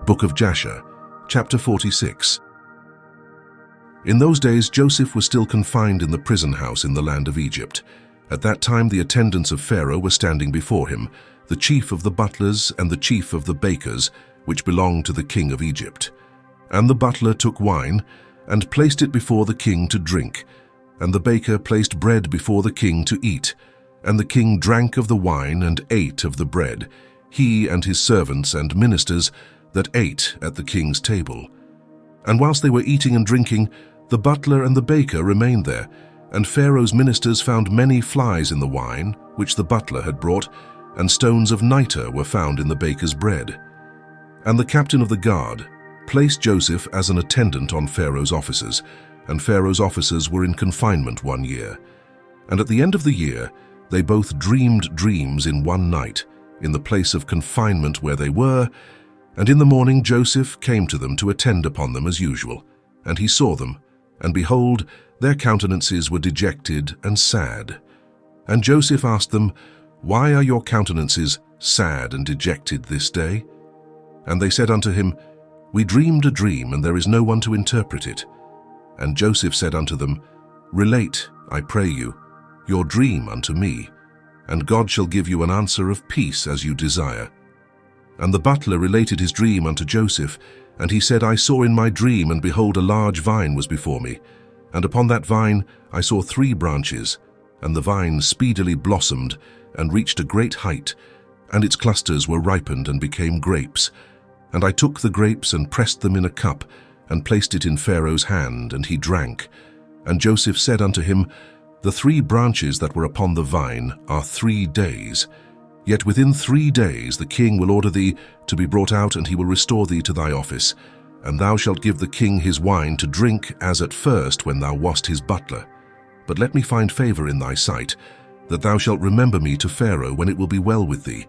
Book of Jasher, chapter 46. In those days Joseph was still confined in the prison house in the land of Egypt. At that time the attendants of Pharaoh were standing before him, the chief of the butlers and the chief of the bakers, which belonged to the king of Egypt. And the butler took wine, and placed it before the king to drink, and the baker placed bread before the king to eat. And the king drank of the wine and ate of the bread, he and his servants and ministers that ate at the king's table. And whilst they were eating and drinking, the butler and the baker remained there, and Pharaoh's ministers found many flies in the wine which the butler had brought, and stones of nitre were found in the baker's bread. And the captain of the guard placed Joseph as an attendant on Pharaoh's officers, and Pharaoh's officers were in confinement 1 year. And at the end of the year they both dreamed dreams in one night, in the place of confinement where they were, and in the morning Joseph came to them to attend upon them as usual. And he saw them, and behold, their countenances were dejected and sad. And Joseph asked them, "Why are your countenances sad and dejected this day?" And they said unto him, "We dreamed a dream, and there is no one to interpret it." And Joseph said unto them, "Relate, I pray you, your dream unto me, and God shall give you an answer of peace as you desire." And the butler related his dream unto Joseph, and he said, "I saw in my dream, and behold, a large vine was before me. And upon that vine I saw 3 branches, and the vine speedily blossomed, and reached a great height, and its clusters were ripened and became grapes. And I took the grapes and pressed them in a cup, and placed it in Pharaoh's hand, and he drank. And Joseph said unto him, The 3 branches that were upon the vine are 3 days. Yet within 3 days the king will order thee to be brought out, and he will restore thee to thy office. And thou shalt give the king his wine to drink as at first when thou wast his butler. But let me find favor in thy sight, that thou shalt remember me to Pharaoh when it will be well with thee.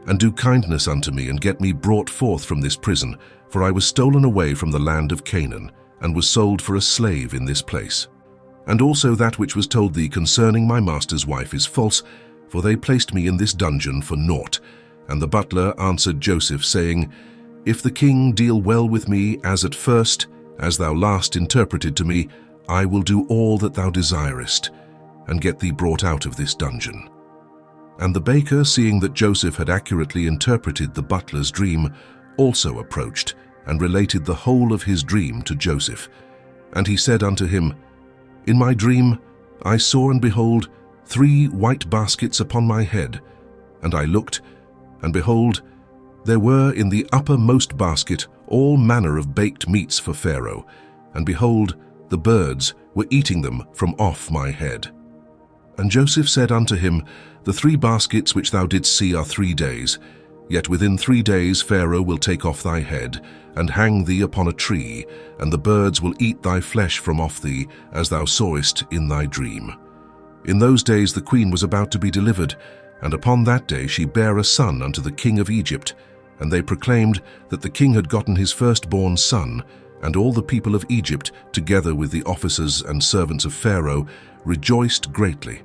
And do kindness unto me, and get me brought forth from this prison, for I was stolen away from the land of Canaan, and was sold for a slave in this place. And also that which was told thee concerning my master's wife is false, for they placed me in this dungeon for naught. And the butler answered Joseph, saying, If the king deal well with me as at first, as thou last interpreted to me, I will do all that thou desirest, and get thee brought out of this dungeon. And the baker, seeing that Joseph had accurately interpreted the butler's dream, also approached, and related the whole of his dream to Joseph. And he said unto him, In my dream I saw, and behold, 3 white baskets upon my head. And I looked, and behold, there were in the uppermost basket all manner of baked meats for Pharaoh, and behold, the birds were eating them from off my head. And Joseph said unto him, The 3 baskets which thou didst see are 3 days. Yet within 3 days Pharaoh will take off thy head, and hang thee upon a tree, and the birds will eat thy flesh from off thee, as thou sawest in thy dream. In those days the queen was about to be delivered, and upon that day she bare a son unto the king of Egypt. And they proclaimed that the king had gotten his firstborn son, and all the people of Egypt, together with the officers and servants of Pharaoh, rejoiced greatly.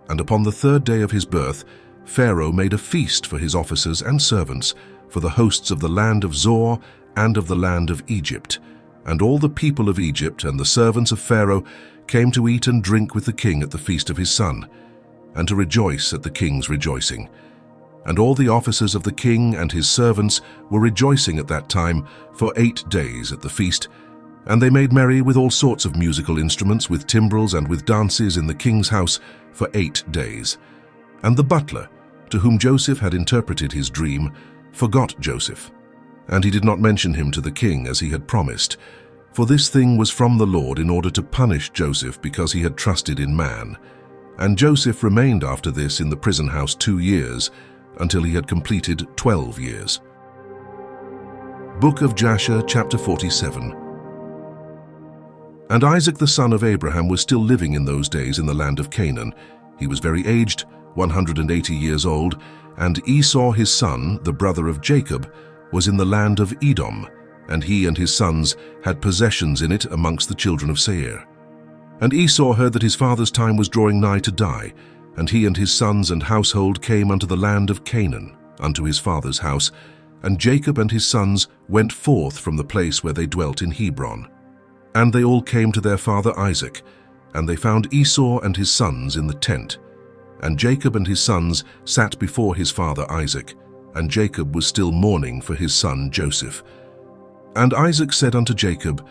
And upon the 3rd day of his birth, Pharaoh made a feast for his officers and servants, for the hosts of the land of Zor and of the land of Egypt. And all the people of Egypt and the servants of Pharaoh came to eat and drink with the king at the feast of his son, and to rejoice at the king's rejoicing. And all the officers of the king and his servants were rejoicing at that time for 8 days at the feast. And they made merry with all sorts of musical instruments, with timbrels and with dances in the king's house for 8 days. And the butler, to whom Joseph had interpreted his dream, forgot Joseph. And he did not mention him to the king as he had promised. For this thing was from the Lord in order to punish Joseph, because he had trusted in man. And Joseph remained after this in the prison house 2 years, until he had completed 12 years. Book of Jasher, chapter 47. And Isaac the son of Abraham was still living in those days in the land of Canaan. He was very aged, 180 years old, and Esau his son, the brother of Jacob, was in the land of Edom, and he and his sons had possessions in it amongst the children of Seir. And Esau heard that his father's time was drawing nigh to die, and he and his sons and household came unto the land of Canaan, unto his father's house, And Jacob and his sons went forth from the place where they dwelt in Hebron. And they all came to their father Isaac, and they found Esau and his sons in the tent. And Jacob and his sons sat before his father Isaac, and Jacob was still mourning for his son Joseph. And Isaac said unto Jacob,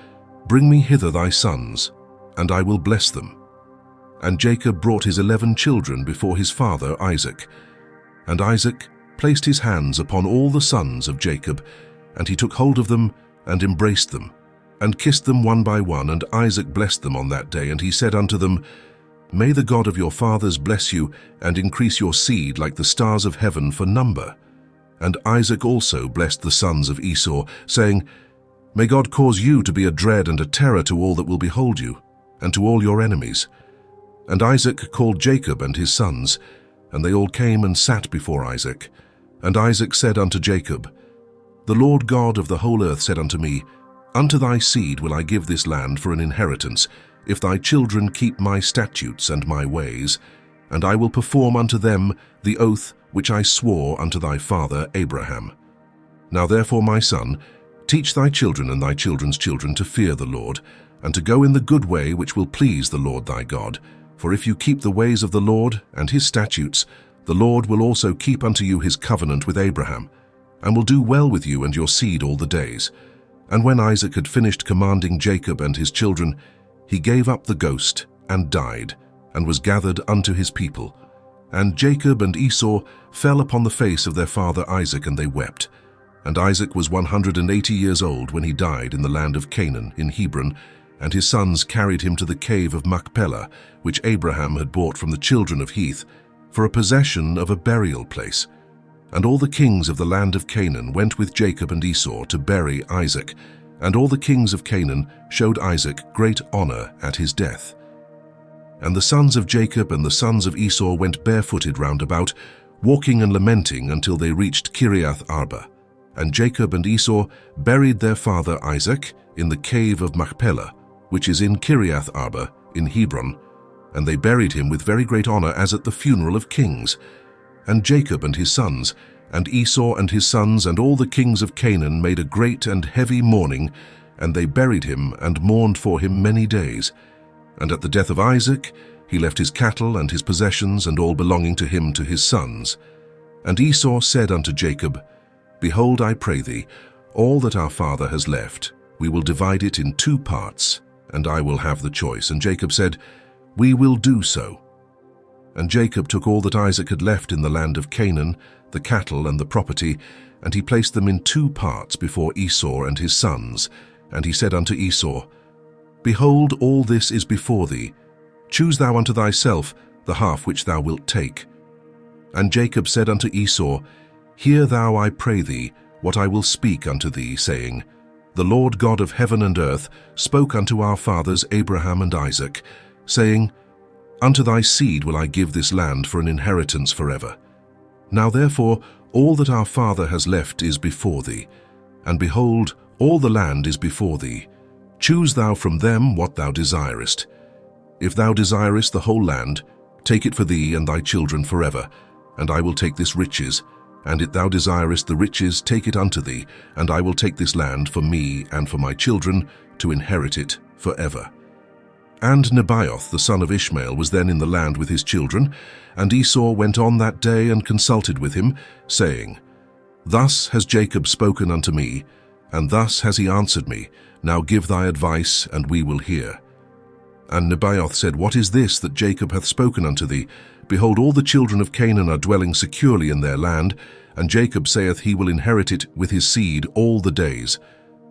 Bring me hither thy sons, and I will bless them. And Jacob brought his 11 children before his father Isaac. And Isaac placed his hands upon all the sons of Jacob, and he took hold of them and embraced them, and kissed them one by one. And Isaac blessed them on that day, and he said unto them, May the God of your fathers bless you, and increase your seed like the stars of heaven for number. And Isaac also blessed the sons of Esau, saying, May God cause you to be a dread and a terror to all that will behold you, and to all your enemies. And Isaac called Jacob and his sons, and they all came and sat before Isaac. And Isaac said unto Jacob, The Lord God of the whole earth said unto me, Unto thy seed will I give this land for an inheritance, if thy children keep my statutes and my ways, and I will perform unto them the oath which I swore unto thy father Abraham. Now therefore, my son, teach thy children and thy children's children to fear the Lord, and to go in the good way which will please the Lord thy God. For if you keep the ways of the Lord and his statutes, the Lord will also keep unto you his covenant with Abraham, and will do well with you and your seed all the days. And when Isaac had finished commanding Jacob and his children, he gave up the ghost and died, and was gathered unto his people. And Jacob and Esau fell upon the face of their father Isaac, and they wept. And Isaac was 180 years old when he died in the land of Canaan in Hebron, and his sons carried him to the cave of Machpelah, which Abraham had bought from the children of Heth, for a possession of a burial place. And all the kings of the land of Canaan went with Jacob and Esau to bury Isaac, and all the kings of Canaan showed Isaac great honor at his death. And the sons of Jacob and the sons of Esau went barefooted round about, walking and lamenting until they reached Kiriath Arba. And Jacob and Esau buried their father Isaac in the cave of Machpelah, which is in Kiriath Arba in Hebron, and they buried him with very great honor, as at the funeral of kings. And Jacob and his sons, and Esau and his sons, and all the kings of Canaan made a great and heavy mourning, and they buried him and mourned for him many days. And at the death of Isaac he left his cattle and his possessions and all belonging to him to his sons. And Esau said unto Jacob, Behold, I pray thee, all that our father has left, we will divide it in 2 parts, and I will have the choice. And Jacob said, We will do so. And Jacob took all that Isaac had left in the land of Canaan, the cattle and the property, and he placed them in 2 parts before Esau and his sons. And he said unto Esau, Behold, all this is before thee. Choose thou unto thyself the half which thou wilt take. And Jacob said unto Esau, Hear thou, I pray thee, what I will speak unto thee, saying, The Lord God of heaven and earth spoke unto our fathers Abraham and Isaac, saying, Unto thy seed will I give this land for an inheritance forever. Now therefore all that our father has left is before thee, and behold, all the land is before thee. Choose thou from them what thou desirest. If thou desirest the whole land, take it for thee and thy children forever, and I will take this riches. And if thou desirest the riches, take it unto thee, and I will take this land for me and for my children, to inherit it forever. And Nebaioth the son of Ishmael was then in the land with his children, and Esau went on that day and consulted with him, saying, Thus has Jacob spoken unto me, and thus has he answered me. Now give thy advice, and we will hear. And Nebaioth said, What is this that Jacob hath spoken unto thee? Behold, all the children of Canaan are dwelling securely in their land, and Jacob saith he will inherit it with his seed all the days.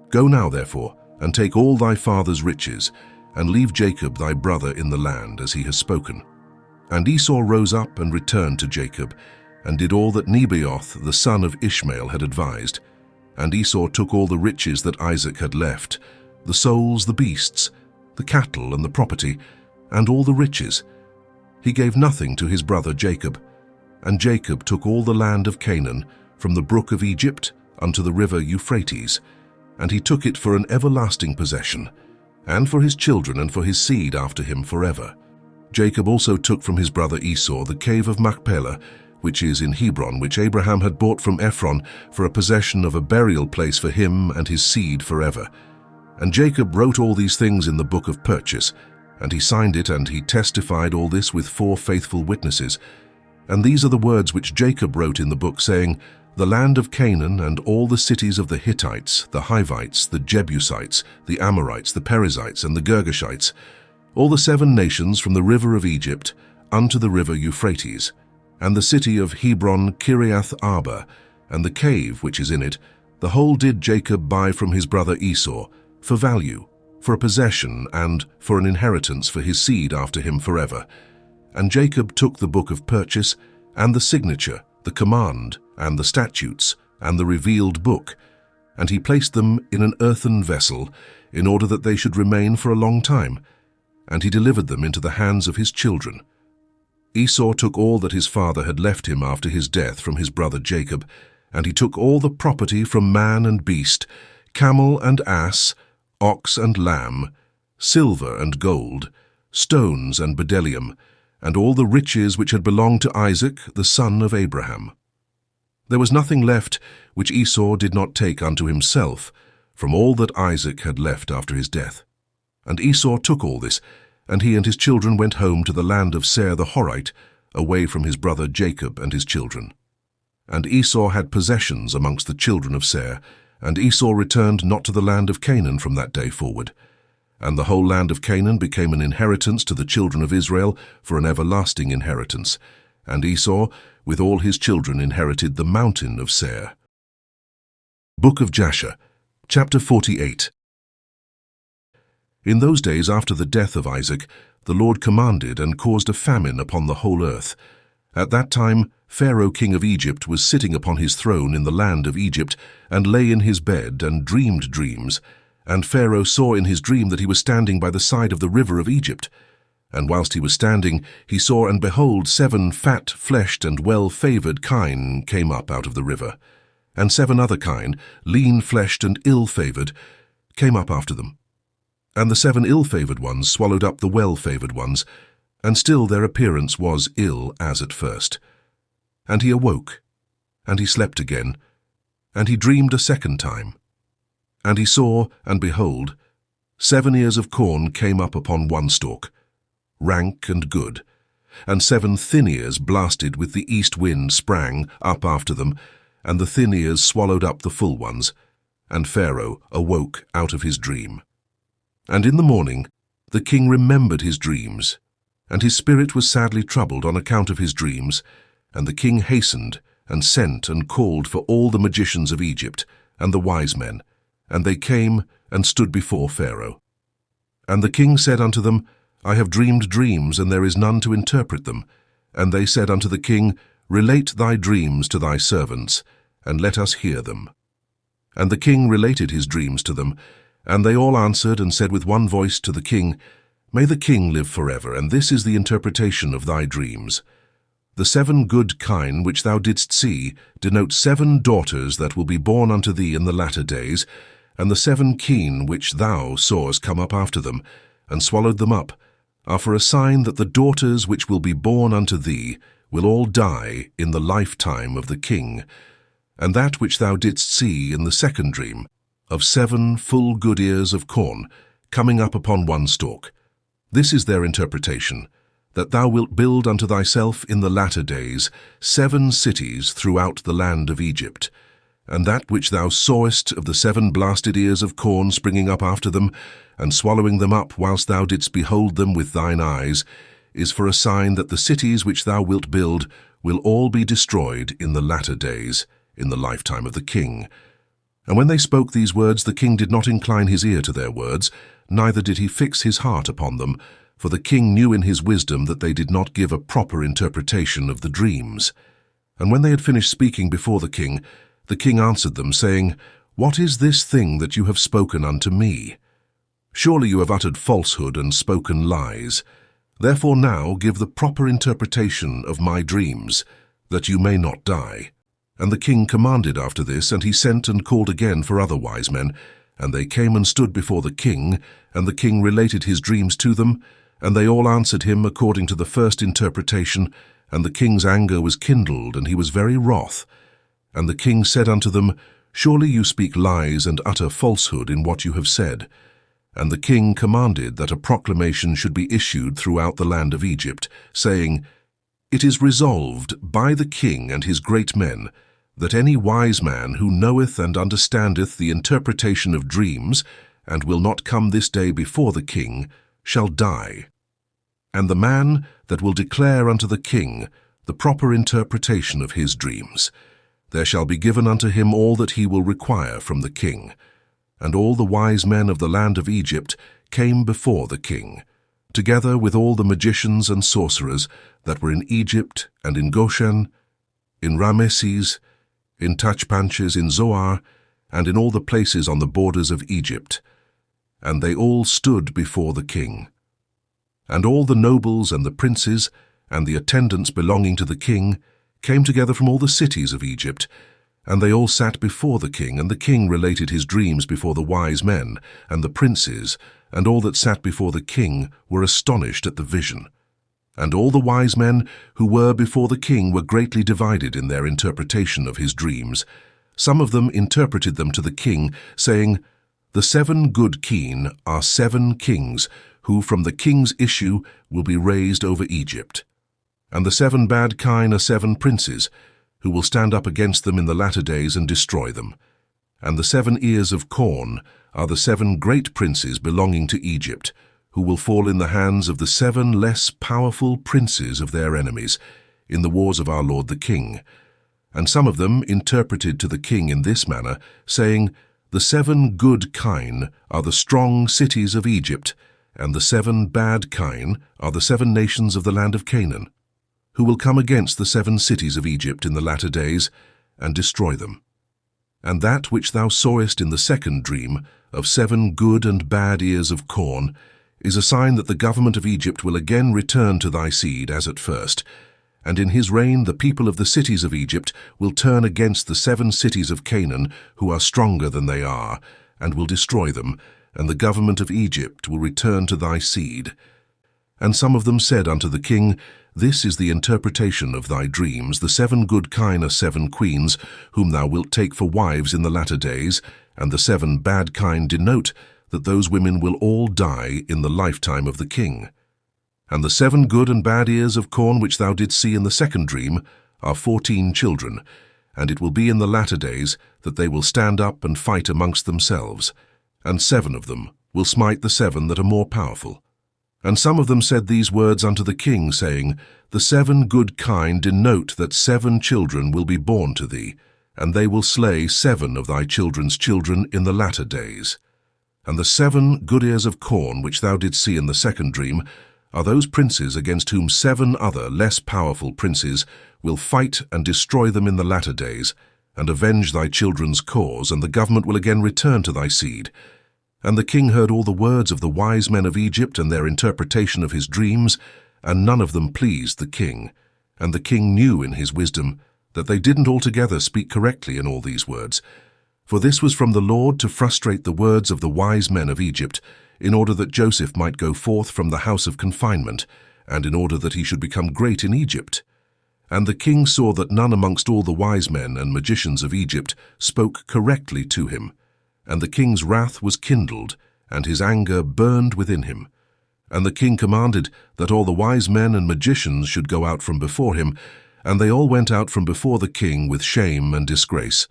Go now, therefore, and take all thy father's riches, and leave Jacob thy brother in the land, as he has spoken. And Esau rose up and returned to Jacob, and did all that Nebaioth the son of Ishmael had advised. And Esau took all the riches that Isaac had left, the souls, the beasts, the cattle, and the property, and all the riches. He gave nothing to his brother Jacob. And Jacob took all the land of Canaan, from the brook of Egypt unto the river Euphrates, and he took it for an everlasting possession, and for his children and for his seed after him forever. Jacob also took from his brother Esau the cave of Machpelah, which is in Hebron, which Abraham had bought from Ephron for a possession of a burial place for him and his seed forever. And Jacob wrote all these things in the book of purchase, and he signed it, and he testified all this with 4 faithful witnesses. And these are the words which Jacob wrote in the book, saying, The land of Canaan and all the cities of the Hittites, the Hivites, the Jebusites, the Amorites, the Perizzites, and the Girgashites, all the 7 nations from the river of Egypt unto the river Euphrates, and the city of Hebron Kiriath Arba, and the cave which is in it, the whole did Jacob buy from his brother Esau, for value, for a possession, and for an inheritance for his seed after him forever. And Jacob took the book of purchase, and the signature, the command, and the statutes, and the revealed book, and he placed them in an earthen vessel, in order that they should remain for a long time, and he delivered them into the hands of his children. Esau took all that his father had left him after his death from his brother Jacob, and he took all the property from man and beast, camel and ass, ox and lamb, silver and gold, stones and bdellium, and all the riches which had belonged to Isaac, the son of Abraham. There was nothing left which Esau did not take unto himself from all that Isaac had left after his death. And Esau took all this, and he and his children went home to the land of Seir the Horite, away from his brother Jacob and his children. And Esau had possessions amongst the children of Seir, and Esau returned not to the land of Canaan from that day forward. And the whole land of Canaan became an inheritance to the children of Israel for an everlasting inheritance. And Esau, with all his children, inherited the mountain of Seir. Book of Jasher, chapter 48. In those days after the death of Isaac, the Lord commanded and caused a famine upon the whole earth. At that time Pharaoh king of Egypt was sitting upon his throne in the land of Egypt, and lay in his bed, and dreamed dreams. And Pharaoh saw in his dream that he was standing by the side of the river of Egypt. And whilst he was standing, he saw, and behold, 7 fat-fleshed and well-favoured kine came up out of the river. And 7 other kine, lean-fleshed and ill-favoured, came up after them. And the 7 ill-favoured ones swallowed up the well-favoured ones, and still their appearance was ill as at first. And he awoke, and he slept again, and he dreamed a second time. And he saw, and behold, 7 ears of corn came up upon one stalk, rank and good, and 7 thin ears blasted with the east wind sprang up after them, and the thin ears swallowed up the full ones, and Pharaoh awoke out of his dream. And in the morning the king remembered his dreams, and his spirit was sadly troubled on account of his dreams, and the king hastened and sent and called for all the magicians of Egypt and the wise men, and they came and stood before Pharaoh. And the king said unto them, I have dreamed dreams, and there is none to interpret them. And they said unto the king, Relate thy dreams to thy servants, and let us hear them. And the king related his dreams to them, and they all answered and said with one voice to the king, May the king live forever, and this is the interpretation of thy dreams. The 7 good kine which thou didst see denote 7 daughters that will be born unto thee in the latter days, and the 7 keen which thou sawest come up after them, and swallowed them up, are for a sign that the daughters which will be born unto thee will all die in the lifetime of the king. And that which thou didst see in the second dream, of 7 full good ears of corn coming up upon one stalk, this is their interpretation, that thou wilt build unto thyself in the latter days 7 cities throughout the land of Egypt. And that which thou sawest of the 7 blasted ears of corn springing up after them, and swallowing them up whilst thou didst behold them with thine eyes, is for a sign that the cities which thou wilt build will all be destroyed in the latter days, in the lifetime of the king. And when they spoke these words, the king did not incline his ear to their words, neither did he fix his heart upon them, for the king knew in his wisdom that they did not give a proper interpretation of the dreams. And when they had finished speaking before the king answered them, saying, What is this thing that you have spoken unto me? Surely you have uttered falsehood and spoken lies. Therefore now give the proper interpretation of my dreams, that you may not die. And the king commanded after this, and he sent and called again for other wise men, and they came and stood before the king, and the king related his dreams to them, and they all answered him according to the first interpretation, And the king's anger was kindled, and he was very wroth. And the king said unto them, Surely you speak lies and utter falsehood in what you have said. And the king commanded that a proclamation should be issued throughout the land of Egypt, saying, It is resolved by the king and his great men, that any wise man who knoweth and understandeth the interpretation of dreams, and will not come this day before the king, shall die. And the man that will declare unto the king the proper interpretation of his dreams, there shall be given unto him all that he will require from the king. And all the wise men of the land of Egypt came before the king, together with all the magicians and sorcerers that were in Egypt and in Goshen, in Rameses, in Tachpanches, in Zoar, and in all the places on the borders of Egypt. And they all stood before the king. And all the nobles and the princes and the attendants belonging to the king came together from all the cities of Egypt, and they all sat before the king, and the king related his dreams before the wise men, and the princes, and all that sat before the king were astonished at the vision. And all the wise men who were before the king were greatly divided in their interpretation of his dreams. Some of them interpreted them to the king, saying, The 7 good kine are 7 kings, who from the king's issue will be raised over Egypt. And the 7 bad kine are 7 princes, who will stand up against them in the latter days and destroy them. And the 7 ears of corn are the 7 great princes belonging to Egypt, who will fall in the hands of the 7 less powerful princes of their enemies, in the wars of our lord the king. And some of them interpreted to the king in this manner, saying, The 7 good kine are the strong cities of Egypt, and the 7 bad kine are the 7 nations of the land of Canaan, who will come against the 7 cities of Egypt in the latter days, and destroy them. And that which thou sawest in the second dream, of 7 good and bad ears of corn, is a sign that the government of Egypt will again return to thy seed as at first, and in his reign the people of the cities of Egypt will turn against the 7 cities of Canaan, who are stronger than they are, and will destroy them, and the government of Egypt will return to thy seed. And some of them said unto the king, This is the interpretation of thy dreams. The 7 good kine are 7 queens, whom thou wilt take for wives in the latter days, and the 7 bad kine denote that those women will all die in the lifetime of the king. And the 7 good and bad ears of corn which thou didst see in the second dream are 14 children, and it will be in the latter days that they will stand up and fight amongst themselves, and 7 of them will smite the 7 that are more powerful. And some of them said these words unto the king, saying, The 7 good kine denote that 7 children will be born to thee, and they will slay 7 of thy children's children in the latter days. And the 7 good ears of corn which thou didst see in the second dream are those princes against whom 7 other less powerful princes will fight and destroy them in the latter days, and avenge thy children's cause, and the government will again return to thy seed. And the king heard all the words of the wise men of Egypt and their interpretation of his dreams, and none of them pleased the king. And the king knew in his wisdom that they didn't altogether speak correctly in all these words. For this was from the Lord to frustrate the words of the wise men of Egypt, in order that Joseph might go forth from the house of confinement, and in order that he should become great in Egypt. And the king saw that none amongst all the wise men and magicians of Egypt spoke correctly to him. And the king's wrath was kindled, and his anger burned within him. And the king commanded that all the wise men and magicians should go out from before him, and they all went out from before the king with shame and disgrace.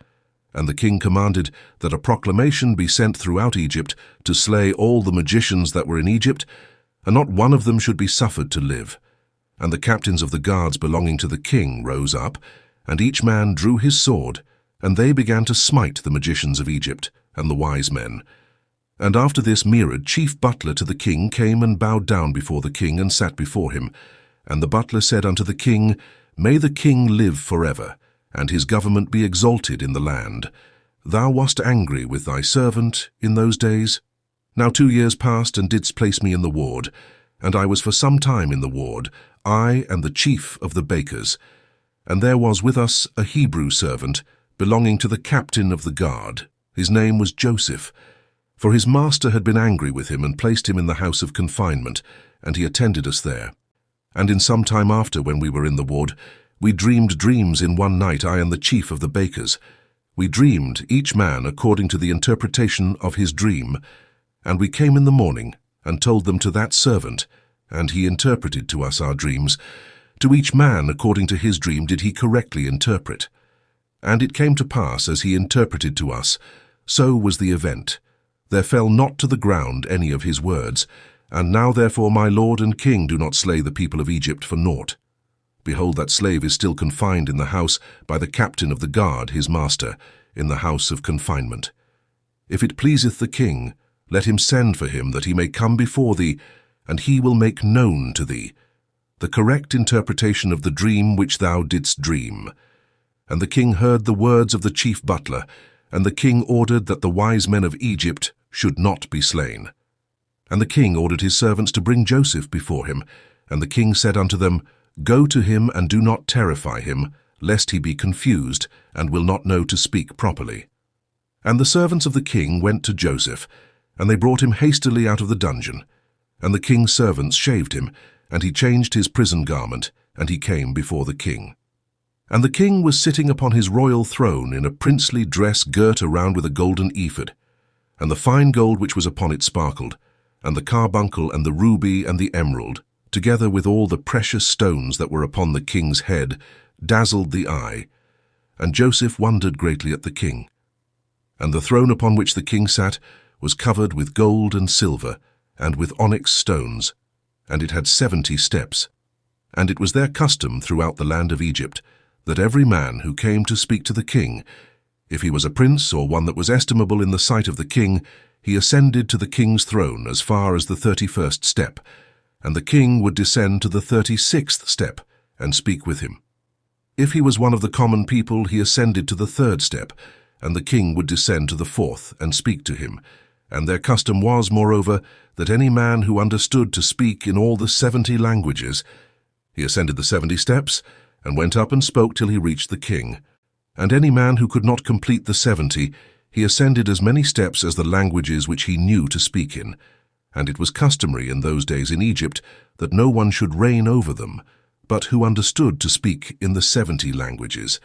And the king commanded that a proclamation be sent throughout Egypt to slay all the magicians that were in Egypt, and not one of them should be suffered to live. And the captains of the guards belonging to the king rose up, and each man drew his sword, and they began to smite the magicians of Egypt and the wise men. And after this Merod, chief butler to the king, came and bowed down before the king and sat before him. And the butler said unto the king, May the king live forever, and his government be exalted in the land. Thou wast angry with thy servant in those days. Now 2 years passed, and didst place me in the ward, and I was for some time in the ward, I and the chief of the bakers. And there was with us a Hebrew servant, belonging to the captain of the guard. His name was Joseph. For his master had been angry with him and placed him in the house of confinement, and he attended us there. And in some time after, when we were in the ward, we dreamed dreams in one night, I and the chief of the bakers. We dreamed, each man according to the interpretation of his dream. And we came in the morning, and told them to that servant, and he interpreted to us our dreams. To each man according to his dream did he correctly interpret. And it came to pass, as he interpreted to us, so was the event. There fell not to the ground any of his words. And now therefore, my lord and king, do not slay the people of Egypt for naught. Behold, that slave is still confined in the house by the captain of the guard, his master, in the house of confinement. If it pleaseth the king, let him send for him, that he may come before thee, and he will make known to thee the correct interpretation of the dream which thou didst dream. And the king heard the words of the chief butler, and the king ordered that the wise men of Egypt should not be slain. And the king ordered his servants to bring Joseph before him. And the king said unto them, Go to him, and do not terrify him, lest he be confused, and will not know to speak properly. And the servants of the king went to Joseph, and they brought him hastily out of the dungeon. And the king's servants shaved him, and he changed his prison garment, and he came before the king. And the king was sitting upon his royal throne in a princely dress girt around with a golden ephod. And the fine gold which was upon it sparkled, and the carbuncle and the ruby and the emerald, together with all the precious stones that were upon the king's head, dazzled the eye. And Joseph wondered greatly at the king. And the throne upon which the king sat was covered with gold and silver, and with onyx stones, and it had 70 steps. And it was their custom throughout the land of Egypt, that every man who came to speak to the king, if he was a prince or one that was estimable in the sight of the king, he ascended to the king's throne as far as the 31st step, and the king would descend to the 36th step and speak with him. If he was one of the common people, he ascended to the 3rd step, and the king would descend to the 4th and speak to him. And their custom was, moreover, that any man who understood to speak in all the 70 languages, he ascended the 70 steps, and went up and spoke till he reached the king. And any man who could not complete the 70, he ascended as many steps as the languages which he knew to speak in. And it was customary in those days in Egypt that no one should reign over them, but who understood to speak in the 70 languages.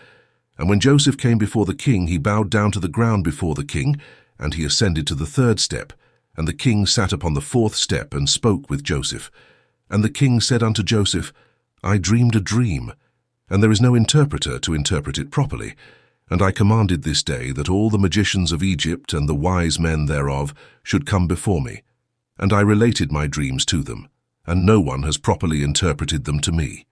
And when Joseph came before the king, he bowed down to the ground before the king, and he ascended to the 3rd step. And the king sat upon the 4th step and spoke with Joseph. And the king said unto Joseph, I dreamed a dream, and there is no interpreter to interpret it properly. And I commanded this day that all the magicians of Egypt and the wise men thereof should come before me. And I related my dreams to them, and no one has properly interpreted them to me.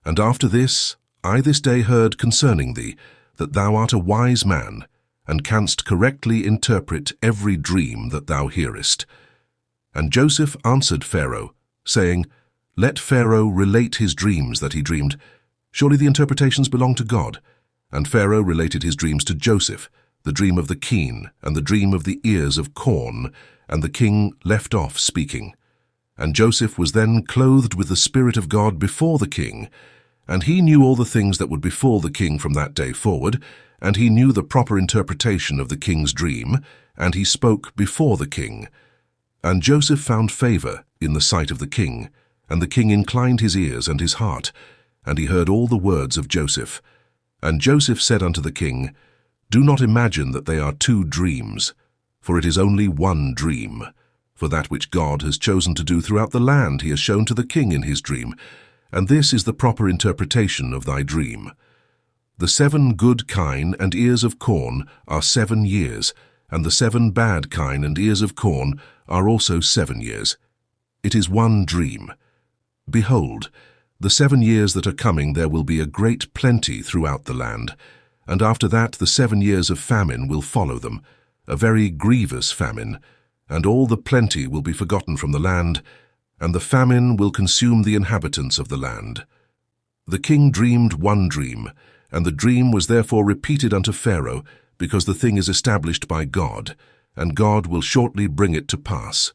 And after this, I this day heard concerning thee, that thou art a wise man, and canst correctly interpret every dream that thou hearest. And Joseph answered Pharaoh, saying, Let Pharaoh relate his dreams that he dreamed. Surely the interpretations belong to God. And Pharaoh related his dreams to Joseph, the dream of the keen, and the dream of the ears of corn, and the king left off speaking. And Joseph was then clothed with the Spirit of God before the king, and he knew all the things that would befall the king from that day forward, and he knew the proper interpretation of the king's dream, and he spoke before the king. And Joseph found favor in the sight of the king, and the king inclined his ears and his heart, and he heard all the words of Joseph. And Joseph said unto the king, Do not imagine that they are 2 dreams, for it is only one dream. For that which God has chosen to do throughout the land he has shown to the king in his dream, and this is the proper interpretation of thy dream. The 7 good kine and ears of corn are 7 years, and the 7 bad kine and ears of corn are also 7 years. It is one dream. Behold, the 7 years that are coming there will be a great plenty throughout the land, and after that the 7 years of famine will follow them, a very grievous famine, and all the plenty will be forgotten from the land, and the famine will consume the inhabitants of the land. The king dreamed one dream, and the dream was therefore repeated unto Pharaoh, because the thing is established by God, and God will shortly bring it to pass.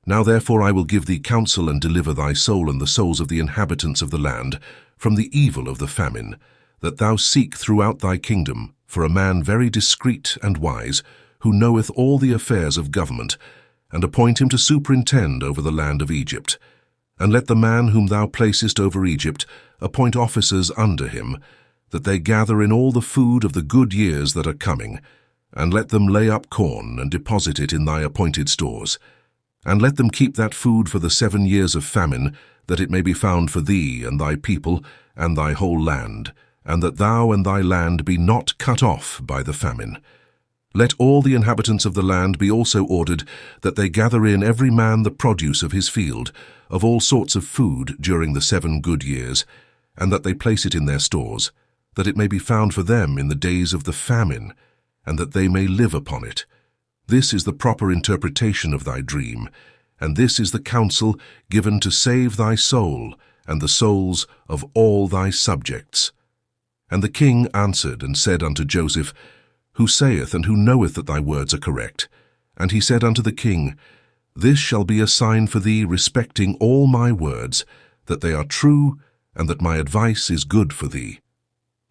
Now therefore I will give thee counsel and deliver thy soul and the souls of the inhabitants of the land from the evil of the famine, that thou seek throughout thy kingdom for a man very discreet and wise, who knoweth all the affairs of government, and appoint him to superintend over the land of Egypt. And let the man whom thou placest over Egypt appoint officers under him, that they gather in all the food of the good years that are coming, and let them lay up corn and deposit it in thy appointed stores. And let them keep that food for the 7 years of famine, that it may be found for thee and thy people and thy whole land, and that thou and thy land be not cut off by the famine. Let all the inhabitants of the land be also ordered that they gather in every man the produce of his field, of all sorts of food during the 7 good years, and that they place it in their stores, that it may be found for them in the days of the famine, and that they may live upon it. This is the proper interpretation of thy dream, and this is the counsel given to save thy soul and the souls of all thy subjects. And the king answered and said unto Joseph, Who saith and who knoweth that thy words are correct? And he said unto the king, This shall be a sign for thee respecting all my words, that they are true, and that my advice is good for thee.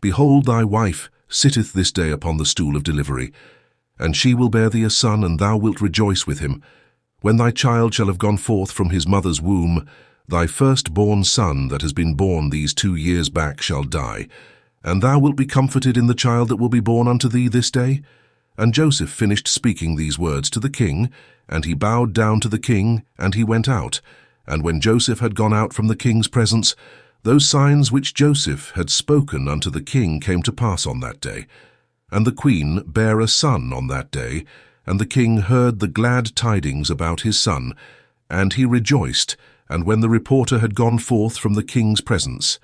Behold, thy wife sitteth this day upon the stool of delivery, and she will bear thee a son, and thou wilt rejoice with him. When thy child shall have gone forth from his mother's womb, thy firstborn son that has been born these 2 years back shall die, and thou wilt be comforted in the child that will be born unto thee this day. And Joseph finished speaking these words to the king, and he bowed down to the king, and he went out. And when Joseph had gone out from the king's presence, those signs which Joseph had spoken unto the king came to pass on that day. And the queen bare a son on that day, and the king heard the glad tidings about his son, and he rejoiced. And when the reporter had gone forth from the king's presence,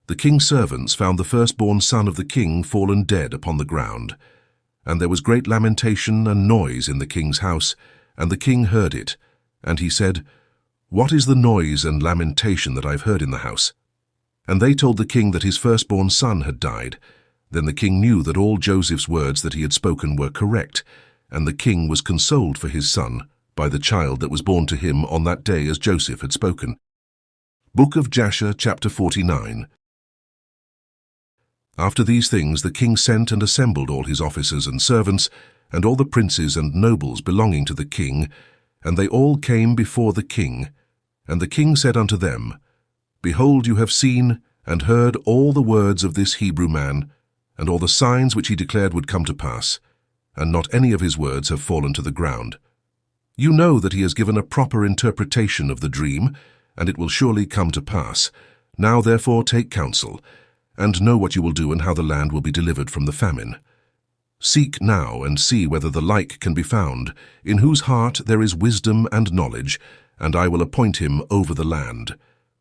the king's servants found the firstborn son of the king fallen dead upon the ground. And there was great lamentation and noise in the king's house, and the king heard it. And he said, What is the noise and lamentation that I've heard in the house? And they told the king that his firstborn son had died. Then the king knew that all Joseph's words that he had spoken were correct, and the king was consoled for his son by the child that was born to him on that day as Joseph had spoken. Book of Jasher, chapter 49. After these things the king sent and assembled all his officers and servants, and all the princes and nobles belonging to the king, and they all came before the king. And the king said unto them, Behold, you have seen and heard all the words of this Hebrew man, and all the signs which he declared would come to pass, and not any of his words have fallen to the ground. You know that he has given a proper interpretation of the dream, and it will surely come to pass. Now therefore take counsel, and know what you will do and how the land will be delivered from the famine. Seek now and see whether the like can be found, in whose heart there is wisdom and knowledge, and I will appoint him over the land.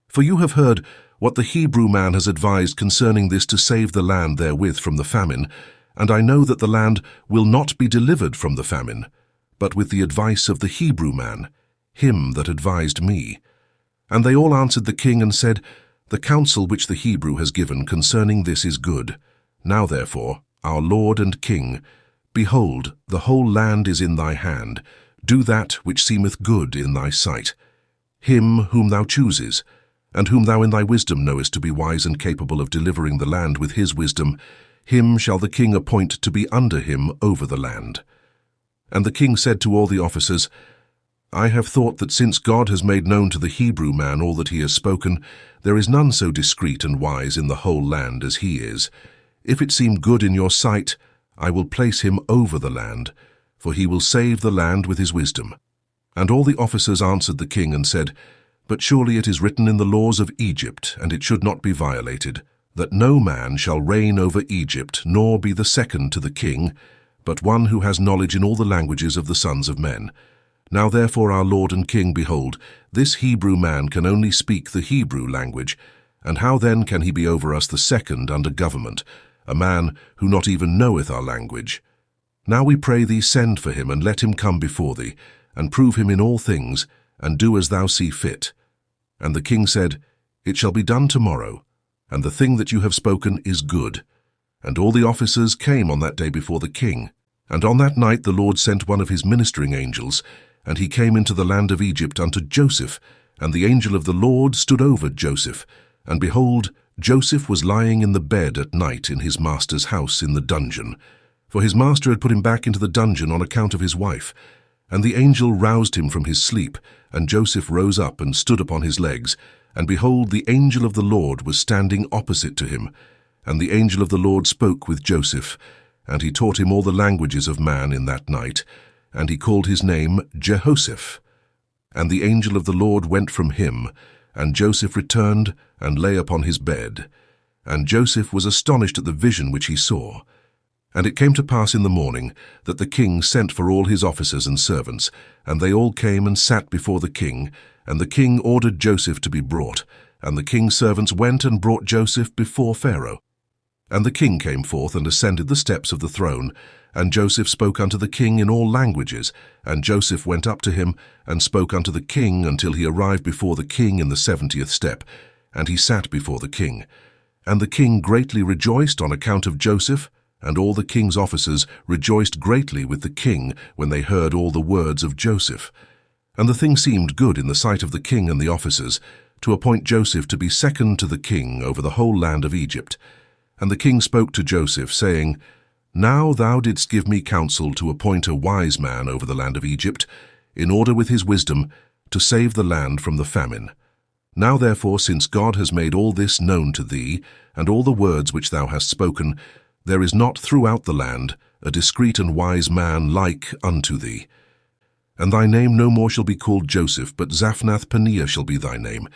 For you have heard what the Hebrew man has advised concerning this to save the land therewith from the famine, and I know that the land will not be delivered from the famine, but with the advice of the Hebrew man, him that advised me. And they all answered the king and said, The counsel which the Hebrew has given concerning this is good. Now therefore, our Lord and King, behold, the whole land is in thy hand. Do that which seemeth good in thy sight. Him whom thou chooses, and whom thou in thy wisdom knowest to be wise and capable of delivering the land with his wisdom, him shall the king appoint to be under him over the land. And the king said to all the officers, I have thought that since God has made known to the Hebrew man all that he has spoken, there is none so discreet and wise in the whole land as he is. If it seem good in your sight, I will place him over the land, for he will save the land with his wisdom. And all the officers answered the king and said, But surely it is written in the laws of Egypt, and it should not be violated, that no man shall reign over Egypt, nor be the second to the king, but one who has knowledge in all the languages of the sons of men. Now therefore, our Lord and King, behold, this Hebrew man can only speak the Hebrew language, and how then can he be over us the second under government, a man who not even knoweth our language? Now we pray thee, send for him, and let him come before thee, and prove him in all things, and do as thou see fit. And the king said, It shall be done tomorrow, and the thing that you have spoken is good. And all the officers came on that day before the king. And on that night the Lord sent one of his ministering angels, and he came into the land of Egypt unto Joseph, and the angel of the Lord stood over Joseph. And behold, Joseph was lying in the bed at night in his master's house in the dungeon, for his master had put him back into the dungeon on account of his wife. And the angel roused him from his sleep, and Joseph rose up and stood upon his legs. And behold, the angel of the Lord was standing opposite to him. And the angel of the Lord spoke with Joseph, and he taught him all the languages of man in that night, and he called his name Jehoshaphat. And the angel of the Lord went from him, and Joseph returned and lay upon his bed. And Joseph was astonished at the vision which he saw. And it came to pass in the morning that the king sent for all his officers and servants, and they all came and sat before the king, and the king ordered Joseph to be brought. And the king's servants went and brought Joseph before Pharaoh. And the king came forth and ascended the steps of the throne, and Joseph spoke unto the king in all languages, and Joseph went up to him, and spoke unto the king until he arrived before the king in the 70th step, and he sat before the king. And the king greatly rejoiced on account of Joseph, and all the king's officers rejoiced greatly with the king when they heard all the words of Joseph. And the thing seemed good in the sight of the king and the officers, to appoint Joseph to be second to the king over the whole land of Egypt. And the king spoke to Joseph, saying, Now thou didst give me counsel to appoint a wise man over the land of Egypt, in order with his wisdom to save the land from the famine. Now therefore, since God has made all this known to thee, and all the words which thou hast spoken, there is not throughout the land a discreet and wise man like unto thee. And thy name no more shall be called Joseph, but Zaphnath-Paneah shall be thy name.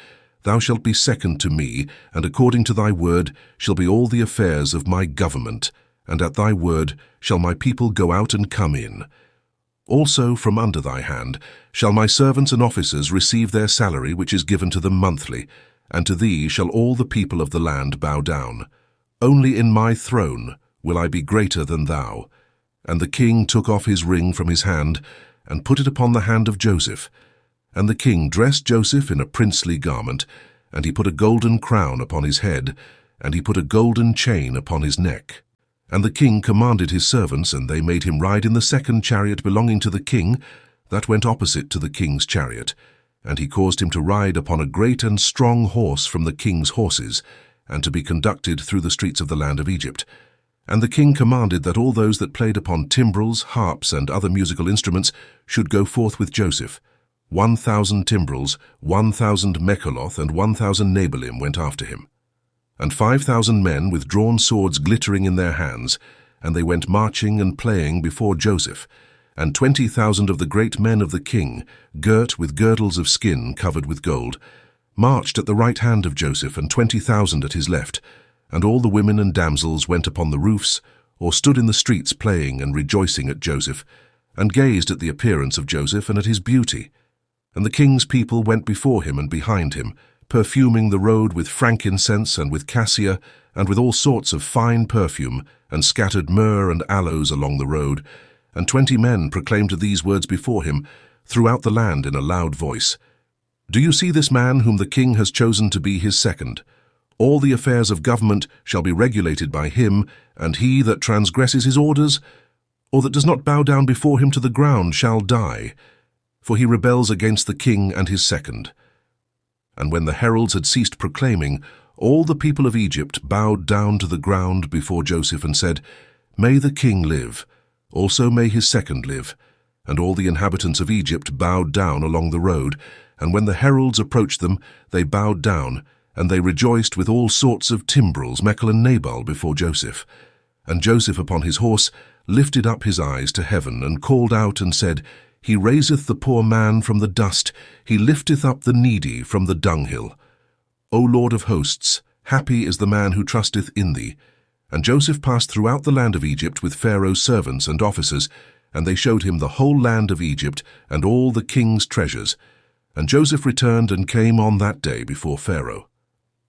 Thou shalt be second to me, and according to thy word shall be all the affairs of my government, and at thy word shall my people go out and come in. Also from under thy hand shall my servants and officers receive their salary which is given to them monthly, and to thee shall all the people of the land bow down. Only in my throne will I be greater than thou. And the king took off his ring from his hand, and put it upon the hand of Joseph. And the king dressed Joseph in a princely garment, and he put a golden crown upon his head, and he put a golden chain upon his neck. And the king commanded his servants, and they made him ride in the second chariot belonging to the king, that went opposite to the king's chariot. And he caused him to ride upon a great and strong horse from the king's horses, and to be conducted through the streets of the land of Egypt. And the king commanded that all those that played upon timbrels, harps, and other musical instruments should go forth with Joseph. 1,000 timbrels, 1,000 mekaloth, and 1,000 nabelim went after him. And 5,000 men with drawn swords glittering in their hands, and they went marching and playing before Joseph. And 20,000 of the great men of the king, girt with girdles of skin covered with gold, marched at the right hand of Joseph, and 20,000 at his left. And all the women and damsels went upon the roofs, or stood in the streets playing and rejoicing at Joseph, and gazed at the appearance of Joseph and at his beauty. And the king's people went before him and behind him, perfuming the road with frankincense and with cassia, and with all sorts of fine perfume, and scattered myrrh and aloes along the road. And 20 men proclaimed these words before him throughout the land in a loud voice. Do you see this man whom the king has chosen to be his second? All the affairs of government shall be regulated by him, and he that transgresses his orders, or that does not bow down before him to the ground, shall die, for he rebels against the king and his second. And when the heralds had ceased proclaiming, all the people of Egypt bowed down to the ground before Joseph and said, May the king live, also may his second live. And all the inhabitants of Egypt bowed down along the road, and when the heralds approached them, they bowed down, and they rejoiced with all sorts of timbrels, Mechal and Nabal, before Joseph. And Joseph upon his horse lifted up his eyes to heaven, and called out and said, He raiseth the poor man from the dust, he lifteth up the needy from the dunghill. O Lord of hosts, happy is the man who trusteth in thee. And Joseph passed throughout the land of Egypt with Pharaoh's servants and officers, and they showed him the whole land of Egypt and all the king's treasures. And Joseph returned and came on that day before Pharaoh.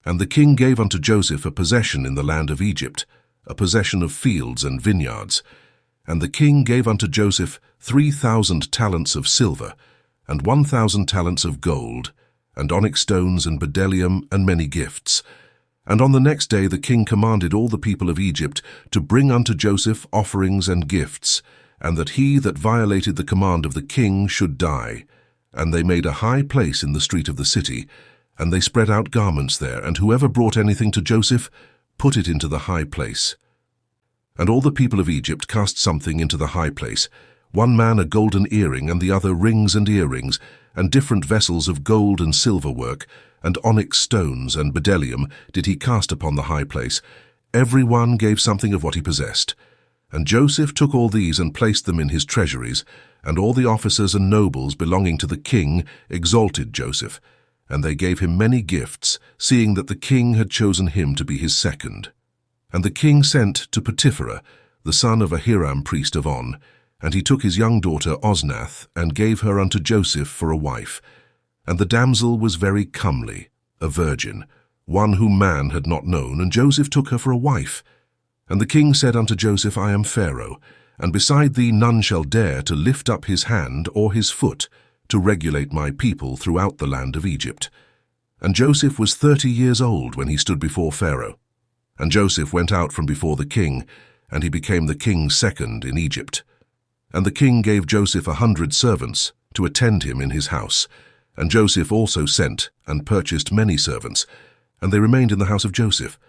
And the king gave unto Joseph a possession in the land of Egypt, a possession of fields and vineyards. And the king gave unto Joseph 3,000 talents of silver, and 1,000 talents of gold, and onyx stones and bdellium, and many gifts. And on the next day the king commanded all the people of Egypt to bring unto Joseph offerings and gifts, and that he that violated the command of the king should die. And they made a high place in the street of the city, and they spread out garments there, and whoever brought anything to Joseph put it into the high place. And all the people of Egypt cast something into the high place, one man a golden earring, and the other rings and earrings, and different vessels of gold and silver work, and onyx stones and bdellium did he cast upon the high place. Every one gave something of what he possessed. And Joseph took all these and placed them in his treasuries, and all the officers and nobles belonging to the king exalted Joseph, and they gave him many gifts, seeing that the king had chosen him to be his second. And the king sent to Potipherah, the son of a Hyrum priest of On, and he took his young daughter Osnath, and gave her unto Joseph for a wife. And the damsel was very comely, a virgin, one whom man had not known, and Joseph took her for a wife. And the king said unto Joseph, I am Pharaoh, and beside thee none shall dare to lift up his hand or his foot to regulate my people throughout the land of Egypt. And Joseph was 30 years old when he stood before Pharaoh. And Joseph went out from before the king, and he became the king's second in Egypt. And the king gave Joseph 100 servants to attend him in his house. And Joseph also sent and purchased many servants, and they remained in the house of Joseph.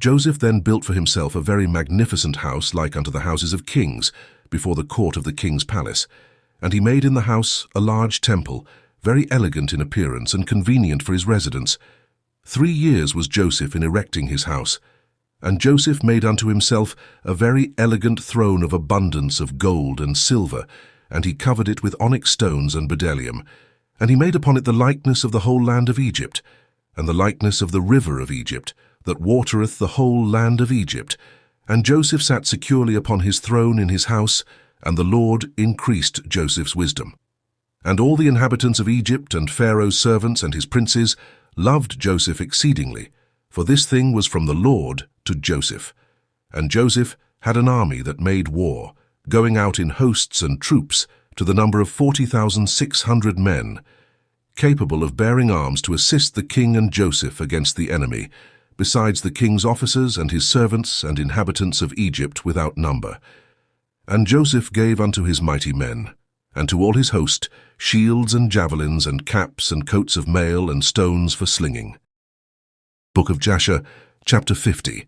Joseph then built for himself a very magnificent house like unto the houses of kings, before the court of the king's palace. And he made in the house a large temple, very elegant in appearance and convenient for his residence. 3 years was Joseph in erecting his house. And Joseph made unto himself a very elegant throne of abundance of gold and silver, and he covered it with onyx stones and bdellium. And he made upon it the likeness of the whole land of Egypt, and the likeness of the river of Egypt, that watereth the whole land of Egypt. And Joseph sat securely upon his throne in his house, and the Lord increased Joseph's wisdom. And all the inhabitants of Egypt and Pharaoh's servants and his princes loved Joseph exceedingly, for this thing was from the Lord to Joseph. And Joseph had an army that made war, going out in hosts and troops, to the number of 40,600 men, capable of bearing arms to assist the king and Joseph against the enemy, besides the king's officers and his servants and inhabitants of Egypt without number. And Joseph gave unto his mighty men, and to all his host, shields and javelins and caps and coats of mail and stones for slinging. Book of Jasher, chapter 50.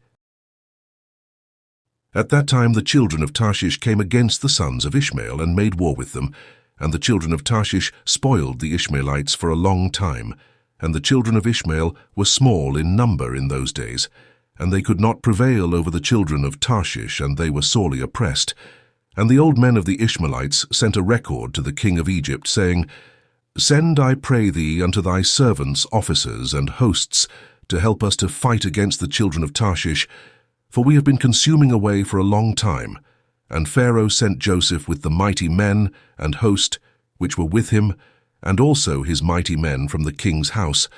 At that time the children of Tarshish came against the sons of Ishmael and made war with them, and the children of Tarshish spoiled the Ishmaelites for a long time. And the children of Ishmael were small in number in those days, and they could not prevail over the children of Tarshish, and they were sorely oppressed. And the old men of the Ishmaelites sent a record to the king of Egypt, saying, Send, I pray thee, unto thy servants, officers, and hosts, to help us to fight against the children of Tarshish, for we have been consuming away for a long time. And Pharaoh sent Joseph with the mighty men and host which were with him, and also his mighty men from the king's house.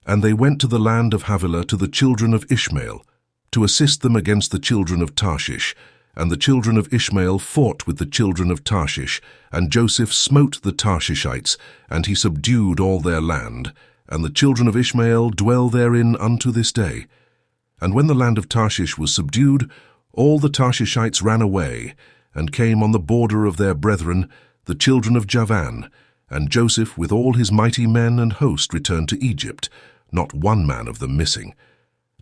And they went to the land of Havilah to the children of Ishmael, to assist them against the children of Tarshish. And the children of Ishmael fought with the children of Tarshish, and Joseph smote the Tarshishites, and he subdued all their land. And the children of Ishmael dwell therein unto this day. And when the land of Tarshish was subdued, all the Tarshishites ran away, and came on the border of their brethren, the children of Javan. And Joseph with all his mighty men and host returned to Egypt, not one man of them missing.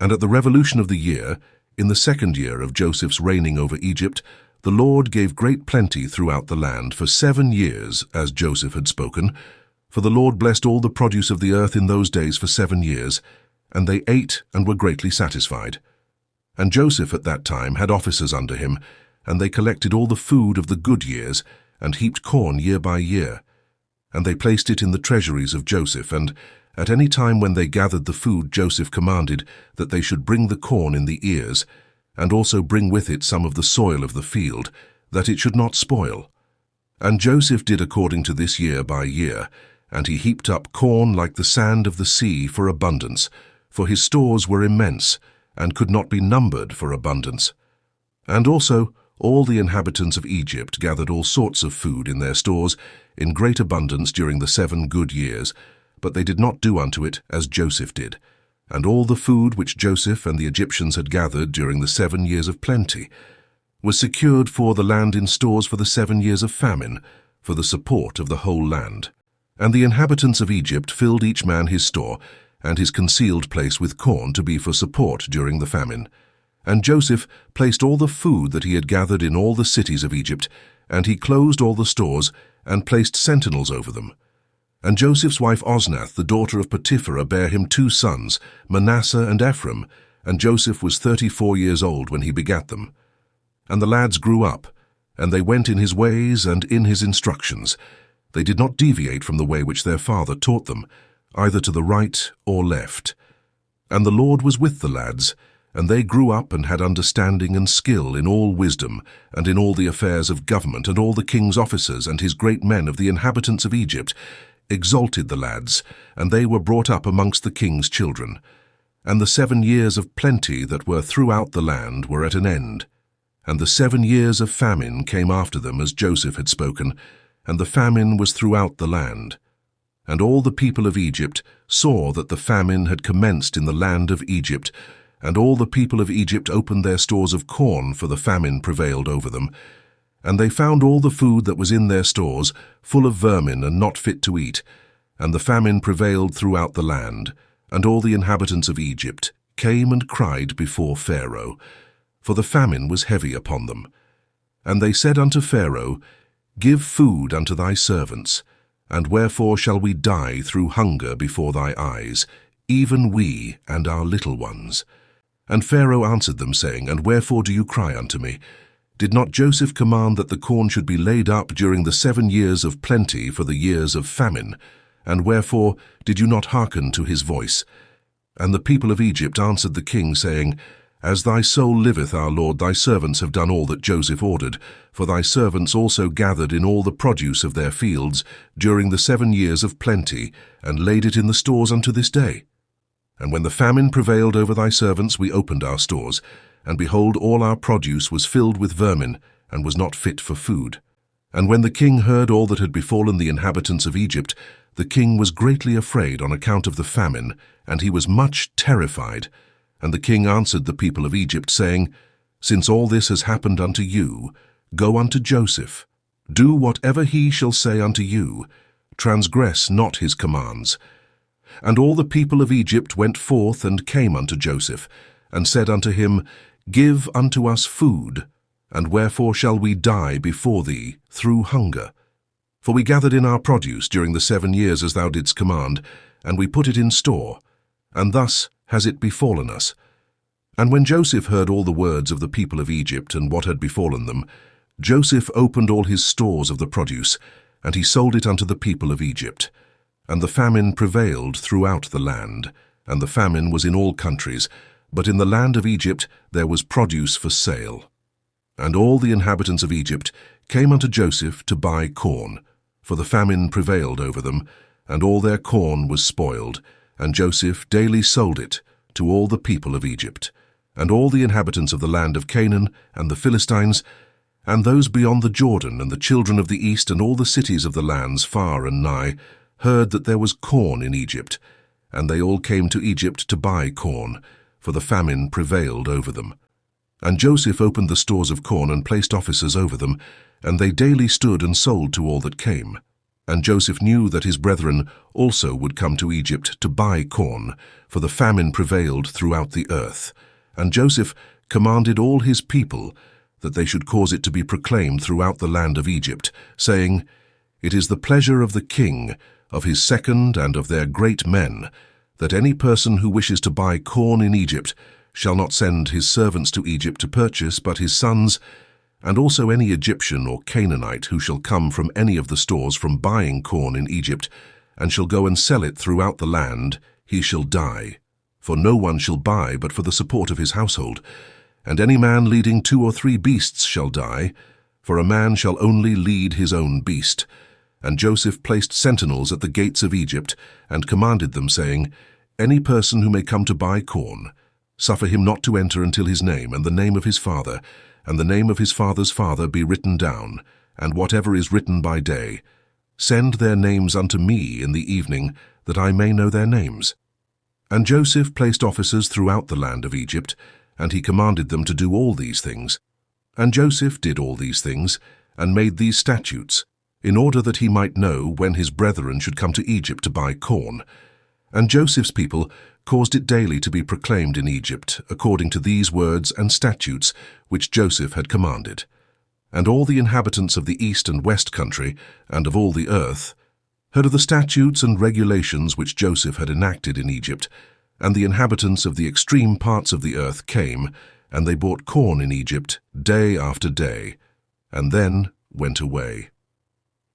And at the revolution of the year, in the 2nd year of Joseph's reigning over Egypt, the Lord gave great plenty throughout the land for 7 years, as Joseph had spoken. For the Lord blessed all the produce of the earth in those days for 7 years, and they ate and were greatly satisfied. And Joseph at that time had officers under him, and they collected all the food of the good years, and heaped corn year by year. And they placed it in the treasuries of Joseph, and at any time when they gathered the food, Joseph commanded that they should bring the corn in the ears, and also bring with it some of the soil of the field, that it should not spoil. And Joseph did according to this year by year, and he heaped up corn like the sand of the sea for abundance, for his stores were immense, and could not be numbered for abundance. And also all the inhabitants of Egypt gathered all sorts of food in their stores in great abundance during the 7 good years, but they did not do unto it as Joseph did. And all the food which Joseph and the Egyptians had gathered during the 7 years of plenty was secured for the land in stores for the 7 years of famine, for the support of the whole land. And the inhabitants of Egypt filled each man his store, and his concealed place with corn to be for support during the famine. And Joseph placed all the food that he had gathered in all the cities of Egypt, And he closed all the stores and placed sentinels over them. And Joseph's wife Osnath, the daughter of Potiphera, bare him 2 sons, Manasseh and Ephraim, and Joseph was 34 years old when he begat them. And the lads grew up, and they went in his ways and in his instructions. They did not deviate from the way which their father taught them, either to the right or left. And the Lord was with the lads, and they grew up and had understanding and skill in all wisdom, and in all the affairs of government, and all the king's officers and his great men of the inhabitants of Egypt exalted the lads, and they were brought up amongst the king's children. And the 7 years of plenty that were throughout the land were at an end. And the 7 years of famine came after them, as Joseph had spoken, and the famine was throughout the land. And all the people of Egypt saw that the famine had commenced in the land of Egypt, and all the people of Egypt opened their stores of corn, for the famine prevailed over them. And they found all the food that was in their stores full of vermin and not fit to eat. And the famine prevailed throughout the land, and all the inhabitants of Egypt came and cried before Pharaoh, for the famine was heavy upon them. And they said unto Pharaoh, Give food unto thy servants, and wherefore shall we die through hunger before thy eyes, even we and our little ones? And Pharaoh answered them, saying, And wherefore do you cry unto me? Did not Joseph command that the corn should be laid up during the 7 years of plenty for the years of famine? And wherefore did you not hearken to his voice? And the people of Egypt answered the king, saying, As thy soul liveth, our lord, thy servants have done all that Joseph ordered, for thy servants also gathered in all the produce of their fields during the 7 years of plenty, and laid it in the stores unto this day. And when the famine prevailed over thy servants, we opened our stores, and behold, all our produce was filled with vermin, and was not fit for food. And when the king heard all that had befallen the inhabitants of Egypt, the king was greatly afraid on account of the famine, and he was much terrified. And the king answered the people of Egypt, saying, Since all this has happened unto you, go unto Joseph. Do whatever he shall say unto you. Transgress not his commands. And all the people of Egypt went forth and came unto Joseph, and said unto him, Give unto us food, and wherefore shall we die before thee through hunger? For we gathered in our produce during the 7 years as thou didst command, and we put it in store, and thus has it befallen us. And when Joseph heard all the words of the people of Egypt and what had befallen them, Joseph opened all his stores of the produce, and he sold it unto the people of Egypt. And the famine prevailed throughout the land, and the famine was in all countries, but in the land of Egypt there was produce for sale. And all the inhabitants of Egypt came unto Joseph to buy corn, for the famine prevailed over them, and all their corn was spoiled, and Joseph daily sold it to all the people of Egypt. And all the inhabitants of the land of Canaan, and the Philistines, and those beyond the Jordan, and the children of the east, and all the cities of the lands far and nigh, heard that there was corn in Egypt, and they all came to Egypt to buy corn, for the famine prevailed over them. And Joseph opened the stores of corn and placed officers over them, and they daily stood and sold to all that came. And Joseph knew that his brethren also would come to Egypt to buy corn, for the famine prevailed throughout the earth. And Joseph commanded all his people that they should cause it to be proclaimed throughout the land of Egypt, saying, It is the pleasure of the king, of his second and of their great men, that any person who wishes to buy corn in Egypt shall not send his servants to Egypt to purchase, but his sons, and also any Egyptian or Canaanite who shall come from any of the stores from buying corn in Egypt, and shall go and sell it throughout the land, he shall die. For no one shall buy but for the support of his household. And any man leading 2 or 3 beasts shall die, for a man shall only lead his own beast. And Joseph placed sentinels at the gates of Egypt, and commanded them, saying, Any person who may come to buy corn, suffer him not to enter until his name, and the name of his father, and the name of his father's father be written down, and whatever is written by day. Send their names unto me in the evening, that I may know their names. And Joseph placed officers throughout the land of Egypt, and he commanded them to do all these things. And Joseph did all these things, and made these statutes, in order that he might know when his brethren should come to Egypt to buy corn. And Joseph's people caused it daily to be proclaimed in Egypt, according to these words and statutes which Joseph had commanded. And all the inhabitants of the east and west country, and of all the earth, heard of the statutes and regulations which Joseph had enacted in Egypt, and the inhabitants of the extreme parts of the earth came, and they bought corn in Egypt day after day, and then went away.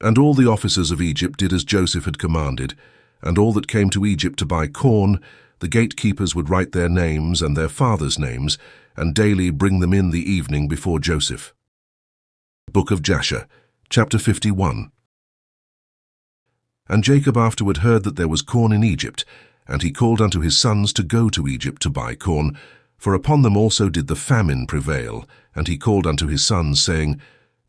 And all the officers of Egypt did as Joseph had commanded, and all that came to Egypt to buy corn, the gatekeepers would write their names and their fathers' names, and daily bring them in the evening before Joseph. Book of Jasher, chapter 51. And Jacob afterward heard that there was corn in Egypt, and he called unto his sons to go to Egypt to buy corn, for upon them also did the famine prevail. And he called unto his sons, saying,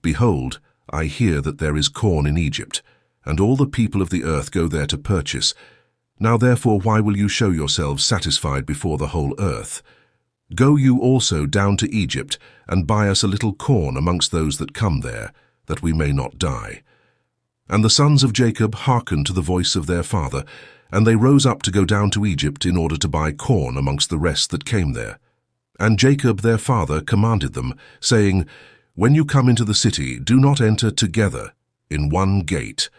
Behold, I hear that there is corn in Egypt, and all the people of the earth go there to purchase. Now therefore why will you show yourselves satisfied before the whole earth? Go you also down to Egypt, and buy us a little corn amongst those that come there, that we may not die. And the sons of Jacob hearkened to the voice of their father, and they rose up to go down to Egypt in order to buy corn amongst the rest that came there. And Jacob their father commanded them, saying, When you come into the city, do not enter together in one gate,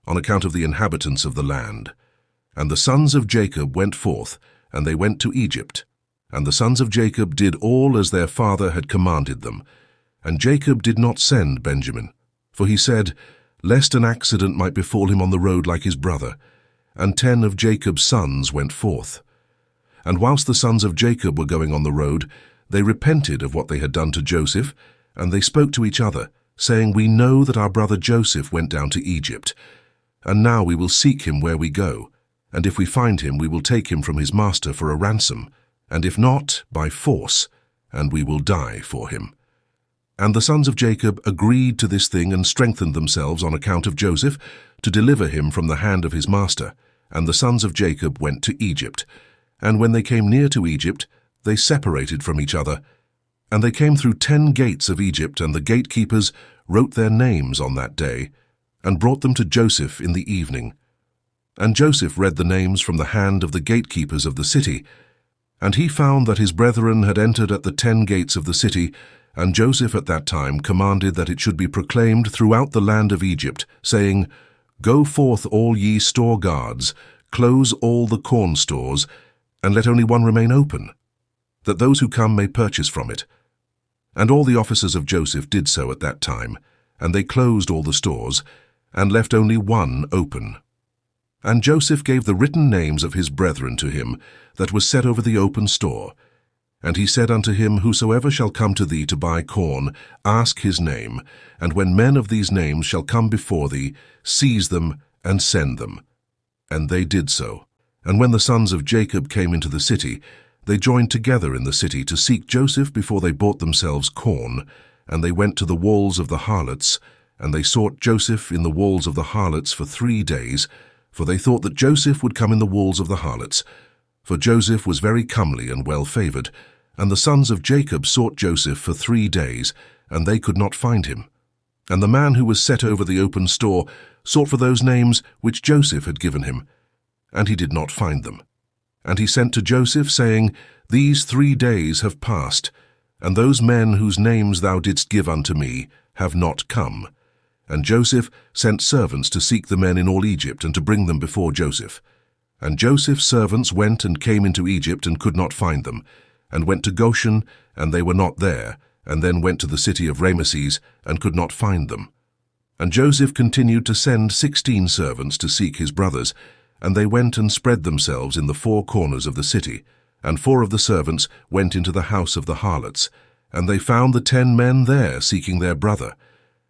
on account of the inhabitants of the land. And the sons of Jacob went forth, and they went to Egypt. And the sons of Jacob did all as their father had commanded them. And Jacob did not send Benjamin, for he said, Lest an accident might befall him on the road like his brother. And 10 of Jacob's sons went forth. And whilst the sons of Jacob were going on the road, they repented of what they had done to Joseph, and they spoke to each other, saying, We know that our brother Joseph went down to Egypt. And now we will seek him where we go, and if we find him, we will take him from his master for a ransom, and if not, by force, and we will die for him. And the sons of Jacob agreed to this thing and strengthened themselves on account of Joseph, to deliver him from the hand of his master. And the sons of Jacob went to Egypt. And when they came near to Egypt, they separated from each other. And they came through 10 gates of Egypt, and the gatekeepers wrote their names on that day, and brought them to Joseph in the evening. And Joseph read the names from the hand of the gatekeepers of the city. And he found that his brethren had entered at the 10 gates of the city, and Joseph at that time commanded that it should be proclaimed throughout the land of Egypt, saying, Go forth all ye store guards, close all the corn stores, and let only one remain open, that those who come may purchase from it. And all the officers of Joseph did so at that time, and they closed all the stores, and left only one open. And Joseph gave the written names of his brethren to him, that was set over the open store. And he said unto him, Whosoever shall come to thee to buy corn, ask his name, and when men of these names shall come before thee, seize them and send them. And they did so. And when the sons of Jacob came into the city, they joined together in the city to seek Joseph before they bought themselves corn, and they went to the walls of the harlots, and they sought Joseph in the walls of the harlots for 3 days, for they thought that Joseph would come in the walls of the harlots. For Joseph was very comely and well-favored, and the sons of Jacob sought Joseph for 3 days, and they could not find him. And the man who was set over the open store sought for those names which Joseph had given him, and he did not find them. And he sent to Joseph, saying, These 3 days have passed, and those men whose names thou didst give unto me have not come. And Joseph sent servants to seek the men in all Egypt, and to bring them before Joseph. And Joseph's servants went and came into Egypt, and could not find them, and went to Goshen, and they were not there, and then went to the city of Rameses, and could not find them. And Joseph continued to send 16 servants to seek his brothers, and they went and spread themselves in the 4 corners of the city. And 4 of the servants went into the house of the harlots, and they found the 10 men there seeking their brother.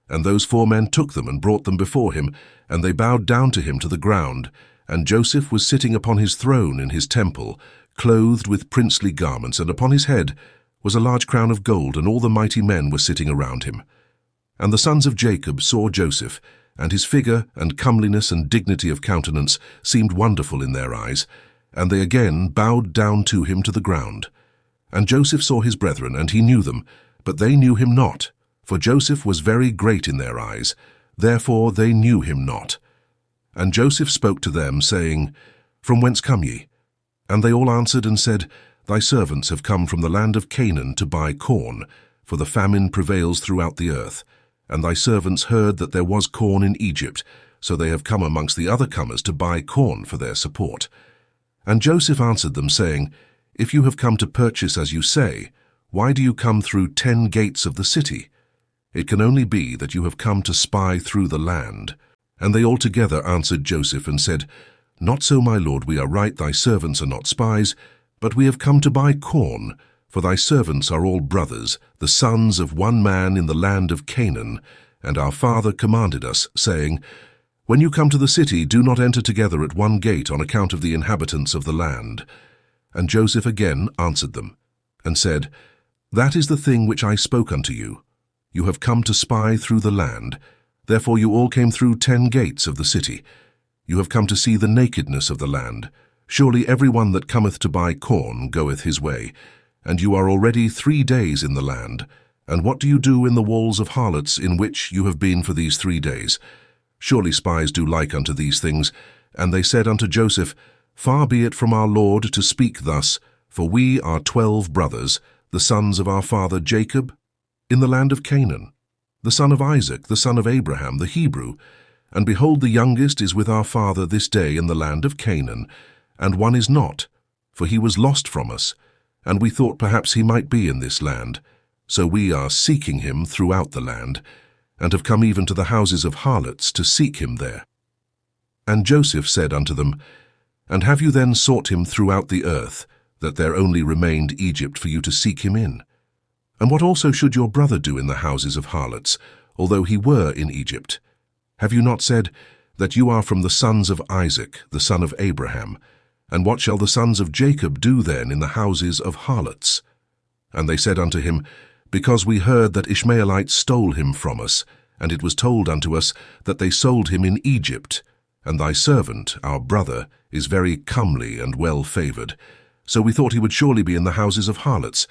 And those 4 men took them and brought them before him, and they bowed down to him to the ground. And Joseph was sitting upon his throne in his temple, clothed with princely garments, and upon his head was a large crown of gold, and all the mighty men were sitting around him. And the sons of Jacob saw Joseph, and his figure and comeliness and dignity of countenance seemed wonderful in their eyes, and they again bowed down to him to the ground. And Joseph saw his brethren, and he knew them, but they knew him not, for Joseph was very great in their eyes, therefore they knew him not. And Joseph spoke to them, saying, From whence come ye? And they all answered and said, Thy servants have come from the land of Canaan to buy corn, for the famine prevails throughout the earth. And thy servants heard that there was corn in Egypt, so they have come amongst the other comers to buy corn for their support. And Joseph answered them, saying, If you have come to purchase as you say, why do you come through 10 gates of the city? It can only be that you have come to spy through the land. And they all together answered Joseph and said, Not so, my lord, we are right, thy servants are not spies, but we have come to buy corn, for thy servants are all brothers, the sons of one man in the land of Canaan. And our father commanded us, saying, When you come to the city, do not enter together at one gate on account of the inhabitants of the land. And Joseph again answered them, and said, That is the thing which I spoke unto you. You have come to spy through the land, therefore you all came through 10 gates of the city. You have come to see the nakedness of the land. Surely every one that cometh to buy corn goeth his way. And you are already 3 days in the land. And what do you do in the walls of harlots in which you have been for these 3 days? Surely spies do like unto these things. And they said unto Joseph, Far be it from our Lord to speak thus, for we are 12 brothers, the sons of our father Jacob, in the land of Canaan, the son of Isaac, the son of Abraham, the Hebrew. And behold, the youngest is with our father this day in the land of Canaan, and one is not, for he was lost from us, and we thought perhaps he might be in this land. So we are seeking him throughout the land, and have come even to the houses of harlots to seek him there. And Joseph said unto them, And have you then sought him throughout the earth, that there only remained Egypt for you to seek him in? And what also should your brother do in the houses of harlots, although he were in Egypt? Have you not said that you are from the sons of Isaac, the son of Abraham? And what shall the sons of Jacob do then in the houses of harlots? And they said unto him, Because we heard that Ishmaelites stole him from us, and it was told unto us that they sold him in Egypt. And thy servant, our brother, is very comely and well-favored. So we thought he would surely be in the houses of harlots.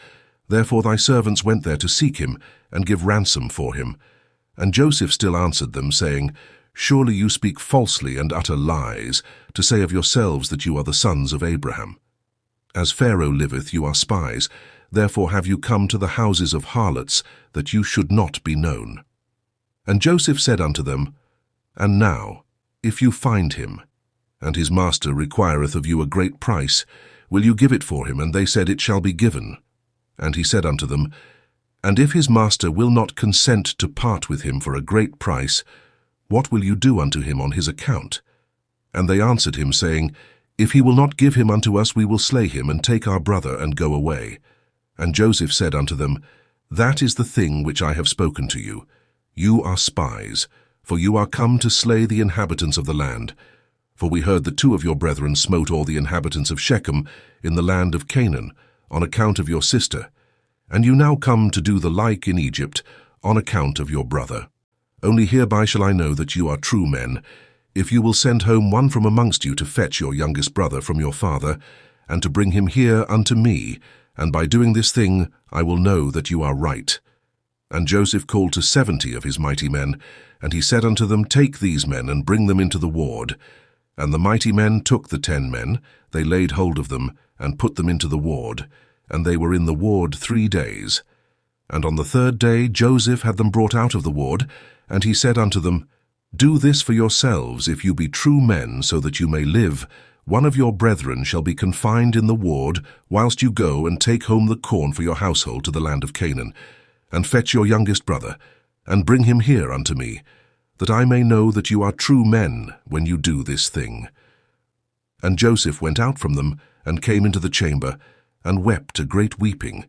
Therefore thy servants went there to seek him, and give ransom for him. And Joseph still answered them, saying, Surely you speak falsely and utter lies, to say of yourselves that you are the sons of Abraham. As Pharaoh liveth, you are spies. Therefore have you come to the houses of harlots, that you should not be known. And Joseph said unto them, And now, if you find him, and his master requireth of you a great price, will you give it for him? And they said, It shall be given. And he said unto them, And if his master will not consent to part with him for a great price, what will you do unto him on his account? And they answered him, saying, If he will not give him unto us, we will slay him, and take our brother, and go away. And Joseph said unto them, That is the thing which I have spoken to you. You are spies, for you are come to slay the inhabitants of the land. For we heard that 2 of your brethren smote all the inhabitants of Shechem in the land of Canaan, on account of your sister. And you now come to do the like in Egypt, on account of your brother. Only hereby shall I know that you are true men, if you will send home one from amongst you to fetch your youngest brother from your father, and to bring him here unto me, and by doing this thing I will know that you are right. And Joseph called to 70 of his mighty men, and he said unto them, Take these men, and bring them into the ward. And the mighty men took the 10 men, they laid hold of them, and put them into the ward. And they were in the ward 3 days. And on the 3rd day Joseph had them brought out of the ward, and he said unto them, Do this for yourselves, if you be true men, so that you may live. One of your brethren shall be confined in the ward, whilst you go and take home the corn for your household to the land of Canaan. And fetch your youngest brother, and bring him here unto me, that I may know that you are true men when you do this thing. And Joseph went out from them, and came into the chamber, and wept a great weeping.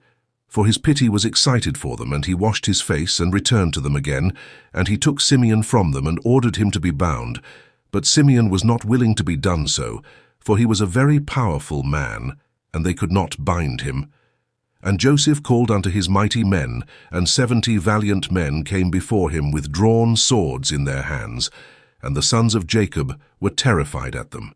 For his pity was excited for them, and he washed his face, and returned to them again. And he took Simeon from them, and ordered him to be bound. But Simeon was not willing to be done so, for he was a very powerful man, and they could not bind him. And Joseph called unto his mighty men, and 70 valiant men came before him with drawn swords in their hands. And the sons of Jacob were terrified at them.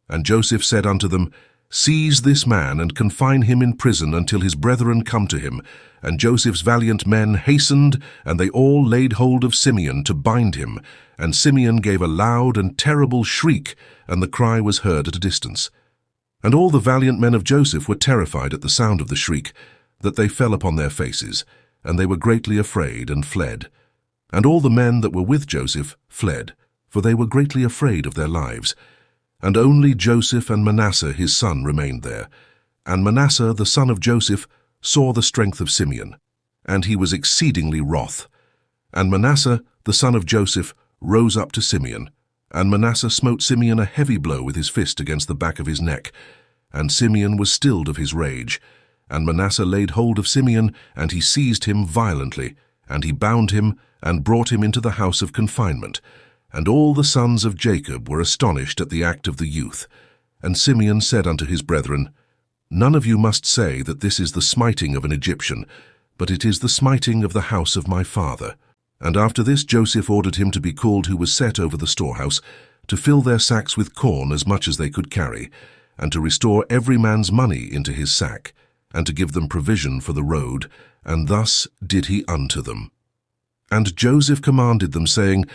And Joseph said unto them, Seize this man, and confine him in prison until his brethren come to him. And Joseph's valiant men hastened, and they all laid hold of Simeon to bind him. And Simeon gave a loud and terrible shriek, and the cry was heard at a distance. And all the valiant men of Joseph were terrified at the sound of the shriek, that they fell upon their faces, and they were greatly afraid and fled. And all the men that were with Joseph fled, for they were greatly afraid of their lives. And only Joseph and Manasseh his son remained there. And Manasseh the son of Joseph saw the strength of Simeon, and he was exceedingly wroth. And Manasseh the son of Joseph rose up to Simeon, and Manasseh smote Simeon a heavy blow with his fist against the back of his neck. And Simeon was stilled of his rage. And Manasseh laid hold of Simeon, and he seized him violently, and he bound him, and brought him into the house of confinement. And all the sons of Jacob were astonished at the act of the youth. And Simeon said unto his brethren, None of you must say that this is the smiting of an Egyptian, but it is the smiting of the house of my father. And after this Joseph ordered him to be called who was set over the storehouse, to fill their sacks with corn as much as they could carry, and to restore every man's money into his sack, and to give them provision for the road, and thus did he unto them. And Joseph commanded them, saying,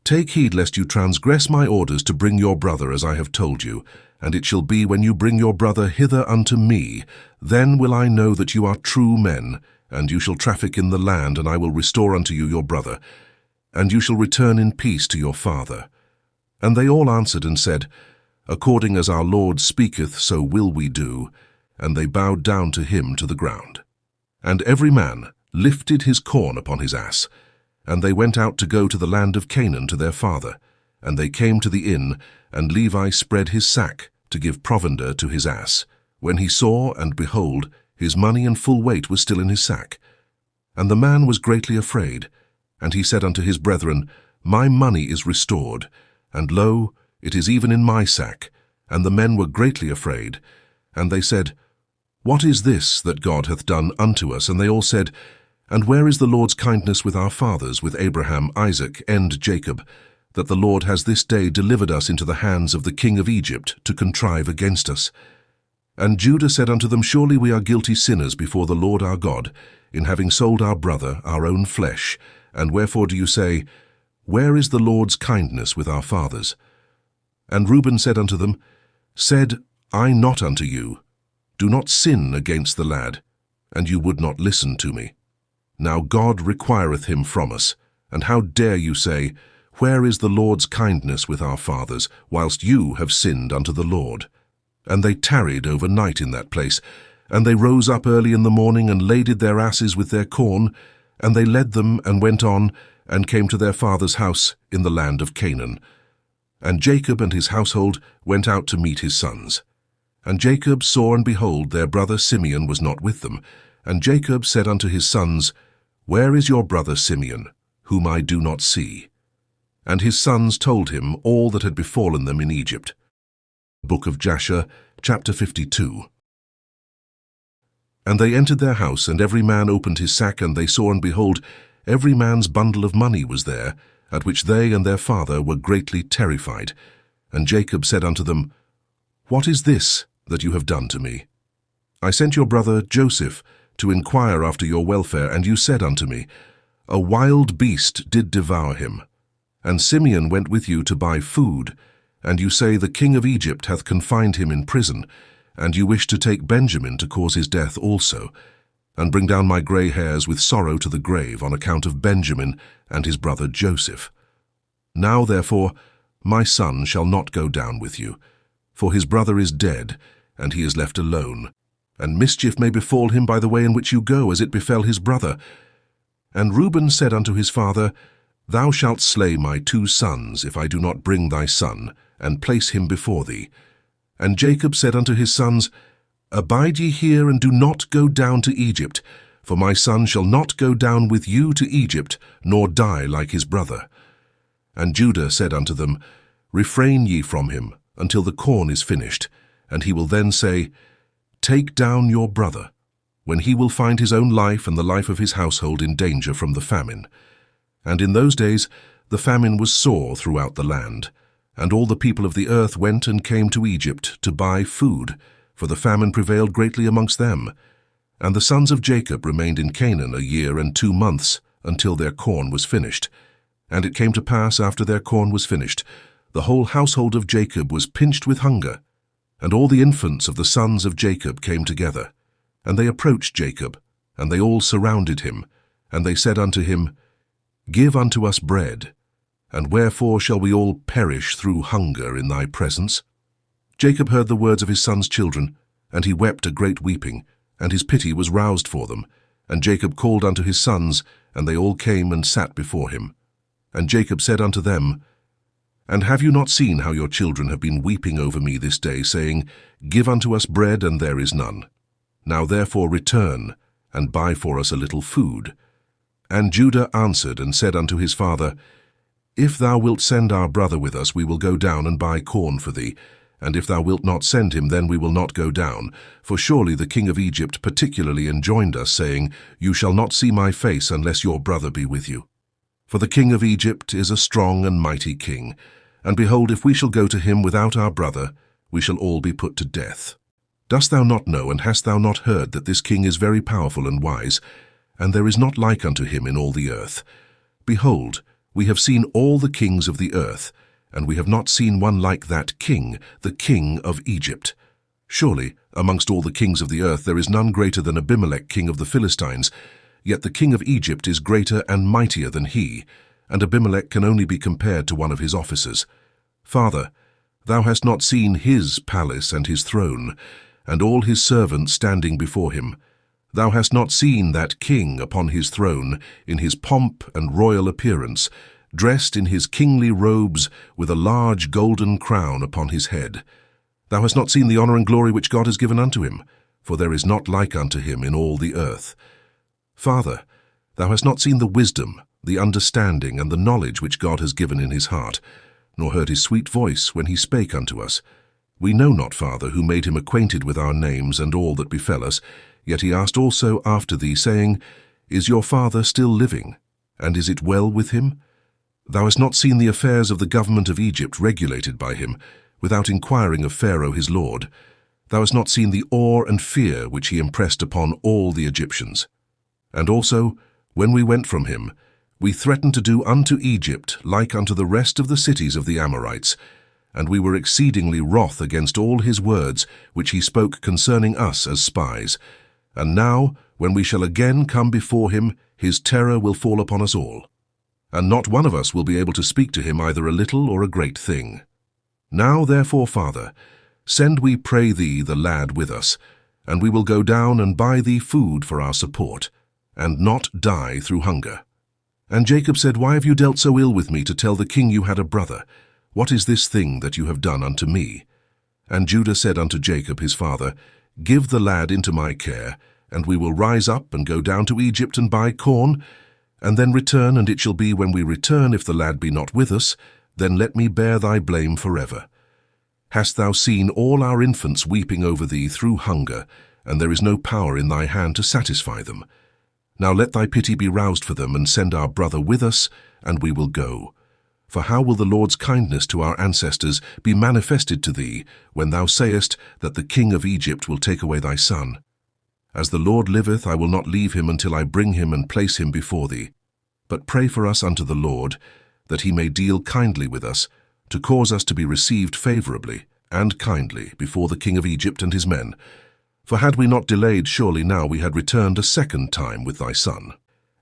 Take heed lest you transgress my orders to bring your brother as I have told you, and it shall be when you bring your brother hither unto me, then will I know that you are true men, and you shall traffic in the land, and I will restore unto you your brother, and you shall return in peace to your father. And they all answered and said, According as our Lord speaketh, so will we do. And they bowed down to him to the ground. And every man lifted his corn upon his ass, and they went out to go to the land of Canaan to their father. And they came to the inn, and Levi spread his sack to give provender to his ass, when he saw, and behold, his money and full weight was still in his sack. And the man was greatly afraid, and he said unto his brethren, My money is restored, and lo, it is even in my sack. And the men were greatly afraid. And they said, What is this that God hath done unto us? And they all said, And where is the Lord's kindness with our fathers, with Abraham, Isaac, and Jacob, that the Lord has this day delivered us into the hands of the king of Egypt to contrive against us? And Judah said unto them, Surely we are guilty sinners before the Lord our God, in having sold our brother, our own flesh. And wherefore do you say, Where is the Lord's kindness with our fathers? And Reuben said unto them, Said I not unto you, Do not sin against the lad, and you would not listen to me. Now God requireth him from us, and how dare you say, Where is the Lord's kindness with our fathers, whilst you have sinned unto the Lord? And they tarried overnight in that place, and they rose up early in the morning, and laded their asses with their corn, and they led them, and went on, and came to their father's house in the land of Canaan. And Jacob and his household went out to meet his sons. And Jacob saw, and behold, their brother Simeon was not with them. And Jacob said unto his sons, Where is your brother Simeon, whom I do not see? And his sons told him all that had befallen them in Egypt. Book of Jasher, chapter 52. And they entered their house, and every man opened his sack, and they saw, and behold, every man's bundle of money was there, at which they and their father were greatly terrified. And Jacob said unto them, What is this that you have done to me? I sent your brother Joseph to inquire after your welfare, and you said unto me, A wild beast did devour him. And Simeon went with you to buy food, and you say, The king of Egypt hath confined him in prison, and you wish to take Benjamin to cause his death also, and bring down my grey hairs with sorrow to the grave on account of Benjamin and his brother Joseph. Now therefore my son shall not go down with you, for his brother is dead, and he is left alone, and mischief may befall him by the way in which you go, as it befell his brother. And Reuben said unto his father, Thou shalt slay my 2 sons, if I do not bring thy son, and place him before thee. And Jacob said unto his sons, Abide ye here, and do not go down to Egypt, for my son shall not go down with you to Egypt, nor die like his brother. And Judah said unto them, Refrain ye from him, until the corn is finished, and he will then say, Take down your brother, when he will find his own life and the life of his household in danger from the famine. And in those days the famine was sore throughout the land, and all the people of the earth went and came to Egypt to buy food, for the famine prevailed greatly amongst them. And the sons of Jacob remained in Canaan 1 year and 2 months, until their corn was finished. And it came to pass, after their corn was finished, the whole household of Jacob was pinched with hunger, and all the infants of the sons of Jacob came together. And they approached Jacob, and they all surrounded him, and they said unto him, Give unto us bread, and wherefore shall we all perish through hunger in thy presence? Jacob heard the words of his son's children, and he wept a great weeping, and his pity was roused for them. And Jacob called unto his sons, and they all came and sat before him. And Jacob said unto them, And have you not seen how your children have been weeping over me this day, saying, Give unto us bread, and there is none. Now therefore return, and buy for us a little food. And Judah answered and said unto his father, If thou wilt send our brother with us, we will go down and buy corn for thee. And if thou wilt not send him, then we will not go down. For surely the king of Egypt particularly enjoined us, saying, You shall not see my face unless your brother be with you. For the king of Egypt is a strong and mighty king. And behold, if we shall go to him without our brother, we shall all be put to death. Dost thou not know, and hast thou not heard, that this king is very powerful and wise, and there is not like unto him in all the earth? Behold, we have seen all the kings of the earth, and we have not seen one like that king, the king of Egypt. Surely, amongst all the kings of the earth there is none greater than Abimelech king of the Philistines, yet the king of Egypt is greater and mightier than he, and Abimelech can only be compared to one of his officers. Father, thou hast not seen his palace and his throne, and all his servants standing before him. Thou hast not seen that king upon his throne, in his pomp and royal appearance, dressed in his kingly robes, with a large golden crown upon his head. Thou hast not seen the honor and glory which God has given unto him, for there is not like unto him in all the earth. Father, thou hast not seen the wisdom, the understanding, and the knowledge which God has given in his heart, nor heard his sweet voice when he spake unto us. We know not, Father, who made him acquainted with our names and all that befell us, yet he asked also after thee, saying, Is your father still living, and is it well with him? Thou hast not seen the affairs of the government of Egypt regulated by him, without inquiring of Pharaoh his lord. Thou hast not seen the awe and fear which he impressed upon all the Egyptians. And also, when we went from him, we threatened to do unto Egypt like unto the rest of the cities of the Amorites, and we were exceedingly wroth against all his words which he spoke concerning us as spies. And now, when we shall again come before him, his terror will fall upon us all. And not one of us will be able to speak to him either a little or a great thing. Now therefore, Father, send, we pray thee, the lad with us, and we will go down and buy thee food for our support, and not die through hunger. And Jacob said, Why have you dealt so ill with me to tell the king you had a brother? What is this thing that you have done unto me? And Judah said unto Jacob his father, Give the lad into my care, and we will rise up and go down to Egypt and buy corn, and then return, and it shall be when we return, if the lad be not with us, then let me bear thy blame forever. Hast thou seen all our infants weeping over thee through hunger, and there is no power in thy hand to satisfy them? Now let thy pity be roused for them, and send our brother with us, and we will go. For how will the Lord's kindness to our ancestors be manifested to thee, when thou sayest that the king of Egypt will take away thy son? As the Lord liveth, I will not leave him until I bring him and place him before thee. But pray for us unto the Lord, that he may deal kindly with us, to cause us to be received favorably and kindly before the king of Egypt and his men. For had we not delayed, surely now we had returned a second time with thy son.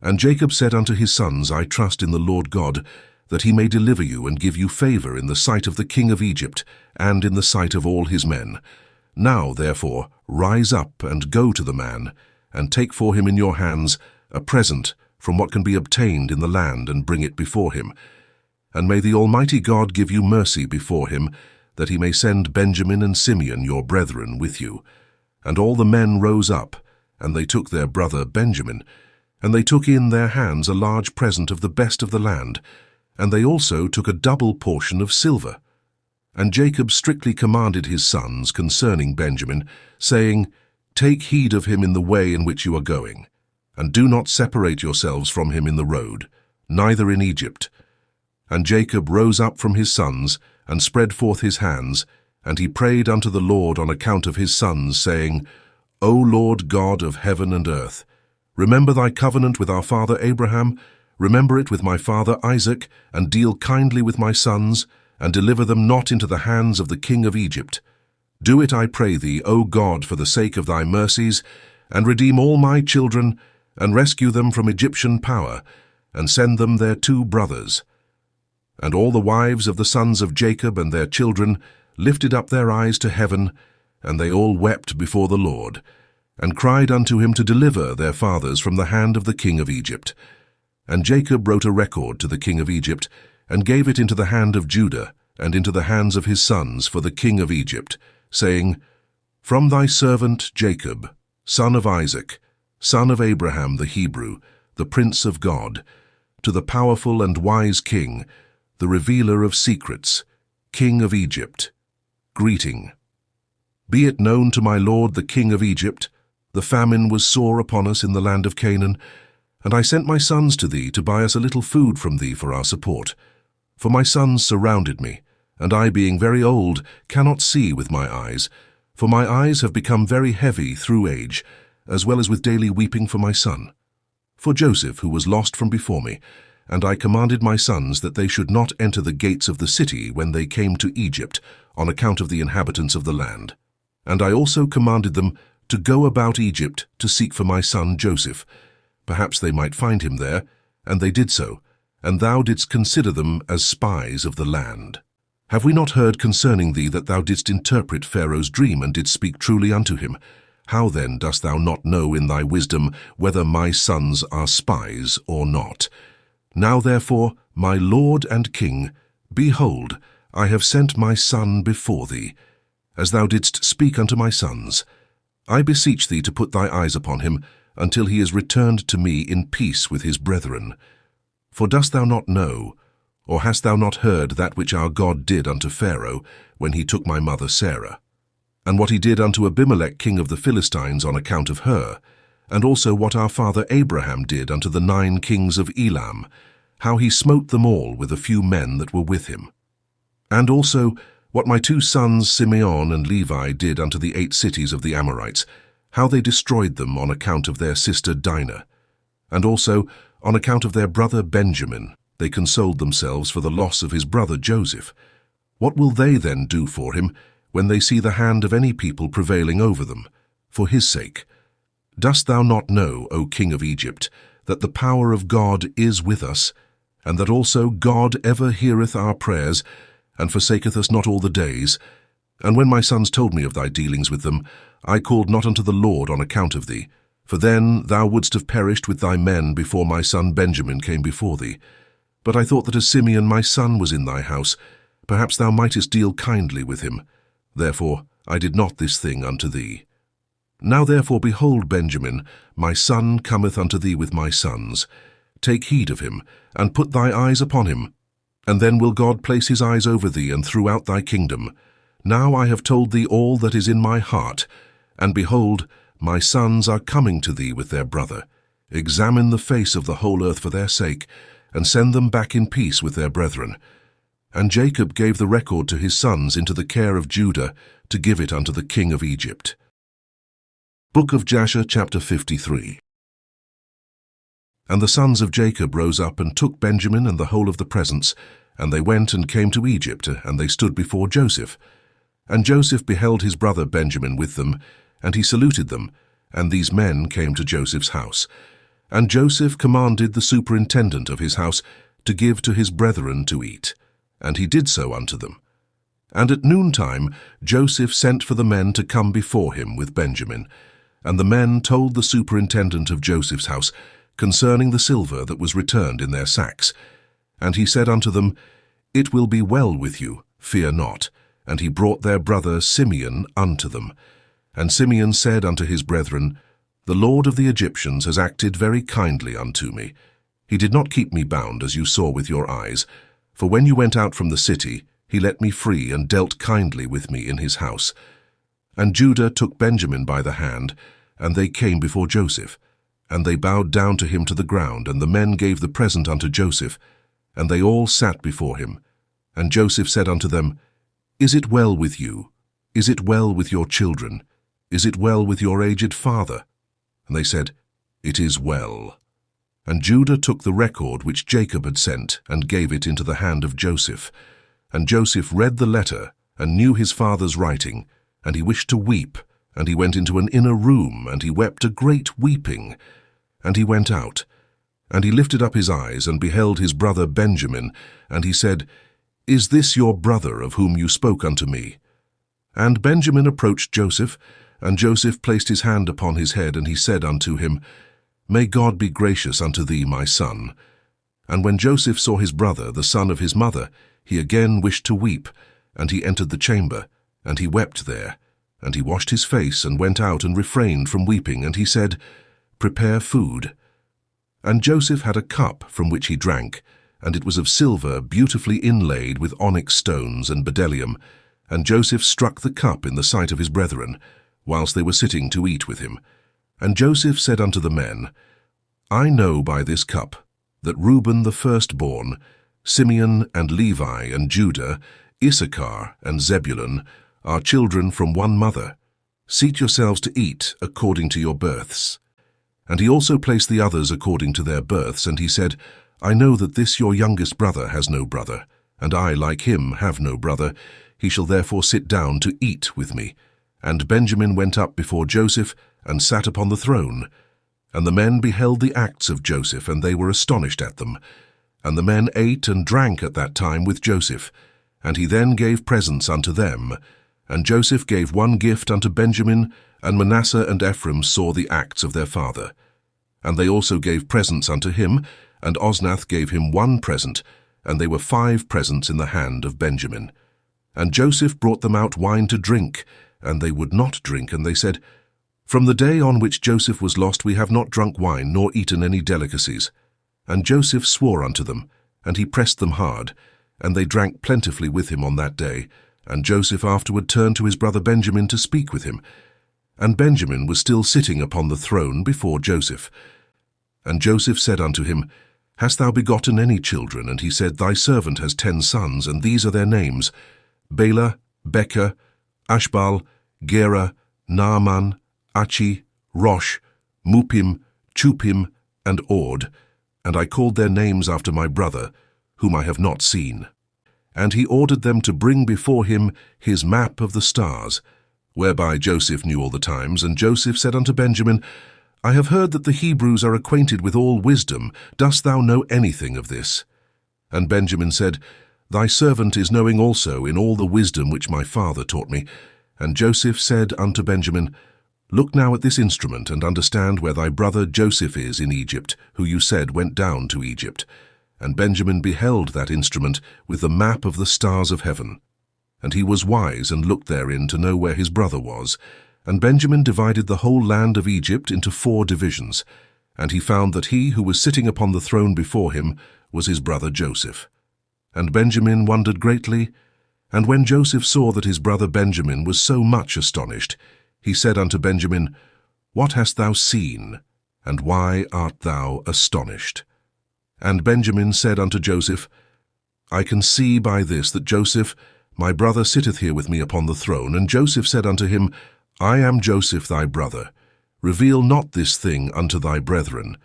And Jacob said unto his sons, I trust in the Lord God, that he may deliver you and give you favor in the sight of the king of Egypt, and in the sight of all his men. Now, therefore, rise up and go to the man, and take for him in your hands a present from what can be obtained in the land, and bring it before him. And may the Almighty God give you mercy before him, that he may send Benjamin and Simeon your brethren with you. And all the men rose up, and they took their brother Benjamin, and they took in their hands a large present of the best of the land, and they also took a double portion of silver. And Jacob strictly commanded his sons concerning Benjamin, saying, Take heed of him in the way in which you are going, and do not separate yourselves from him in the road, neither in Egypt. And Jacob rose up from his sons, and spread forth his hands, and he prayed unto the Lord on account of his sons, saying, O Lord God of heaven and earth, remember thy covenant with our father Abraham, remember it with my father Isaac, and deal kindly with my sons, and deliver them not into the hands of the king of Egypt. Do it, I pray thee, O God, for the sake of thy mercies, and redeem all my children, and rescue them from Egyptian power, and send them their 2 brothers. And all the wives of the sons of Jacob and their children lifted up their eyes to heaven, and they all wept before the Lord, and cried unto him to deliver their fathers from the hand of the king of Egypt. And Jacob wrote a record to the king of Egypt, and gave it into the hand of Judah, and into the hands of his sons for the king of Egypt, saying, From thy servant Jacob, son of Isaac, son of Abraham the Hebrew, the prince of God, to the powerful and wise king, the revealer of secrets, king of Egypt, greeting. Be it known to my lord the king of Egypt, the famine was sore upon us in the land of Canaan, and I sent my sons to thee to buy us a little food from thee for our support. For my sons surrounded me, and I, being very old, cannot see with my eyes, for my eyes have become very heavy through age, as well as with daily weeping for my son. For Joseph, who was lost from before me, and I commanded my sons that they should not enter the gates of the city when they came to Egypt, on account of the inhabitants of the land. And I also commanded them to go about Egypt to seek for my son Joseph. Perhaps they might find him there, and they did so, and thou didst consider them as spies of the land. Have we not heard concerning thee that thou didst interpret Pharaoh's dream, and didst speak truly unto him? How then dost thou not know in thy wisdom whether my sons are spies or not? Now therefore, my lord and king, behold, I have sent my son before thee, as thou didst speak unto my sons. I beseech thee to put thy eyes upon him, until he is returned to me in peace with his brethren. For dost thou not know, or hast thou not heard that which our God did unto Pharaoh, when he took my mother Sarah? And what he did unto Abimelech king of the Philistines on account of her, and also what our father Abraham did unto the 9 kings of Elam, how he smote them all with a few men that were with him. And also what my 2 sons Simeon and Levi did unto the 8 cities of the Amorites, how they destroyed them on account of their sister Dinah. And also on account of their brother Benjamin, they consoled themselves for the loss of his brother Joseph. What will they then do for him, when they see the hand of any people prevailing over them, for his sake? Dost thou not know, O king of Egypt, that the power of God is with us, and that also God ever heareth our prayers, and forsaketh us not all the days? And when my sons told me of thy dealings with them, I called not unto the Lord on account of thee, for then thou wouldst have perished with thy men before my son Benjamin came before thee. But I thought that as Simeon my son was in thy house, perhaps thou mightest deal kindly with him. Therefore I did not this thing unto thee. Now therefore, behold, Benjamin, my son cometh unto thee with my sons. Take heed of him, and put thy eyes upon him. And then will God place his eyes over thee and throughout thy kingdom. Now I have told thee all that is in my heart. And behold, my sons are coming to thee with their brother. Examine the face of the whole earth for their sake, and send them back in peace with their brethren. And Jacob gave the record to his sons into the care of Judah, to give it unto the king of Egypt. Book of Jasher, chapter 53. And the sons of Jacob rose up and took Benjamin and the whole of the presents, and they went and came to Egypt, and they stood before Joseph. And Joseph beheld his brother Benjamin with them, and he saluted them, and these men came to Joseph's house. And Joseph commanded the superintendent of his house to give to his brethren to eat, and he did so unto them. And at noontime Joseph sent for the men to come before him with Benjamin. And the men told the superintendent of Joseph's house concerning the silver that was returned in their sacks. And he said unto them, It will be well with you, fear not. And he brought their brother Simeon unto them. And Simeon said unto his brethren, The Lord of the Egyptians has acted very kindly unto me. He did not keep me bound, as you saw with your eyes. For when you went out from the city, he let me free and dealt kindly with me in his house. And Judah took Benjamin by the hand, and they came before Joseph. And they bowed down to him to the ground, and the men gave the present unto Joseph. And they all sat before him. And Joseph said unto them, Is it well with you? Is it well with your children? Is it well with your aged father? And they said, It is well. And Judah took the record which Jacob had sent, and gave it into the hand of Joseph. And Joseph read the letter, and knew his father's writing, and he wished to weep. And he went into an inner room, and he wept a great weeping. And he went out. And he lifted up his eyes and beheld his brother Benjamin, and he said, Is this your brother of whom you spoke unto me? And Benjamin approached Joseph, and Joseph placed his hand upon his head, and he said unto him, May God be gracious unto thee, my son. And when Joseph saw his brother, the son of his mother, he again wished to weep, and he entered the chamber, and he wept there. And he washed his face, and went out, and refrained from weeping, and he said, Prepare food. And Joseph had a cup from which he drank, and it was of silver, beautifully inlaid with onyx stones and bdellium. And Joseph struck the cup in the sight of his brethren, whilst they were sitting to eat with him. And Joseph said unto the men, I know by this cup that Reuben the firstborn, Simeon and Levi and Judah, Issachar and Zebulun, are children from one mother. Seat yourselves to eat according to your births. And he also placed the others according to their births, and he said, I know that this your youngest brother has no brother, and I, like him, have no brother. He shall therefore sit down to eat with me. And Benjamin went up before Joseph, and sat upon the throne. And the men beheld the acts of Joseph, and they were astonished at them. And the men ate and drank at that time with Joseph. And he then gave presents unto them. And Joseph gave one gift unto Benjamin, and Manasseh and Ephraim saw the acts of their father. And they also gave presents unto him, and Osnath gave him one present, and they were 5 presents in the hand of Benjamin. And Joseph brought them out wine to drink, and they would not drink, and they said, From the day on which Joseph was lost we have not drunk wine, nor eaten any delicacies. And Joseph swore unto them, and he pressed them hard, and they drank plentifully with him on that day. And Joseph afterward turned to his brother Benjamin to speak with him. And Benjamin was still sitting upon the throne before Joseph. And Joseph said unto him, Hast thou begotten any children? And he said, Thy servant has 10 sons, and these are their names, Bela, Becher, Ashbal, Gera, Naaman, Achi, Rosh, Mupim, Chupim, and Ord. And I called their names after my brother, whom I have not seen. And he ordered them to bring before him his map of the stars, whereby Joseph knew all the times. And Joseph said unto Benjamin, I have heard that the Hebrews are acquainted with all wisdom. Dost thou know anything of this? And Benjamin said, Thy servant is knowing also in all the wisdom which my father taught me. And Joseph said unto Benjamin, Look now at this instrument, and understand where thy brother Joseph is in Egypt, who you said went down to Egypt. And Benjamin beheld that instrument with the map of the stars of heaven. And he was wise, and looked therein to know where his brother was. And Benjamin divided the whole land of Egypt into 4 divisions. And he found that he who was sitting upon the throne before him was his brother Joseph. And Benjamin wondered greatly. And when Joseph saw that his brother Benjamin was so much astonished, he said unto Benjamin, What hast thou seen, and why art thou astonished? And Benjamin said unto Joseph, I can see by this that Joseph, my brother, sitteth here with me upon the throne. And Joseph said unto him, I am Joseph thy brother. Reveal not this thing unto thy brethren.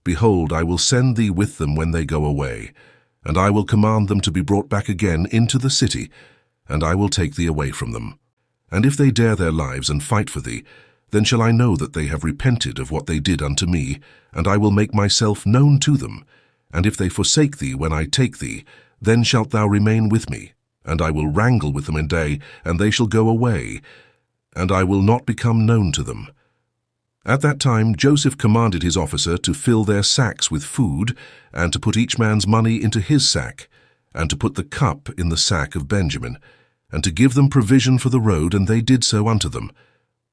Behold, I will send thee with them when they go away, and I will command them to be brought back again into the city, and I will take thee away from them. And if they dare their lives and fight for thee, then shall I know that they have repented of what they did unto me, and I will make myself known to them. And if they forsake thee when I take thee, then shalt thou remain with me, and I will wrangle with them a day, and they shall go away, and I will not become known to them. At that time Joseph commanded his officer to fill their sacks with food, and to put each man's money into his sack, and to put the cup in the sack of Benjamin, and to give them provision for the road, and they did so unto them.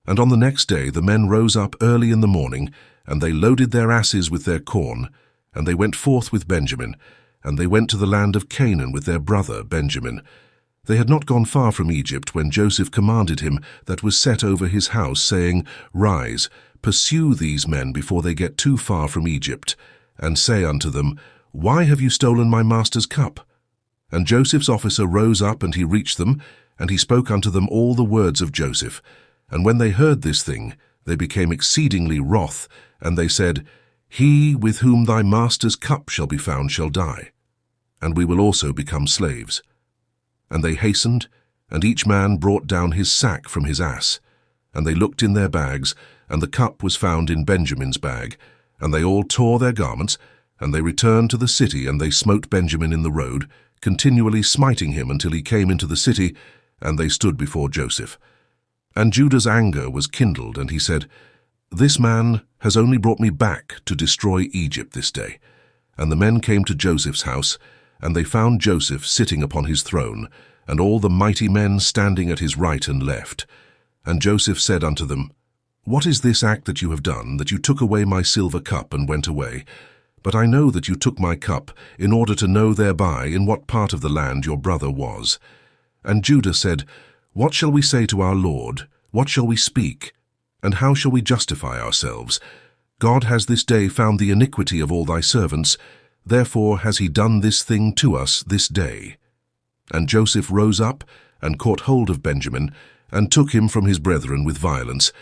And on the next day the men rose up early in the morning, and they loaded their asses with their corn, and they went forth with Benjamin, and they went to the land of Canaan with their brother Benjamin. They had not gone far from Egypt when Joseph commanded him that was set over his house, saying, Rise, pursue these men before they get too far from Egypt, and say unto them, Why have you stolen my master's cup? And Joseph's officer rose up, and he reached them, and he spoke unto them all the words of Joseph. And when they heard this thing, they became exceedingly wroth, and they said, He with whom thy master's cup shall be found shall die, and we will also become slaves. And they hastened, and each man brought down his sack from his ass. And they looked in their bags, and the cup was found in Benjamin's bag. And they all tore their garments, And they returned to the city, and they smote Benjamin in the road, continually smiting him until he came into the city, and they stood before Joseph. And Judah's anger was kindled, and he said, "This man has only brought me back to destroy Egypt this day." And the men came to Joseph's house, and they found Joseph sitting upon his throne, and all the mighty men standing at his right and left. And Joseph said unto them, "What is this act that you have done, that you took away my silver cup and went away? But I know that you took my cup, in order to know thereby in what part of the land your brother was." And Judah said, "What shall we say to our Lord? What shall we speak? And how shall we justify ourselves? God has this day found the iniquity of all thy servants, therefore has he done this thing to us this day." And Joseph rose up, and caught hold of Benjamin, and took him from his brethren with violence.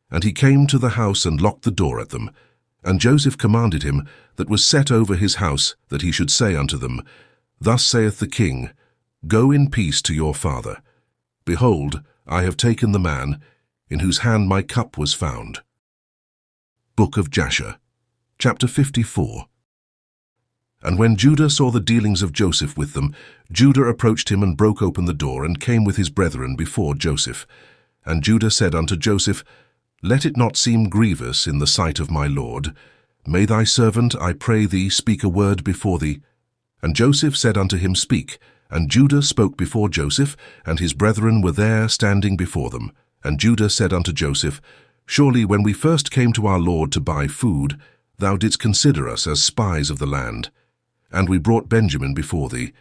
And he came to the house, and locked the door at them. And Joseph commanded him that was set over his house, that he should say unto them, "Thus saith the king, Go in peace to your father. Behold, I have taken the man, in whose hand my cup was found." Book of Jasher, chapter 54. And when Judah saw the dealings of Joseph with them, Judah approached him and broke open the door, and came with his brethren before Joseph. And Judah said unto Joseph, "Let it not seem grievous in the sight of my lord. May thy servant, I pray thee, speak a word before thee." And Joseph said unto him, "Speak." And Judah spoke before Joseph, and his brethren were there standing before them. And Judah said unto Joseph, "Surely when we first came to our lord to buy food, thou didst consider us as spies of the land. And we brought Benjamin before thee,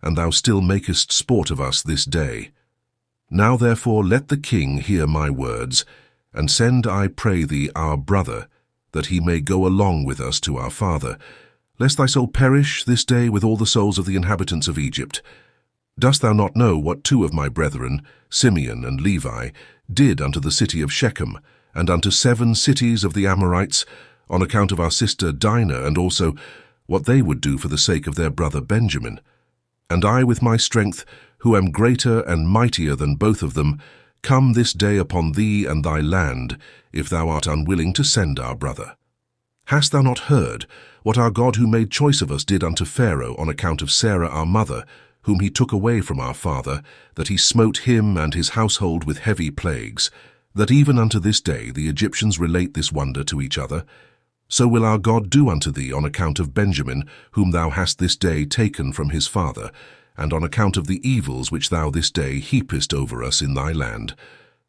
and thou still makest sport of us this day. Now therefore let the king hear my words, and send, I pray thee, our brother, that he may go along with us to our father, lest thy soul perish this day with all the souls of the inhabitants of Egypt. Dost thou not know what two of my brethren, Simeon and Levi, did unto the city of Shechem, and unto 7 cities of the Amorites, on account of our sister Dinah, and also what they would do for the sake of their brother Benjamin? And I with my strength, who am greater and mightier than both of them, come this day upon thee and thy land, if thou art unwilling to send our brother. Hast thou not heard what our God who made choice of us did unto Pharaoh on account of Sarah our mother, whom he took away from our father, that he smote him and his household with heavy plagues, that even unto this day the Egyptians relate this wonder to each other? So will our God do unto thee on account of Benjamin, whom thou hast this day taken from his father, and on account of the evils which thou this day heapest over us in thy land.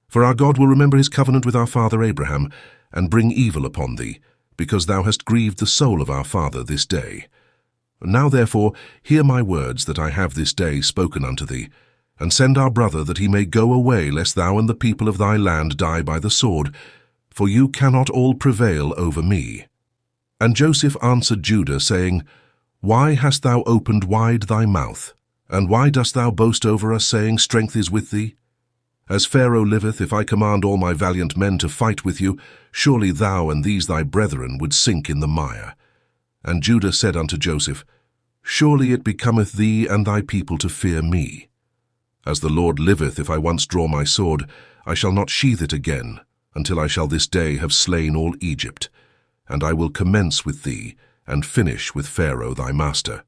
For our God will remember his covenant with our father Abraham, and bring evil upon thee, because thou hast grieved the soul of our father this day. Now therefore hear my words that I have this day spoken unto thee, and send our brother that he may go away, lest thou and the people of thy land die by the sword, for you cannot all prevail over me. And Joseph answered Judah, saying, Why hast thou opened wide thy mouth? And why dost thou boast over us, saying, Strength is with thee? As Pharaoh liveth, if I command all my valiant men to fight with you, surely thou and these thy brethren would sink in the mire. And Judah said unto Joseph, Surely it becometh thee and thy people to fear me. As the Lord liveth, if I once draw my sword, I shall not sheathe it again, until I shall this day have slain all Egypt. And I will commence with thee, and finish with Pharaoh thy master.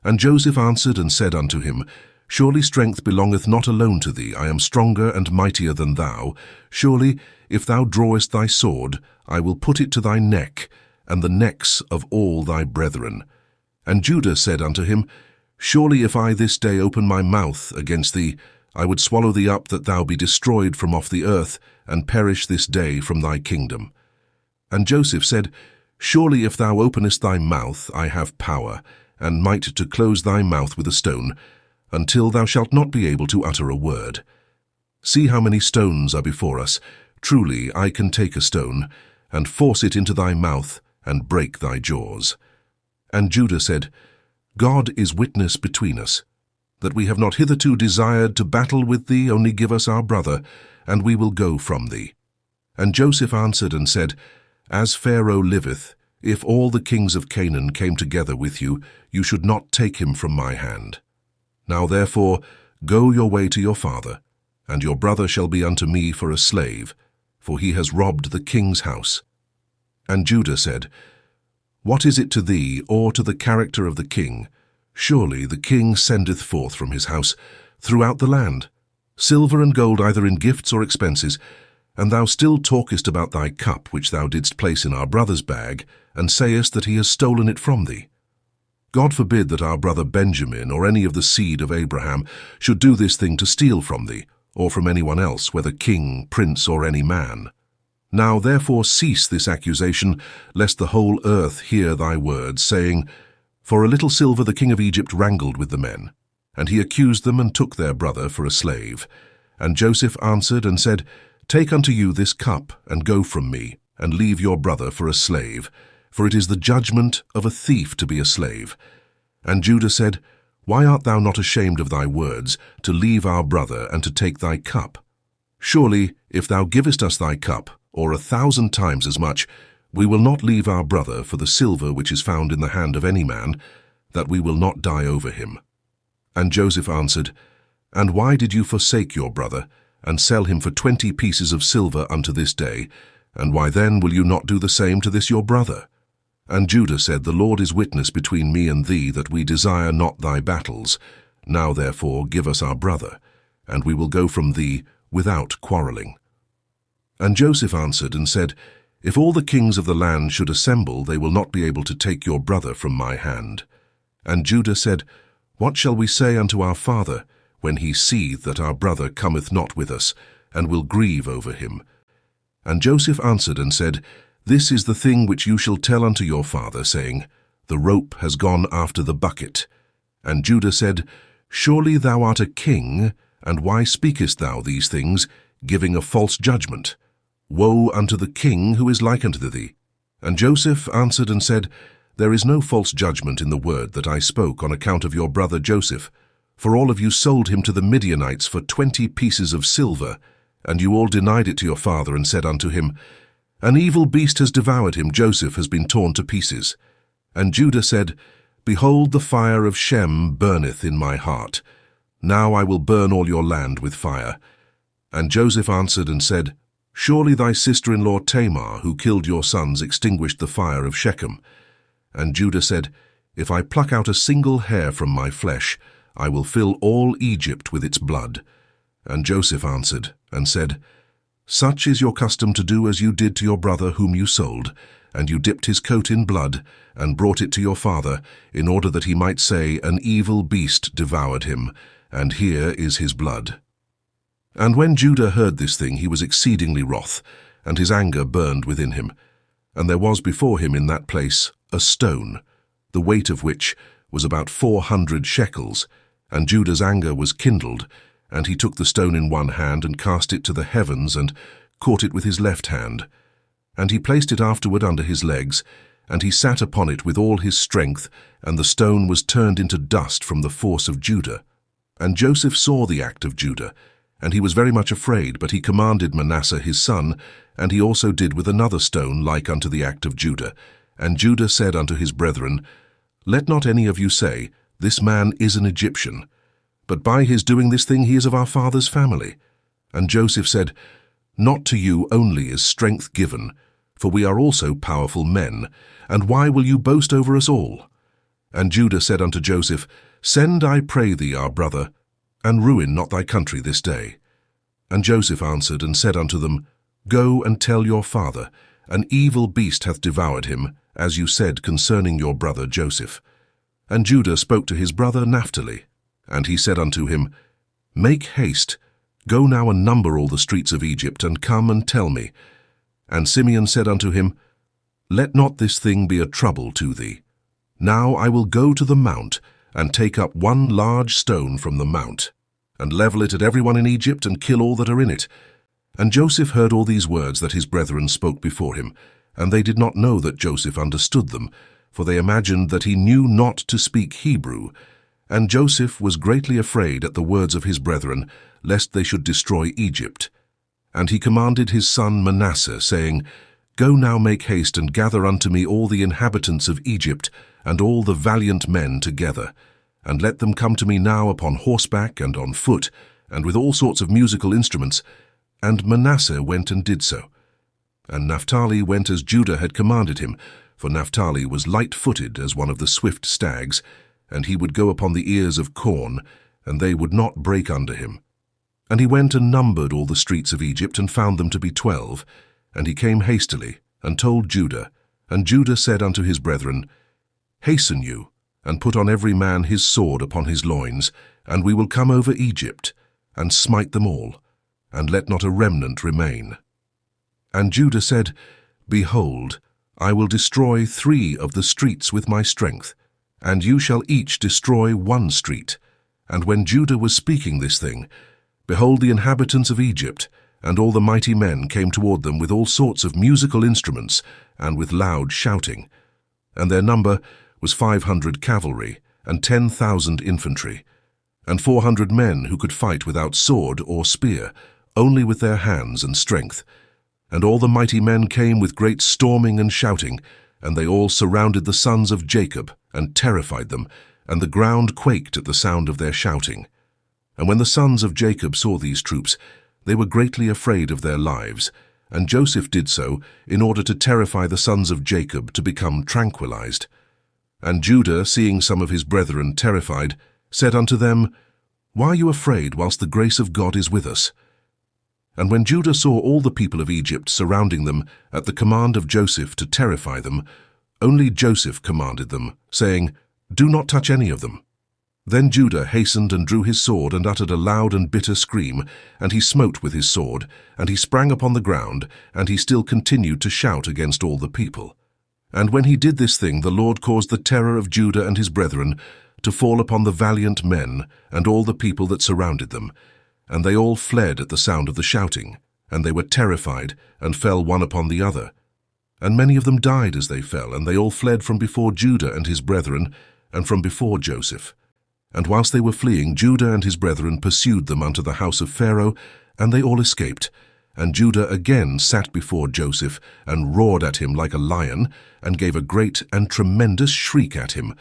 And Joseph answered and said unto him, Surely strength belongeth not alone to thee, I am stronger and mightier than thou. Surely, if thou drawest thy sword, I will put it to thy neck, and the necks of all thy brethren. And Judah said unto him, Surely if I this day open my mouth against thee, I would swallow thee up, that thou be destroyed from off the earth, and perish this day from thy kingdom. And Joseph said, Surely if thou openest thy mouth, I have power, and might to close thy mouth with a stone, until thou shalt not be able to utter a word. See how many stones are before us. Truly I can take a stone, and force it into thy mouth, and break thy jaws. And Judah said, God is witness between us, that we have not hitherto desired to battle with thee, only give us our brother, and we will go from thee. And Joseph answered and said, As Pharaoh liveth, if all the kings of Canaan came together with you, you should not take him from my hand. Now therefore go your way to your father, and your brother shall be unto me for a slave, for he has robbed the king's house. And Judah said, What is it to thee, or to the character of the king? Surely the king sendeth forth from his house throughout the land silver and gold either in gifts or expenses, and thou still talkest about thy cup which thou didst place in our brother's bag, and sayest that he has stolen it from thee. God forbid that our brother Benjamin or any of the seed of Abraham should do this thing to steal from thee, or from anyone else, whether king, prince, or any man. Now therefore cease this accusation, lest the whole earth hear thy words, saying, For a little silver the king of Egypt wrangled with the men, and he accused them and took their brother for a slave. And Joseph answered and said, Take unto you this cup, and go from me, and leave your brother for a slave, for it is the judgment of a thief to be a slave. And Judah said, Why art thou not ashamed of thy words, to leave our brother and to take thy cup? Surely, if thou givest us thy cup, or 1,000 times as much, we will not leave our brother for the silver which is found in the hand of any man, that we will not die over him. And Joseph answered, And why did you forsake your brother, and sell him for 20 pieces of silver unto this day? And why then will you not do the same to this your brother? And Judah said, The Lord is witness between me and thee, that we desire not thy battles. Now therefore give us our brother, and we will go from thee without quarreling. And Joseph answered and said, If all the kings of the land should assemble, they will not be able to take your brother from my hand. And Judah said, What shall we say unto our father, when he seeth that our brother cometh not with us, and will grieve over him? And Joseph answered and said, This is the thing which you shall tell unto your father, saying, The rope has gone after the bucket. And Judah said, Surely thou art a king, and why speakest thou these things, giving a false judgment? Woe unto the king who is like unto thee. And Joseph answered and said, There is no false judgment in the word that I spoke on account of your brother Joseph. For all of you sold him to the Midianites for 20 pieces of silver, and you all denied it to your father, and said unto him, An evil beast has devoured him, Joseph has been torn to pieces. And Judah said, Behold, the fire of Shem burneth in my heart. Now I will burn all your land with fire. And Joseph answered and said, Surely thy sister-in-law Tamar, who killed your sons, extinguished the fire of Shechem. And Judah said, If I pluck out a single hair from my flesh, I will fill all Egypt with its blood. And Joseph answered and said, Such is your custom to do as you did to your brother whom you sold, and you dipped his coat in blood, and brought it to your father, in order that he might say, An evil beast devoured him, and here is his blood. And when Judah heard this thing, he was exceedingly wroth, and his anger burned within him. And there was before him in that place a stone, the weight of which was about 400 shekels, and Judah's anger was kindled, and he took the stone in one hand, and cast it to the heavens, and caught it with his left hand. And he placed it afterward under his legs, and he sat upon it with all his strength, and the stone was turned into dust from the force of Judah. And Joseph saw the act of Judah, and he was very much afraid, but he commanded Manasseh his son, and he also did with another stone like unto the act of Judah. And Judah said unto his brethren, Let not any of you say, This man is an Egyptian, but by his doing this thing he is of our father's family. And Joseph said, Not to you only is strength given, for we are also powerful men, and why will you boast over us all? And Judah said unto Joseph, Send, I pray thee, our brother, and ruin not thy country this day. And Joseph answered and said unto them, Go and tell your father, An evil beast hath devoured him, as you said concerning your brother Joseph. And Judah spoke to his brother Naphtali, and he said unto him, Make haste, go now and number all the streets of Egypt, and come and tell me. And Simeon said unto him, Let not this thing be a trouble to thee. Now I will go to the mount, and take up one large stone from the mount, and level it at everyone in Egypt, and kill all that are in it. And Joseph heard all these words that his brethren spoke before him, and they did not know that Joseph understood them, for they imagined that he knew not to speak Hebrew. And Joseph was greatly afraid at the words of his brethren, lest they should destroy Egypt. And he commanded his son Manasseh, saying, Go now, make haste, and gather unto me all the inhabitants of Egypt, and all the valiant men together, and let them come to me now upon horseback and on foot, and with all sorts of musical instruments. And Manasseh went and did so. And Naphtali went as Judah had commanded him, for Naphtali was light-footed as one of the swift stags, and he would go upon the ears of corn, and they would not break under him. And he went and numbered all the streets of Egypt, and found them to be 12. And he came hastily, and told Judah. And Judah said unto his brethren, Hasten you, and put on every man his sword upon his loins, and we will come over Egypt, and smite them all, and let not a remnant remain. And Judah said, Behold, I will destroy 3 of the streets with my strength, and you shall each destroy 1 street. And when Judah was speaking this thing, behold, the inhabitants of Egypt and all the mighty men came toward them with all sorts of musical instruments and with loud shouting. And their number was 500 cavalry and 10,000 infantry, and 400 men who could fight without sword or spear, only with their hands and strength. And all the mighty men came with great storming and shouting, and they all surrounded the sons of Jacob and terrified them, and the ground quaked at the sound of their shouting. And when the sons of Jacob saw these troops, they were greatly afraid of their lives, and Joseph did so in order to terrify the sons of Jacob to become tranquilized. And Judah, seeing some of his brethren terrified, said unto them, Why are you afraid whilst the grace of God is with us? And when Judah saw all the people of Egypt surrounding them at the command of Joseph to terrify them, only Joseph commanded them, saying, Do not touch any of them. Then Judah hastened and drew his sword and uttered a loud and bitter scream, and he smote with his sword, and he sprang upon the ground, and he still continued to shout against all the people. And when he did this thing, the Lord caused the terror of Judah and his brethren to fall upon the valiant men and all the people that surrounded them, and they all fled at the sound of the shouting, and they were terrified, and fell one upon the other. And many of them died as they fell, and they all fled from before Judah and his brethren, and from before Joseph. And whilst they were fleeing, Judah and his brethren pursued them unto the house of Pharaoh, and they all escaped. And Judah again sat before Joseph, and roared at him like a lion, and gave a great and tremendous shriek at him.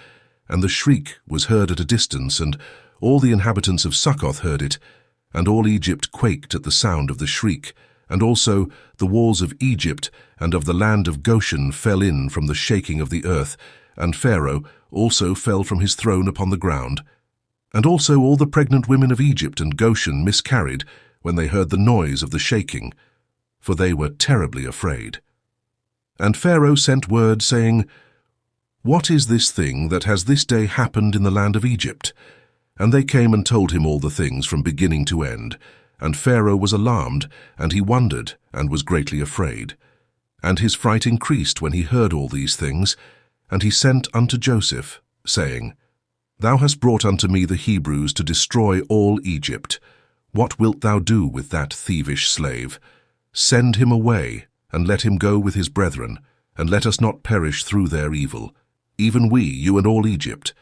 And the shriek was heard at a distance, and all the inhabitants of Succoth heard it, and all Egypt quaked at the sound of the shriek, and also the walls of Egypt and of the land of Goshen fell in from the shaking of the earth, and Pharaoh also fell from his throne upon the ground. And also all the pregnant women of Egypt and Goshen miscarried when they heard the noise of the shaking, for they were terribly afraid. And Pharaoh sent word, saying, What is this thing that has this day happened in the land of Egypt? And they came and told him all the things from beginning to end. And Pharaoh was alarmed, and he wondered, and was greatly afraid. And his fright increased when he heard all these things. And he sent unto Joseph, saying, Thou hast brought unto me the Hebrews to destroy all Egypt. What wilt thou do with that thievish slave? Send him away, and let him go with his brethren, and let us not perish through their evil, even we, you and all Egypt.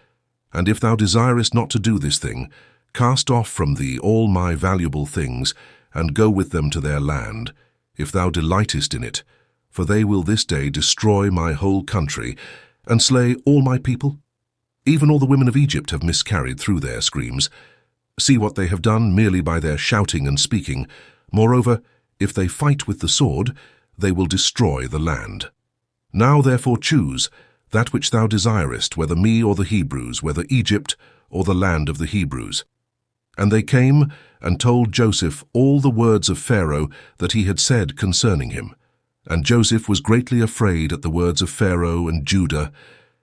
And if thou desirest not to do this thing, cast off from thee all my valuable things, and go with them to their land, if thou delightest in it, for they will this day destroy my whole country, and slay all my people. Even all the women of Egypt have miscarried through their screams. See what they have done merely by their shouting and speaking. Moreover, if they fight with the sword, they will destroy the land. Now therefore choose that which thou desirest, whether me or the Hebrews, whether Egypt or the land of the Hebrews. And they came and told Joseph all the words of Pharaoh that he had said concerning him. And Joseph was greatly afraid at the words of Pharaoh and Judah,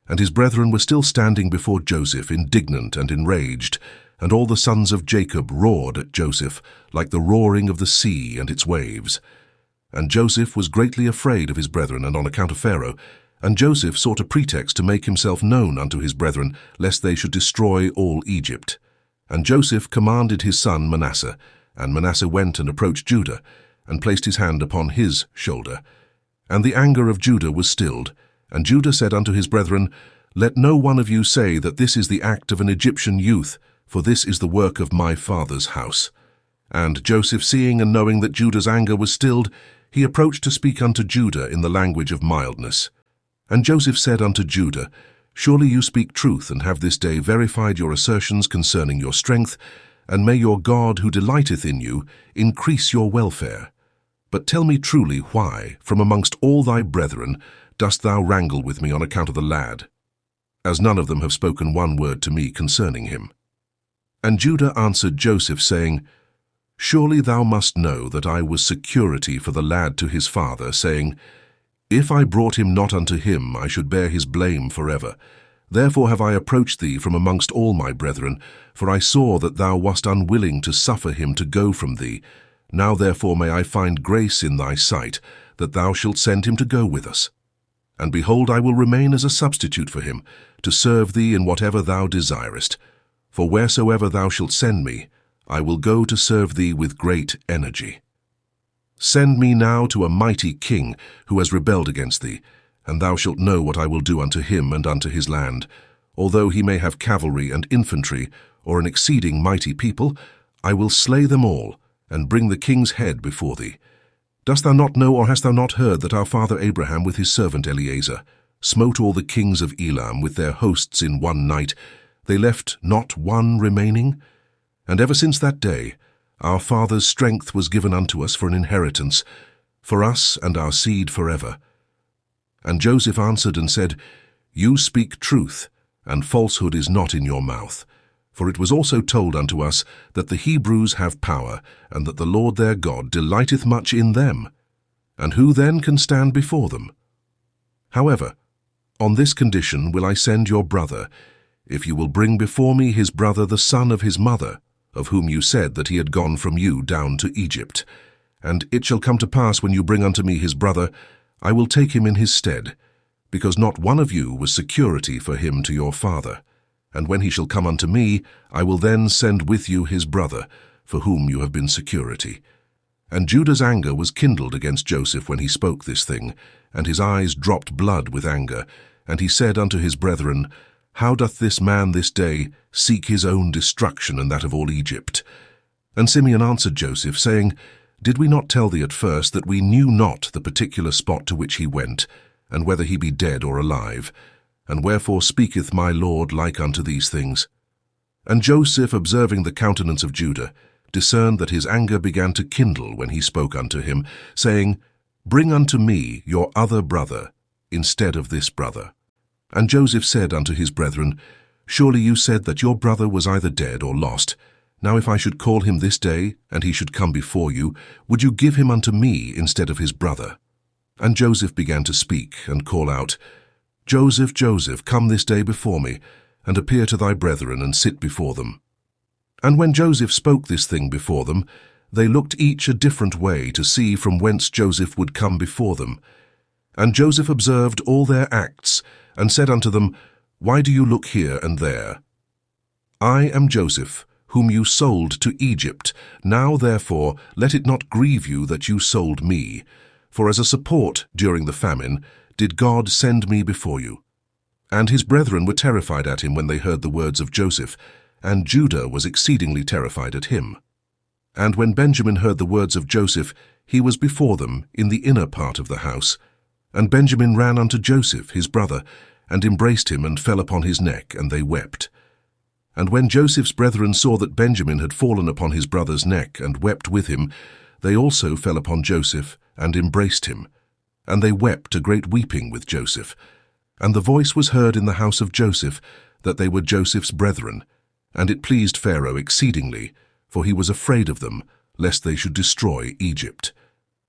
and his brethren were still standing before Joseph, indignant and enraged, and all the sons of Jacob roared at Joseph, like the roaring of the sea and its waves. And Joseph was greatly afraid of his brethren and on account of Pharaoh, and Joseph sought a pretext to make himself known unto his brethren, lest they should destroy all Egypt. And Joseph commanded his son Manasseh, and Manasseh went and approached Judah, and placed his hand upon his shoulder. And the anger of Judah was stilled, and Judah said unto his brethren, Let no one of you say that this is the act of an Egyptian youth, for this is the work of my father's house. And Joseph, seeing and knowing that Judah's anger was stilled, he approached to speak unto Judah in the language of mildness. And Joseph said unto Judah, Surely you speak truth, and have this day verified your assertions concerning your strength, and may your God, who delighteth in you, increase your welfare. But tell me truly why, from amongst all thy brethren, dost thou wrangle with me on account of the lad? As none of them have spoken one word to me concerning him. And Judah answered Joseph, saying, Surely thou must know that I was security for the lad to his father, saying, If I brought him not unto him, I should bear his blame forever. Therefore have I approached thee from amongst all my brethren, for I saw that thou wast unwilling to suffer him to go from thee. Now therefore may I find grace in thy sight, that thou shalt send him to go with us. And behold, I will remain as a substitute for him, to serve thee in whatever thou desirest. For wheresoever thou shalt send me, I will go to serve thee with great energy. Send me now to a mighty king who has rebelled against thee, and thou shalt know what I will do unto him and unto his land. Although he may have cavalry and infantry, or an exceeding mighty people, I will slay them all, and bring the king's head before thee. Dost thou not know, or hast thou not heard, that our father Abraham with his servant Eliezer smote all the kings of Elam with their hosts in one night? They left not one remaining. And ever since that day, our father's strength was given unto us for an inheritance, for us and our seed forever. And Joseph answered and said, You speak truth, and falsehood is not in your mouth. For it was also told unto us that the Hebrews have power, and that the Lord their God delighteth much in them. And who then can stand before them? However, on this condition will I send your brother, if you will bring before me his brother the son of his mother, of whom you said that he had gone from you down to Egypt. And it shall come to pass, when you bring unto me his brother, I will take him in his stead, because not one of you was security for him to your father. And when he shall come unto me, I will then send with you his brother, for whom you have been security. And Judah's anger was kindled against Joseph when he spoke this thing, and his eyes dropped blood with anger. And he said unto his brethren, How doth this man this day seek his own destruction and that of all Egypt? And Simeon answered Joseph, saying, Did we not tell thee at first that we knew not the particular spot to which he went, and whether he be dead or alive? And wherefore speaketh my Lord like unto these things? And Joseph, observing the countenance of Judah, discerned that his anger began to kindle when he spoke unto him, saying, Bring unto me your other brother instead of this brother. And Joseph said unto his brethren, Surely you said that your brother was either dead or lost. Now if I should call him this day, and he should come before you, would you give him unto me instead of his brother? And Joseph began to speak, and call out, Joseph, Joseph, come this day before me, and appear to thy brethren, and sit before them. And when Joseph spoke this thing before them, they looked each a different way to see from whence Joseph would come before them. And Joseph observed all their acts, and said unto them, Why do you look here and there? I am Joseph, whom you sold to Egypt. Now therefore let it not grieve you that you sold me. For as a support during the famine did God send me before you. And his brethren were terrified at him when they heard the words of Joseph, and Judah was exceedingly terrified at him. And when Benjamin heard the words of Joseph, he was before them in the inner part of the house. And Benjamin ran unto Joseph his brother, and embraced him, and fell upon his neck, and they wept. And when Joseph's brethren saw that Benjamin had fallen upon his brother's neck, and wept with him, they also fell upon Joseph, and embraced him. And they wept a great weeping with Joseph. And the voice was heard in the house of Joseph, that they were Joseph's brethren. And it pleased Pharaoh exceedingly, for he was afraid of them, lest they should destroy Egypt.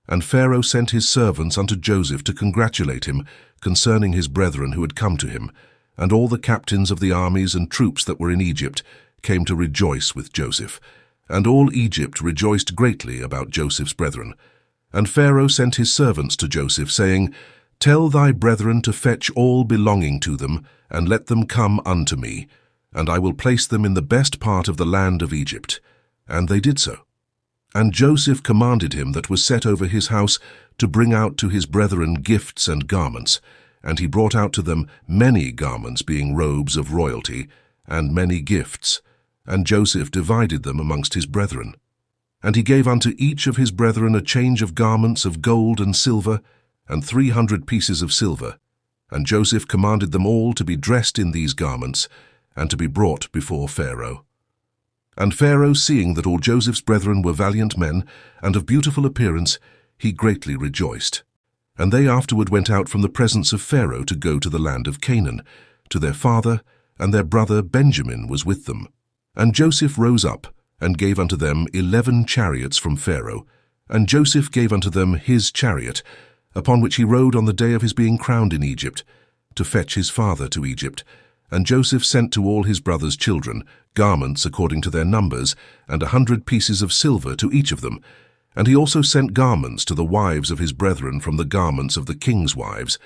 And Pharaoh sent his servants unto Joseph to congratulate him concerning his brethren who had come to him. And all the captains of the armies and troops that were in Egypt came to rejoice with Joseph. And all Egypt rejoiced greatly about Joseph's brethren. And Pharaoh sent his servants to Joseph, saying, Tell thy brethren to fetch all belonging to them, and let them come unto me, and I will place them in the best part of the land of Egypt. And they did so. And Joseph commanded him that was set over his house to bring out to his brethren gifts and garments. And he brought out to them many garments, being robes of royalty, and many gifts. And Joseph divided them amongst his brethren. And he gave unto each of his brethren a change of garments of gold and silver, and 300 pieces of silver. And Joseph commanded them all to be dressed in these garments, and to be brought before Pharaoh. And Pharaoh, seeing that all Joseph's brethren were valiant men, and of beautiful appearance, he greatly rejoiced. And they afterward went out from the presence of Pharaoh to go to the land of Canaan, to their father, and their brother Benjamin was with them. And Joseph rose up, and gave unto them 11 chariots from Pharaoh, and Joseph gave unto them his chariot, upon which he rode on the day of his being crowned in Egypt, to fetch his father to Egypt. And Joseph sent to all his brothers' children garments according to their numbers, and 100 pieces of silver to each of them. And he also sent garments to the wives of his brethren from the garments of the king's wives,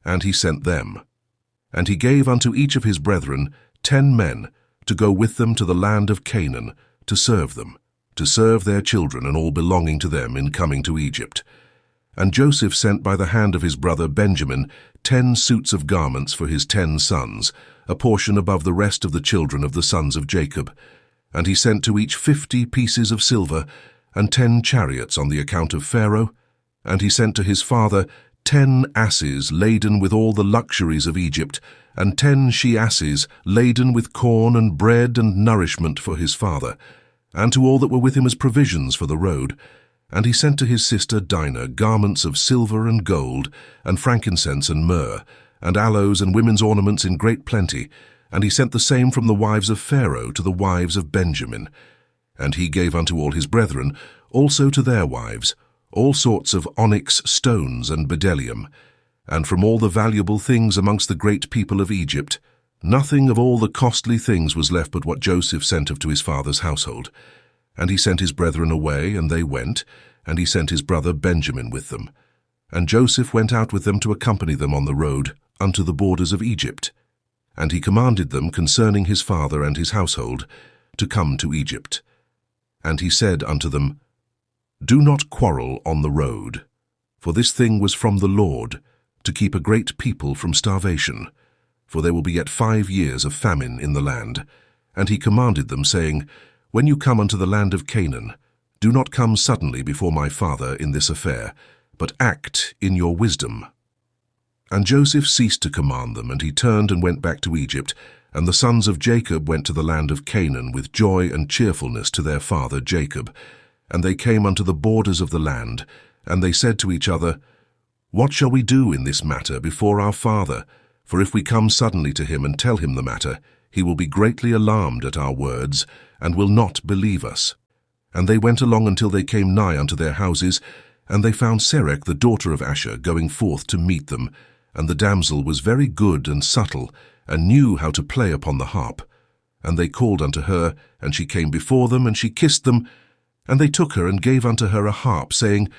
and he sent them. And he gave unto each of his brethren 10 men, to go with them to the land of Canaan, to serve them, to serve their children and all belonging to them in coming to Egypt. And Joseph sent by the hand of his brother Benjamin 10 suits of garments for his 10 sons, a portion above the rest of the children of the sons of Jacob. And he sent to each 50 pieces of silver, and 10 chariots on the account of Pharaoh. And he sent to his father 10 asses laden with all the luxuries of Egypt, and 10 she-asses laden with corn and bread and nourishment for his father, and to all that were with him as provisions for the road. And he sent to his sister Dinah garments of silver and gold, and frankincense and myrrh, and aloes and women's ornaments in great plenty. And he sent the same from the wives of Pharaoh to the wives of Benjamin. And he gave unto all his brethren, also to their wives, all sorts of onyx stones and bdellium. And from all the valuable things amongst the great people of Egypt, nothing of all the costly things was left but what Joseph sent of to his father's household. And he sent his brethren away, and they went, and he sent his brother Benjamin with them. And Joseph went out with them to accompany them on the road unto the borders of Egypt. And he commanded them concerning his father and his household to come to Egypt. And he said unto them, Do not quarrel on the road, for this thing was from the Lord, to keep a great people from starvation, for there will be yet 5 years of famine in the land. And he commanded them, saying, When you come unto the land of Canaan, do not come suddenly before my father in this affair, but act in your wisdom. And Joseph ceased to command them, and he turned and went back to Egypt, and the sons of Jacob went to the land of Canaan with joy and cheerfulness to their father Jacob. And they came unto the borders of the land, and they said to each other, What shall we do in this matter before our father? For if we come suddenly to him and tell him the matter, he will be greatly alarmed at our words, and will not believe us. And they went along until they came nigh unto their houses, and they found Serach the daughter of Asher going forth to meet them. And the damsel was very good and subtle, and knew how to play upon the harp. And they called unto her, and she came before them, and she kissed them. And they took her and gave unto her a harp, saying,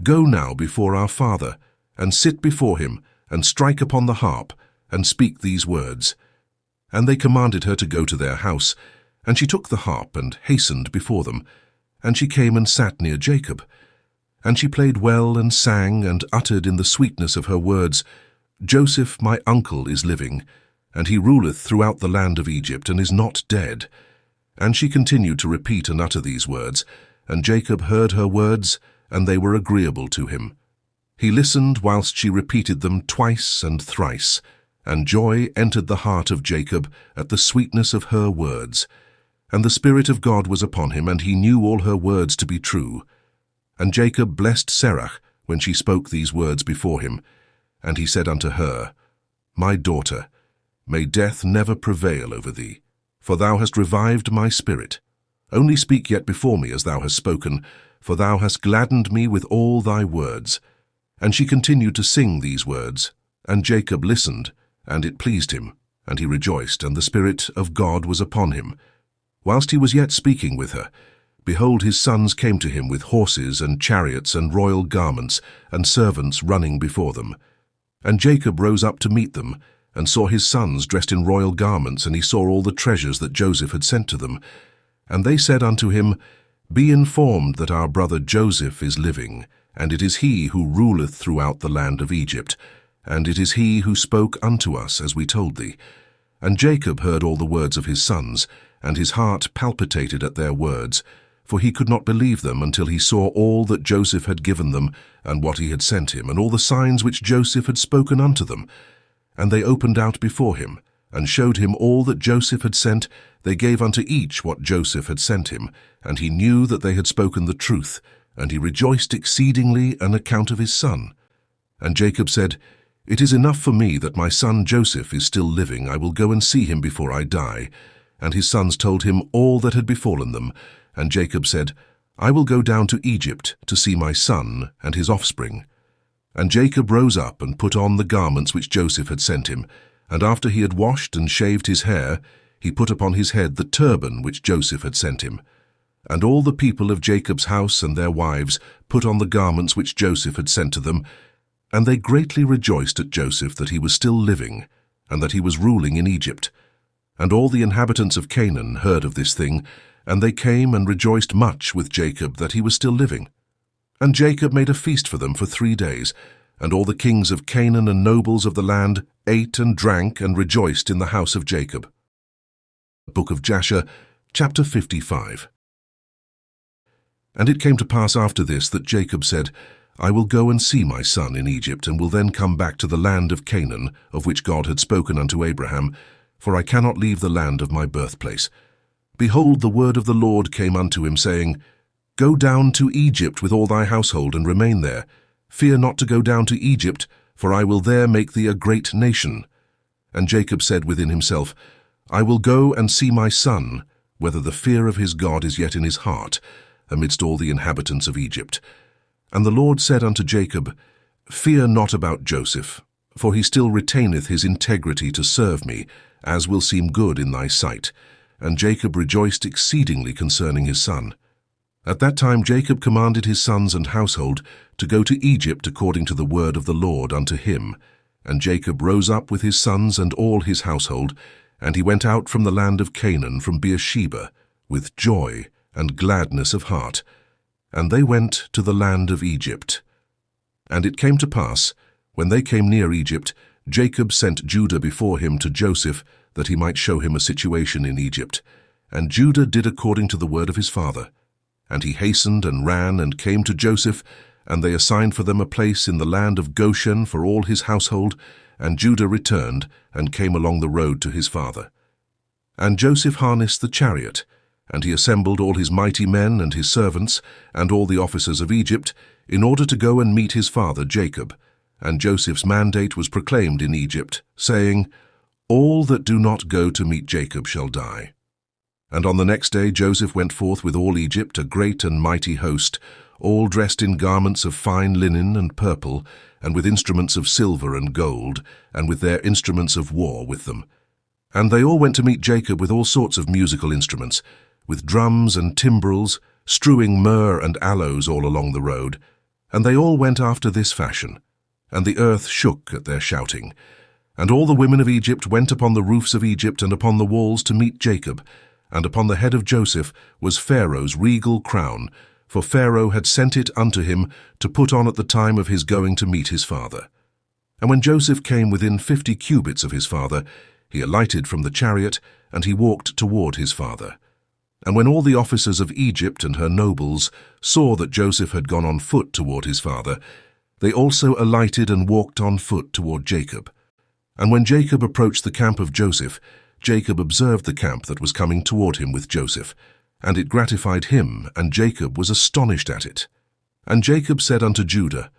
Go now before our father, and sit before him, and strike upon the harp, and speak these words. And they commanded her to go to their house, and she took the harp, and hastened before them. And she came and sat near Jacob. And she played well, and sang, and uttered in the sweetness of her words, Joseph my uncle is living, and he ruleth throughout the land of Egypt, and is not dead. And she continued to repeat and utter these words, and Jacob heard her words, and they were agreeable to him. He listened whilst she repeated them twice and thrice, and joy entered the heart of Jacob at the sweetness of her words. And the Spirit of God was upon him, and he knew all her words to be true. And Jacob blessed Serach when she spoke these words before him. And he said unto her, My daughter, may death never prevail over thee, for thou hast revived my spirit. Only speak yet before me as thou hast spoken, for thou hast gladdened me with all thy words. And she continued to sing these words, and Jacob listened, and it pleased him, and he rejoiced, and the Spirit of God was upon him. Whilst he was yet speaking with her, behold, his sons came to him with horses and chariots and royal garments, and servants running before them. And Jacob rose up to meet them, and saw his sons dressed in royal garments, and he saw all the treasures that Joseph had sent to them. And they said unto him, Be informed that our brother Joseph is living, and it is he who ruleth throughout the land of Egypt, and it is he who spoke unto us as we told thee. And Jacob heard all the words of his sons, and his heart palpitated at their words, for he could not believe them until he saw all that Joseph had given them, and what he had sent him, and all the signs which Joseph had spoken unto them. And they opened out before him, and showed him all that Joseph had sent. They gave unto each what Joseph had sent him, and he knew that they had spoken the truth, and he rejoiced exceedingly on account of his son. And Jacob said, "It is enough for me that my son Joseph is still living. I will go and see him before I die." And his sons told him all that had befallen them. And Jacob said, "I will go down to Egypt to see my son and his offspring." And Jacob rose up and put on the garments which Joseph had sent him. And after he had washed and shaved his hair, he put upon his head the turban which Joseph had sent him. And all the people of Jacob's house and their wives put on the garments which Joseph had sent to them. And they greatly rejoiced at Joseph that he was still living, and that he was ruling in Egypt. And all the inhabitants of Canaan heard of this thing, and they came and rejoiced much with Jacob that he was still living. And Jacob made a feast for them for 3 days, and all the kings of Canaan and nobles of the land ate and drank and rejoiced in the house of Jacob. Book of Jasher, chapter 55. And it came to pass after this that Jacob said, "I will go and see my son in Egypt, and will then come back to the land of Canaan, of which God had spoken unto Abraham, for I cannot leave the land of my birthplace. Behold, the word of the Lord came unto him, saying, Go down to Egypt with all thy household, and remain there. Fear not to go down to Egypt, for I will there make thee a great nation." And Jacob said within himself, "I will go and see my son, whether the fear of his God is yet in his heart, amidst all the inhabitants of Egypt." And the Lord said unto Jacob, "Fear not about Joseph, for he still retaineth his integrity to serve me, as will seem good in thy sight." And Jacob rejoiced exceedingly concerning his son. At that time Jacob commanded his sons and household to go to Egypt according to the word of the Lord unto him. And Jacob rose up with his sons and all his household, and he went out from the land of Canaan from Beersheba, with joy and gladness of heart. And they went to the land of Egypt. And it came to pass, when they came near Egypt, Jacob sent Judah before him to Joseph, that he might show him a situation in Egypt. And Judah did according to the word of his father. And he hastened and ran and came to Joseph, and they assigned for them a place in the land of Goshen for all his household. And Judah returned and came along the road to his father. And Joseph harnessed the chariot, and he assembled all his mighty men and his servants, and all the officers of Egypt, in order to go and meet his father Jacob. And Joseph's mandate was proclaimed in Egypt, saying, "All that do not go to meet Jacob shall die." And on the next day Joseph went forth with all Egypt, a great and mighty host, all dressed in garments of fine linen and purple, and with instruments of silver and gold, and with their instruments of war with them. And they all went to meet Jacob with all sorts of musical instruments, with drums and timbrels, strewing myrrh and aloes all along the road. And they all went after this fashion. And the earth shook at their shouting. And all the women of Egypt went upon the roofs of Egypt and upon the walls to meet Jacob. And upon the head of Joseph was Pharaoh's regal crown, for Pharaoh had sent it unto him to put on at the time of his going to meet his father. And when Joseph came within 50 cubits of his father, he alighted from the chariot, and he walked toward his father. And when all the officers of Egypt and her nobles saw that Joseph had gone on foot toward his father, they also alighted and walked on foot toward Jacob. And when Jacob approached the camp of Joseph, Jacob observed the camp that was coming toward him with Joseph, and it gratified him, and Jacob was astonished at it. And Jacob said unto Judah,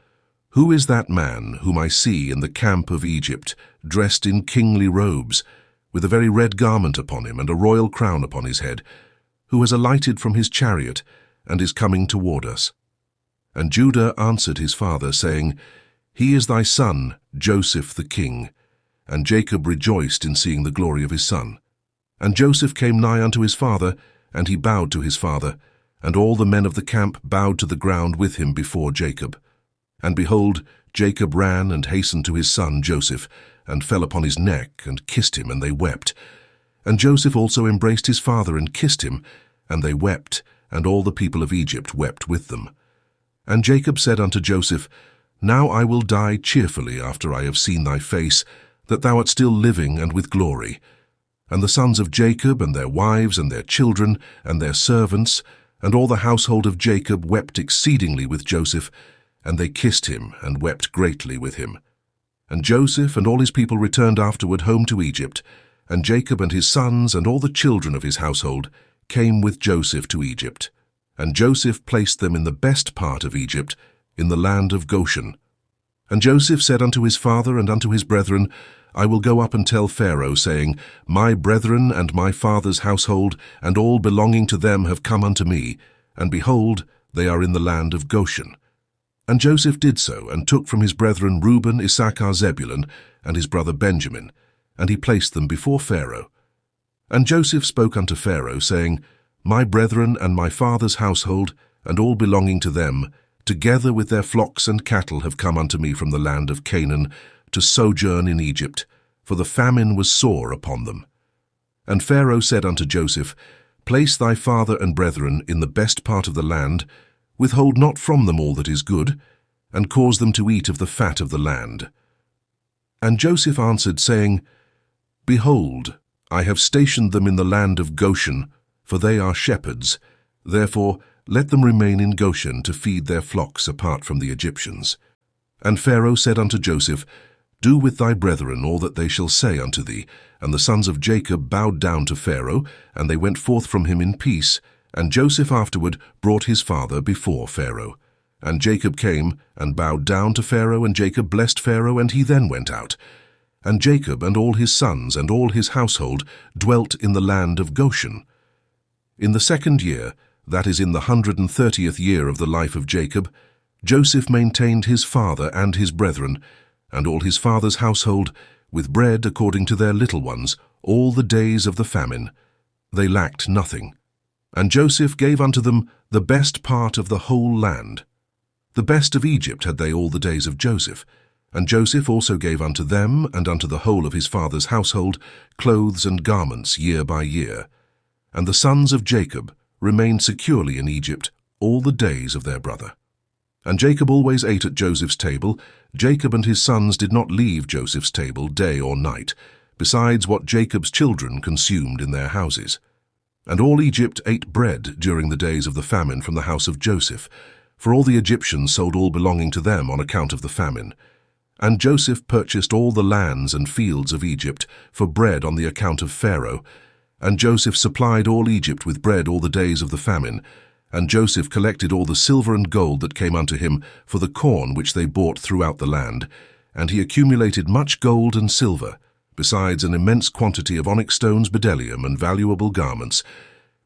"Who is that man whom I see in the camp of Egypt, dressed in kingly robes, with a very red garment upon him, and a royal crown upon his head, who has alighted from his chariot, and is coming toward us?" And Judah answered his father, saying, "He is thy son, Joseph the king." And Jacob rejoiced in seeing the glory of his son. And Joseph came nigh unto his father, and he bowed to his father, and all the men of the camp bowed to the ground with him before Jacob. And behold, Jacob ran and hastened to his son Joseph, and fell upon his neck, and kissed him, and they wept. And Joseph also embraced his father, and kissed him, and they wept, and all the people of Egypt wept with them. And Jacob said unto Joseph, "Now I will die cheerfully after I have seen thy face, that thou art still living and with glory." And the sons of Jacob, and their wives, and their children, and their servants, and all the household of Jacob wept exceedingly with Joseph, and they kissed him, and wept greatly with him. And Joseph and all his people returned afterward home to Egypt, and Jacob and his sons, and all the children of his household, came with Joseph to Egypt. And Joseph placed them in the best part of Egypt, in the land of Goshen. And Joseph said unto his father and unto his brethren, I will go up and tell Pharaoh, saying, My brethren and my father's household, and all belonging to them have come unto me, and behold, they are in the land of Goshen. And Joseph did so, and took from his brethren Reuben, Issachar, Zebulun, and his brother Benjamin, and he placed them before Pharaoh. And Joseph spoke unto Pharaoh, saying, My brethren and my father's household, and all belonging to them, together with their flocks and cattle, have come unto me from the land of Canaan, to sojourn in Egypt, for the famine was sore upon them. And Pharaoh said unto Joseph, Place thy father and brethren in the best part of the land, withhold not from them all that is good, and cause them to eat of the fat of the land. And Joseph answered, saying, Behold, I have stationed them in the land of Goshen, for they are shepherds. Therefore let them remain in Goshen to feed their flocks apart from the Egyptians. And Pharaoh said unto Joseph, Do with thy brethren all that they shall say unto thee. And the sons of Jacob bowed down to Pharaoh, and they went forth from him in peace. And Joseph afterward brought his father before Pharaoh. And Jacob came and bowed down to Pharaoh, and Jacob blessed Pharaoh, and he then went out. And Jacob and all his sons and all his household dwelt in the land of Goshen. In the 2nd year, that is in the 130th year of the life of Jacob, Joseph maintained his father and his brethren, and all his father's household, with bread according to their little ones, all the days of the famine. They lacked nothing. And Joseph gave unto them the best part of the whole land. The best of Egypt had they all the days of Joseph. And Joseph also gave unto them and unto the whole of his father's household clothes and garments year by year. And the sons of Jacob remained securely in Egypt all the days of their brother. And Jacob always ate at Joseph's table. Jacob and his sons did not leave Joseph's table day or night, besides what Jacob's children consumed in their houses. And all Egypt ate bread during the days of the famine from the house of Joseph, for all the Egyptians sold all belonging to them on account of the famine. And Joseph purchased all the lands and fields of Egypt for bread on the account of Pharaoh. And Joseph supplied all Egypt with bread all the days of the famine. And Joseph collected all the silver and gold that came unto him for the corn which they bought throughout the land. And he accumulated much gold and silver, besides an immense quantity of onyx stones, bdellium, and valuable garments,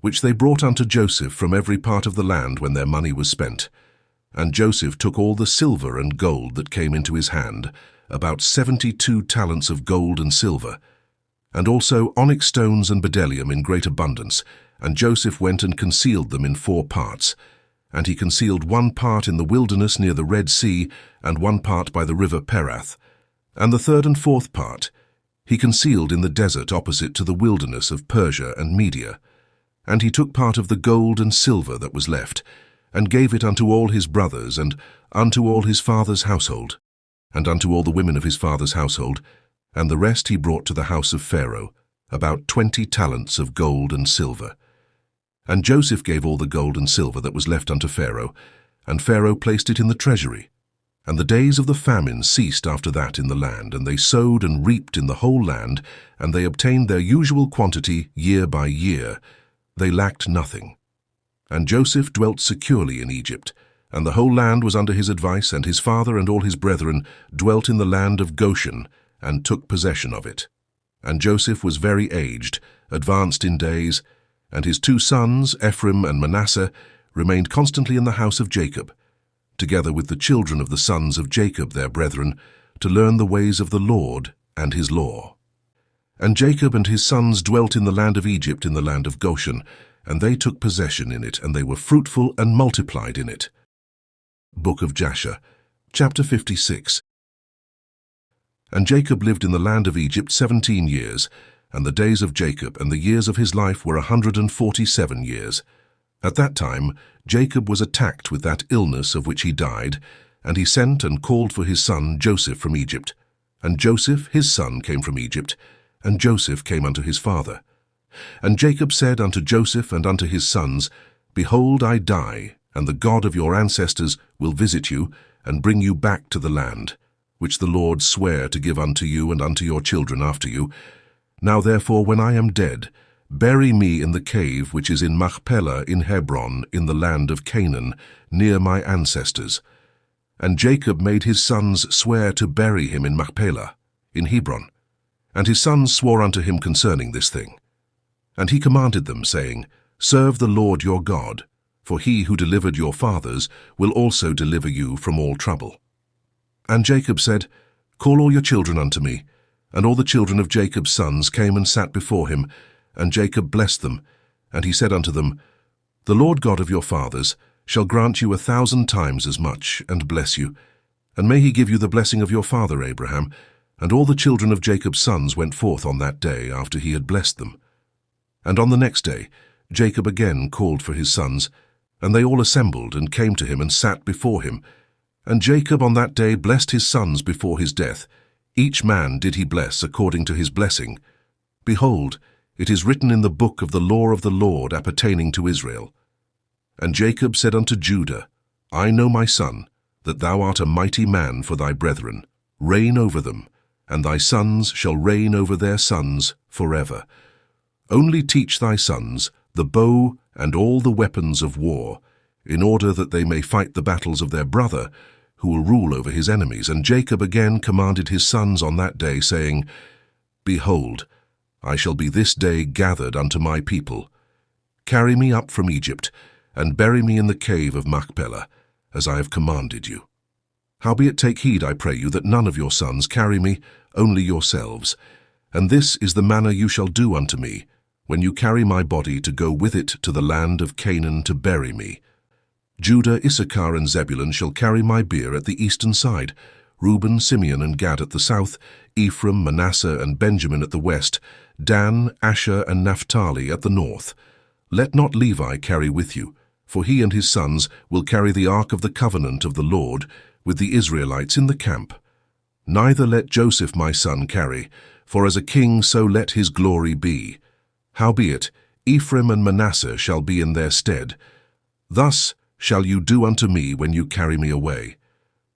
which they brought unto Joseph from every part of the land when their money was spent. And Joseph took all the silver and gold that came into his hand, about 72 talents of gold and silver, and also onyx stones and bdellium in great abundance. And Joseph went and concealed them in 4 parts. And he concealed 1 part in the wilderness near the Red Sea, and 1 part by the river Perath. And the 3rd and 4th part he concealed in the desert opposite to the wilderness of Persia and Media. And he took part of the gold and silver that was left, and gave it unto all his brothers, and unto all his father's household, and unto all the women of his father's household, and the rest he brought to the house of Pharaoh, about 20 talents of gold and silver. And Joseph gave all the gold and silver that was left unto Pharaoh, and Pharaoh placed it in the treasury. And the days of the famine ceased after that in the land, and they sowed and reaped in the whole land, and they obtained their usual quantity year by year. They lacked nothing. And Joseph dwelt securely in Egypt, and the whole land was under his advice, and his father and all his brethren dwelt in the land of Goshen, and took possession of it. And Joseph was very aged, advanced in days, and his 2 sons, Ephraim and Manasseh, remained constantly in the house of Jacob, together with the children of the sons of Jacob their brethren, to learn the ways of the Lord and his law. And Jacob and his sons dwelt in the land of Egypt in the land of Goshen, and they took possession in it, and they were fruitful and multiplied in it. Book of Jasher, chapter 56. And Jacob lived in the land of Egypt 17 years, and the days of Jacob and the years of his life were 147 years. At that time Jacob was attacked with that illness of which he died, and he sent and called for his son Joseph from Egypt. And Joseph his son came from Egypt, and Joseph came unto his father. And Jacob said unto Joseph and unto his sons, Behold, I die, and the God of your ancestors will visit you, and bring you back to the land, which the Lord sware to give unto you and unto your children after you. Now therefore, when I am dead, bury me in the cave which is in Machpelah in Hebron, in the land of Canaan, near my ancestors. And Jacob made his sons swear to bury him in Machpelah, in Hebron. And his sons swore unto him concerning this thing. And he commanded them, saying, Serve the Lord your God, for he who delivered your fathers will also deliver you from all trouble. And Jacob said, Call all your children unto me. And all the children of Jacob's sons came and sat before him, and Jacob blessed them. And he said unto them, The Lord God of your fathers shall grant you 1,000 times as much, and bless you. And may he give you the blessing of your father Abraham. And all the children of Jacob's sons went forth on that day after he had blessed them. And on the next day Jacob again called for his sons, and they all assembled and came to him and sat before him. And Jacob on that day blessed his sons before his death. Each man did he bless according to his blessing. Behold, it is written in the book of the law of the Lord appertaining to Israel. And Jacob said unto Judah, I know, my son, that thou art a mighty man for thy brethren. Reign over them, and thy sons shall reign over their sons forever. Only teach thy sons the bow and all the weapons of war, in order that they may fight the battles of their brother, who will rule over his enemies. And Jacob again commanded his sons on that day, saying, Behold, I shall be this day gathered unto my people. Carry me up from Egypt, and bury me in the cave of Machpelah, as I have commanded you. Howbeit take heed, I pray you, that none of your sons carry me, only yourselves. And this is the manner you shall do unto me, when you carry my body to go with it to the land of Canaan to bury me. Judah, Issachar, and Zebulun shall carry my bier at the eastern side, Reuben, Simeon, and Gad at the south, Ephraim, Manasseh, and Benjamin at the west, Dan, Asher, and Naphtali at the north. Let not Levi carry with you, for he and his sons will carry the ark of the covenant of the Lord with the Israelites in the camp. Neither let Joseph my son carry, for as a king so let his glory be. Howbeit, Ephraim and Manasseh shall be in their stead. Thus shall you do unto me when you carry me away.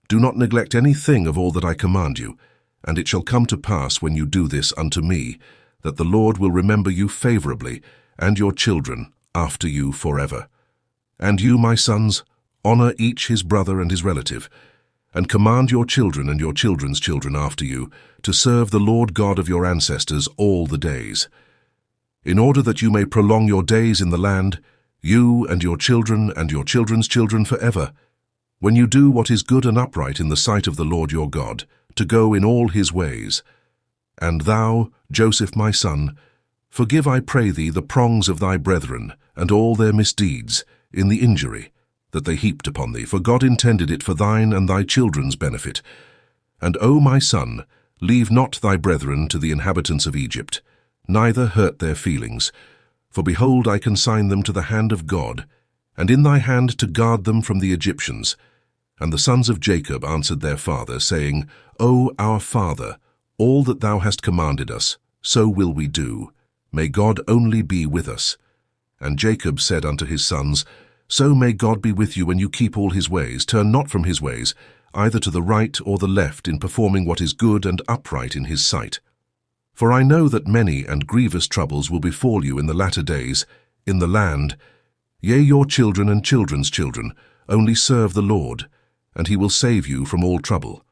Do not neglect any thing of all that I command you, and it shall come to pass when you do this unto me, that the Lord will remember you favorably, and your children after you forever. And you, my sons, honor each his brother and his relative, and command your children and your children's children after you to serve the Lord God of your ancestors all the days. In order that you may prolong your days in the land, you and your children's children forever, when you do what is good and upright in the sight of the Lord your God, to go in all his ways. And thou, Joseph my son, forgive, I pray thee, the prongs of thy brethren, and all their misdeeds, in the injury that they heaped upon thee, for God intended it for thine and thy children's benefit. And, O my son, leave not thy brethren to the inhabitants of Egypt, neither hurt their feelings. For behold, I consign them to the hand of God, and in thy hand to guard them from the Egyptians. And the sons of Jacob answered their father, saying, O our father, all that thou hast commanded us, so will we do. May God only be with us. And Jacob said unto his sons, So may God be with you when you keep all his ways. Turn not from his ways, either to the right or the left, in performing what is good and upright in his sight. For I know that many and grievous troubles will befall you in the latter days, in the land. Yea, your children and children's children only serve the Lord, and he will save you from all trouble.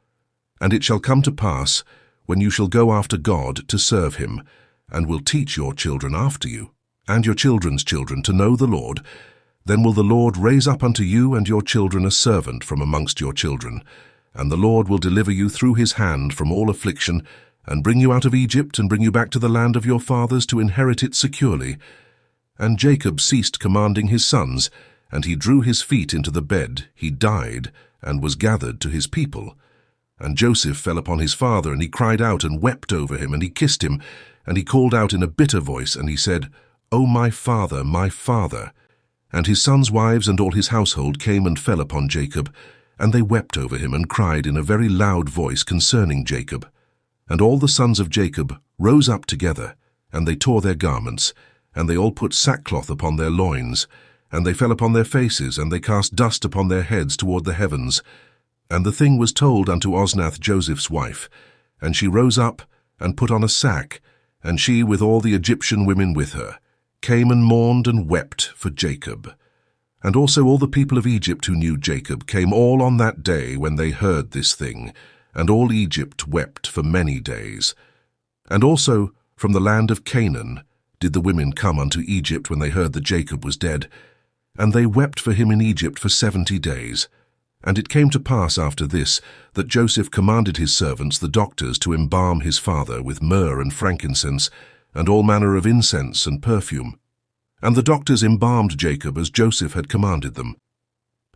And it shall come to pass, when you shall go after God to serve him, and will teach your children after you, and your children's children to know the Lord, then will the Lord raise up unto you and your children a servant from amongst your children, and the Lord will deliver you through his hand from all affliction, and bring you out of Egypt, and bring you back to the land of your fathers to inherit it securely. And Jacob ceased commanding his sons, and he drew his feet into the bed. He died, and was gathered to his people. And Joseph fell upon his father, and he cried out and wept over him, and he kissed him, and he called out in a bitter voice, and he said, O my father, my father. And his sons' wives and all his household came and fell upon Jacob, and they wept over him, and cried in a very loud voice concerning Jacob. And all the sons of Jacob rose up together, and they tore their garments, and they all put sackcloth upon their loins, and they fell upon their faces, and they cast dust upon their heads toward the heavens. And the thing was told unto Osnath Joseph's wife, and she rose up, and put on a sack, and she with all the Egyptian women with her, came and mourned and wept for Jacob. And also all the people of Egypt who knew Jacob came all on that day when they heard this thing, and all Egypt wept for many days. And also from the land of Canaan did the women come unto Egypt when they heard that Jacob was dead, and they wept for him in Egypt for 70 days. And it came to pass after this that Joseph commanded his servants, the doctors, to embalm his father with myrrh and frankincense, and all manner of incense and perfume. And the doctors embalmed Jacob as Joseph had commanded them.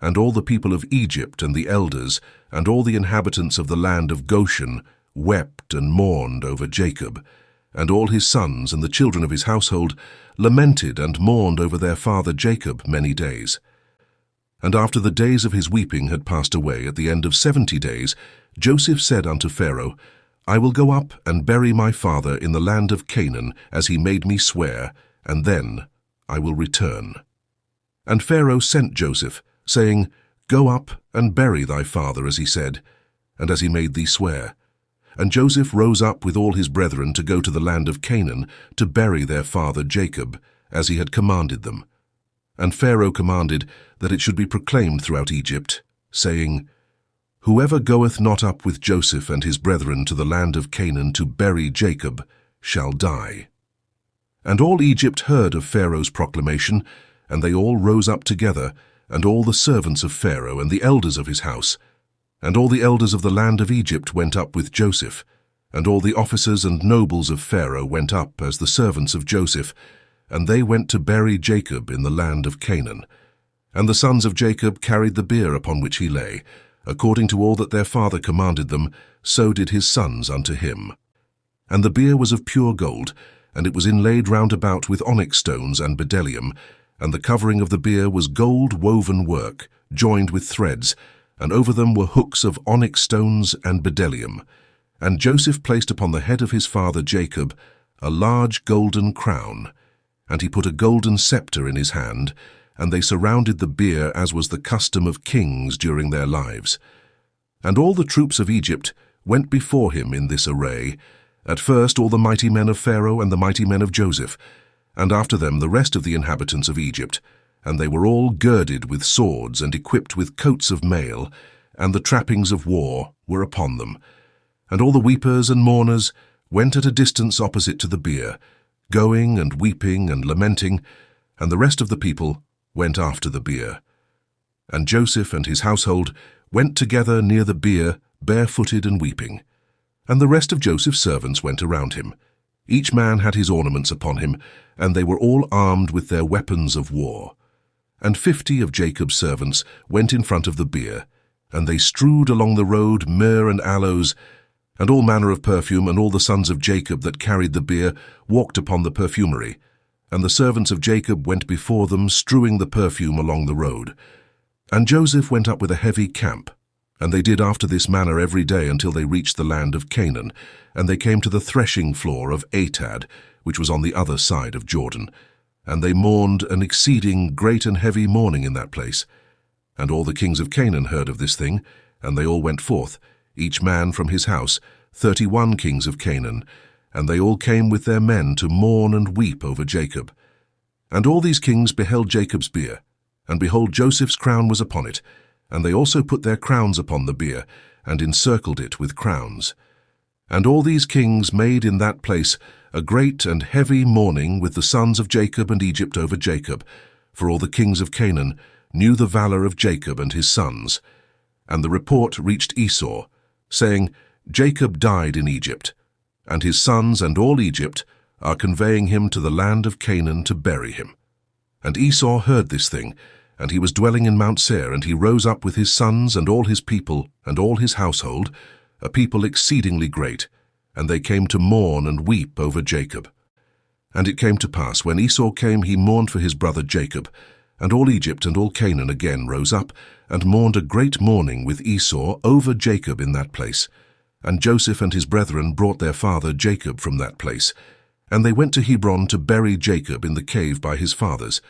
And all the people of Egypt and the elders, and all the inhabitants of the land of Goshen, wept and mourned over Jacob, and all his sons and the children of his household lamented and mourned over their father Jacob many days. And after the days of his weeping had passed away, at the end of 70 days, Joseph said unto Pharaoh, I will go up and bury my father in the land of Canaan, as he made me swear, and then I will return. And Pharaoh sent Joseph, saying, Go up and bury thy father, as he said, and as he made thee swear. And Joseph rose up with all his brethren to go to the land of Canaan, to bury their father Jacob, as he had commanded them. And Pharaoh commanded that it should be proclaimed throughout Egypt, saying, Whoever goeth not up with Joseph and his brethren to the land of Canaan to bury Jacob shall die. And all Egypt heard of Pharaoh's proclamation, and they all rose up together, and all the servants of Pharaoh and the elders of his house. And all the elders of the land of Egypt went up with Joseph, and all the officers and nobles of Pharaoh went up as the servants of Joseph, and they went to bury Jacob in the land of Canaan. And the sons of Jacob carried the bier upon which he lay. According to all that their father commanded them, so did his sons unto him. And the bier was of pure gold, and it was inlaid round about with onyx stones and bdellium, and the covering of the bier was gold woven work, joined with threads, and over them were hooks of onyx stones and bdellium. And Joseph placed upon the head of his father Jacob a large golden crown, and he put a golden scepter in his hand, and they surrounded the bier as was the custom of kings during their lives. And all the troops of Egypt went before him in this array, at first all the mighty men of Pharaoh and the mighty men of Joseph, and after them the rest of the inhabitants of Egypt, and they were all girded with swords and equipped with coats of mail, and the trappings of war were upon them. And all the weepers and mourners went at a distance opposite to the bier, going and weeping and lamenting, and the rest of the people went after the bier. And Joseph and his household went together near the bier, barefooted and weeping. And the rest of Joseph's servants went around him. Each man had his ornaments upon him, and they were all armed with their weapons of war. And 50 of Jacob's servants went in front of the bier, and they strewed along the road myrrh and aloes, and all manner of perfume, and all the sons of Jacob that carried the bier walked upon the perfumery. And the servants of Jacob went before them, strewing the perfume along the road. And Joseph went up with a heavy camp, and they did after this manner every day until they reached the land of Canaan, and they came to the threshing floor of Atad, which was on the other side of Jordan. And they mourned an exceeding great and heavy mourning in that place. And all the kings of Canaan heard of this thing, and they all went forth, each man from his house, 31 kings of Canaan, and they all came with their men to mourn and weep over Jacob. And all these kings beheld Jacob's bier, and behold, Joseph's crown was upon it, and they also put their crowns upon the bier, and encircled it with crowns. And all these kings made in that place a great and heavy mourning with the sons of Jacob and Egypt over Jacob, for all the kings of Canaan knew the valor of Jacob and his sons. And the report reached Esau, saying, Jacob died in Egypt, and his sons and all Egypt are conveying him to the land of Canaan to bury him. And Esau heard this thing, and he was dwelling in Mount Seir, and he rose up with his sons and all his people and all his household, a people exceedingly great, and they came to mourn and weep over Jacob. And it came to pass, when Esau came, he mourned for his brother Jacob, and all Egypt and all Canaan again rose up, and mourned a great mourning with Esau over Jacob in that place. And Joseph and his brethren brought their father Jacob from that place. And they went to Hebron to bury Jacob in the cave by his fathers.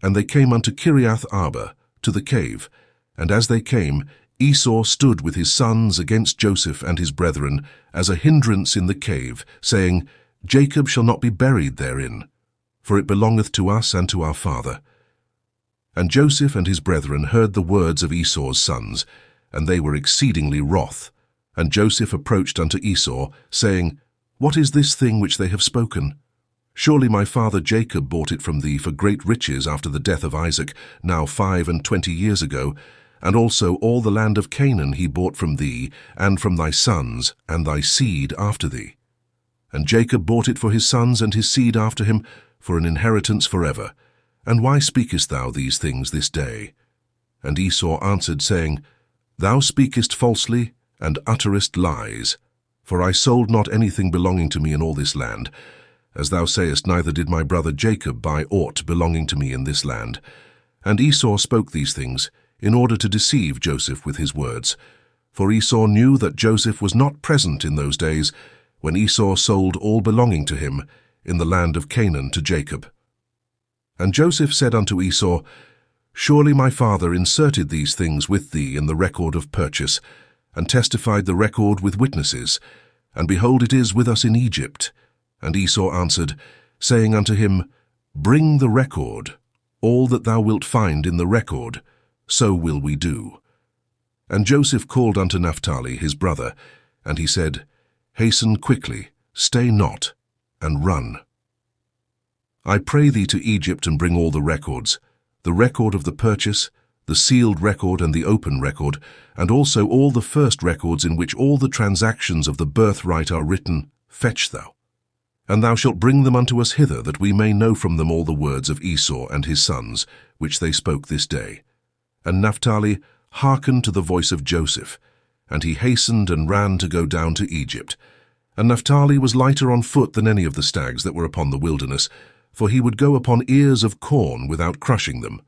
And they came unto Kiriath Arba, to the cave. And as they came, Esau stood with his sons against Joseph and his brethren, as a hindrance in the cave, saying, Jacob shall not be buried therein, for it belongeth to us and to our father. And Joseph and his brethren heard the words of Esau's sons, and they were exceedingly wroth. And Joseph approached unto Esau, saying, What is this thing which they have spoken? Surely my father Jacob bought it from thee for great riches after the death of Isaac, now 25 years ago, and also all the land of Canaan he bought from thee, and from thy sons, and thy seed after thee. And Jacob bought it for his sons and his seed after him, for an inheritance forever. And why speakest thou these things this day? And Esau answered, saying, Thou speakest falsely, and utterest lies. For I sold not anything belonging to me in all this land. As thou sayest, neither did my brother Jacob buy aught belonging to me in this land. And Esau spoke these things, in order to deceive Joseph with his words. For Esau knew that Joseph was not present in those days, when Esau sold all belonging to him in the land of Canaan to Jacob. And Joseph said unto Esau, Surely my father inserted these things with thee in the record of purchase, and testified the record with witnesses, and behold, it is with us in Egypt. And Esau answered, saying unto him, Bring the record, all that thou wilt find in the record, so will we do. And Joseph called unto Naphtali his brother, and he said, Hasten quickly, stay not, and run. I pray thee to Egypt, and bring all the records, the record of the purchase, the sealed record and the open record, and also all the first records in which all the transactions of the birthright are written, fetch thou. And thou shalt bring them unto us hither, that we may know from them all the words of Esau and his sons, which they spoke this day. And Naphtali hearkened to the voice of Joseph, and he hastened and ran to go down to Egypt. And Naphtali was lighter on foot than any of the stags that were upon the wilderness, for he would go upon ears of corn without crushing them.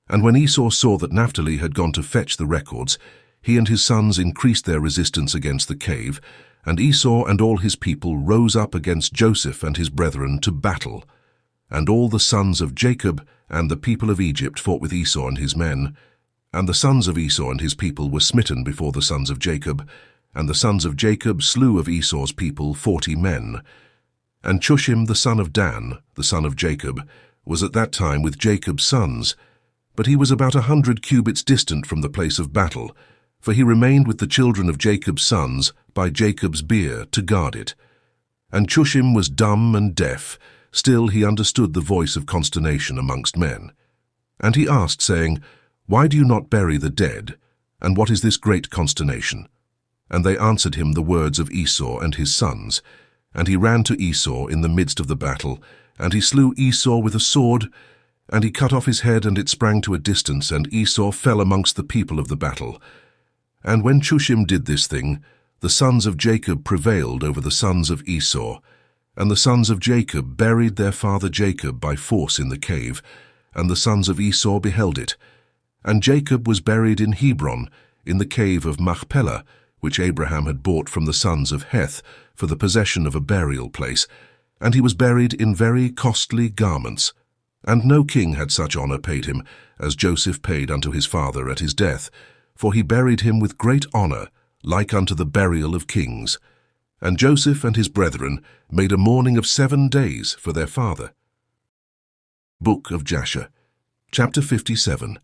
And when Esau saw that Naphtali had gone to fetch the records, he and his sons increased their resistance against the cave, and Esau and all his people rose up against Joseph and his brethren to battle. And all the sons of Jacob and the people of Egypt fought with Esau and his men. And the sons of Esau and his people were smitten before the sons of Jacob, and the sons of Jacob slew of Esau's people 40 men. And Chushim the son of Dan, the son of Jacob, was at that time with Jacob's sons, but he was about 100 cubits distant from the place of battle, for he remained with the children of Jacob's sons by Jacob's bier to guard it. And Chushim was dumb and deaf, still he understood the voice of consternation amongst men. And he asked, saying, Why do you not bury the dead? And what is this great consternation? And they answered him the words of Esau and his sons. And he ran to Esau in the midst of the battle, and he slew Esau with a sword, and he cut off his head, and it sprang to a distance, and Esau fell amongst the people of the battle. And when Chushim did this thing, the sons of Jacob prevailed over the sons of Esau, and the sons of Jacob buried their father Jacob by force in the cave, and the sons of Esau beheld it. And Jacob was buried in Hebron, in the cave of Machpelah, which Abraham had bought from the sons of Heth for the possession of a burial place, and he was buried in very costly garments. And no king had such honor paid him as Joseph paid unto his father at his death, for he buried him with great honor, like unto the burial of kings. And Joseph and his brethren made a mourning of 7 days for their father. Book of Jasher, chapter 57.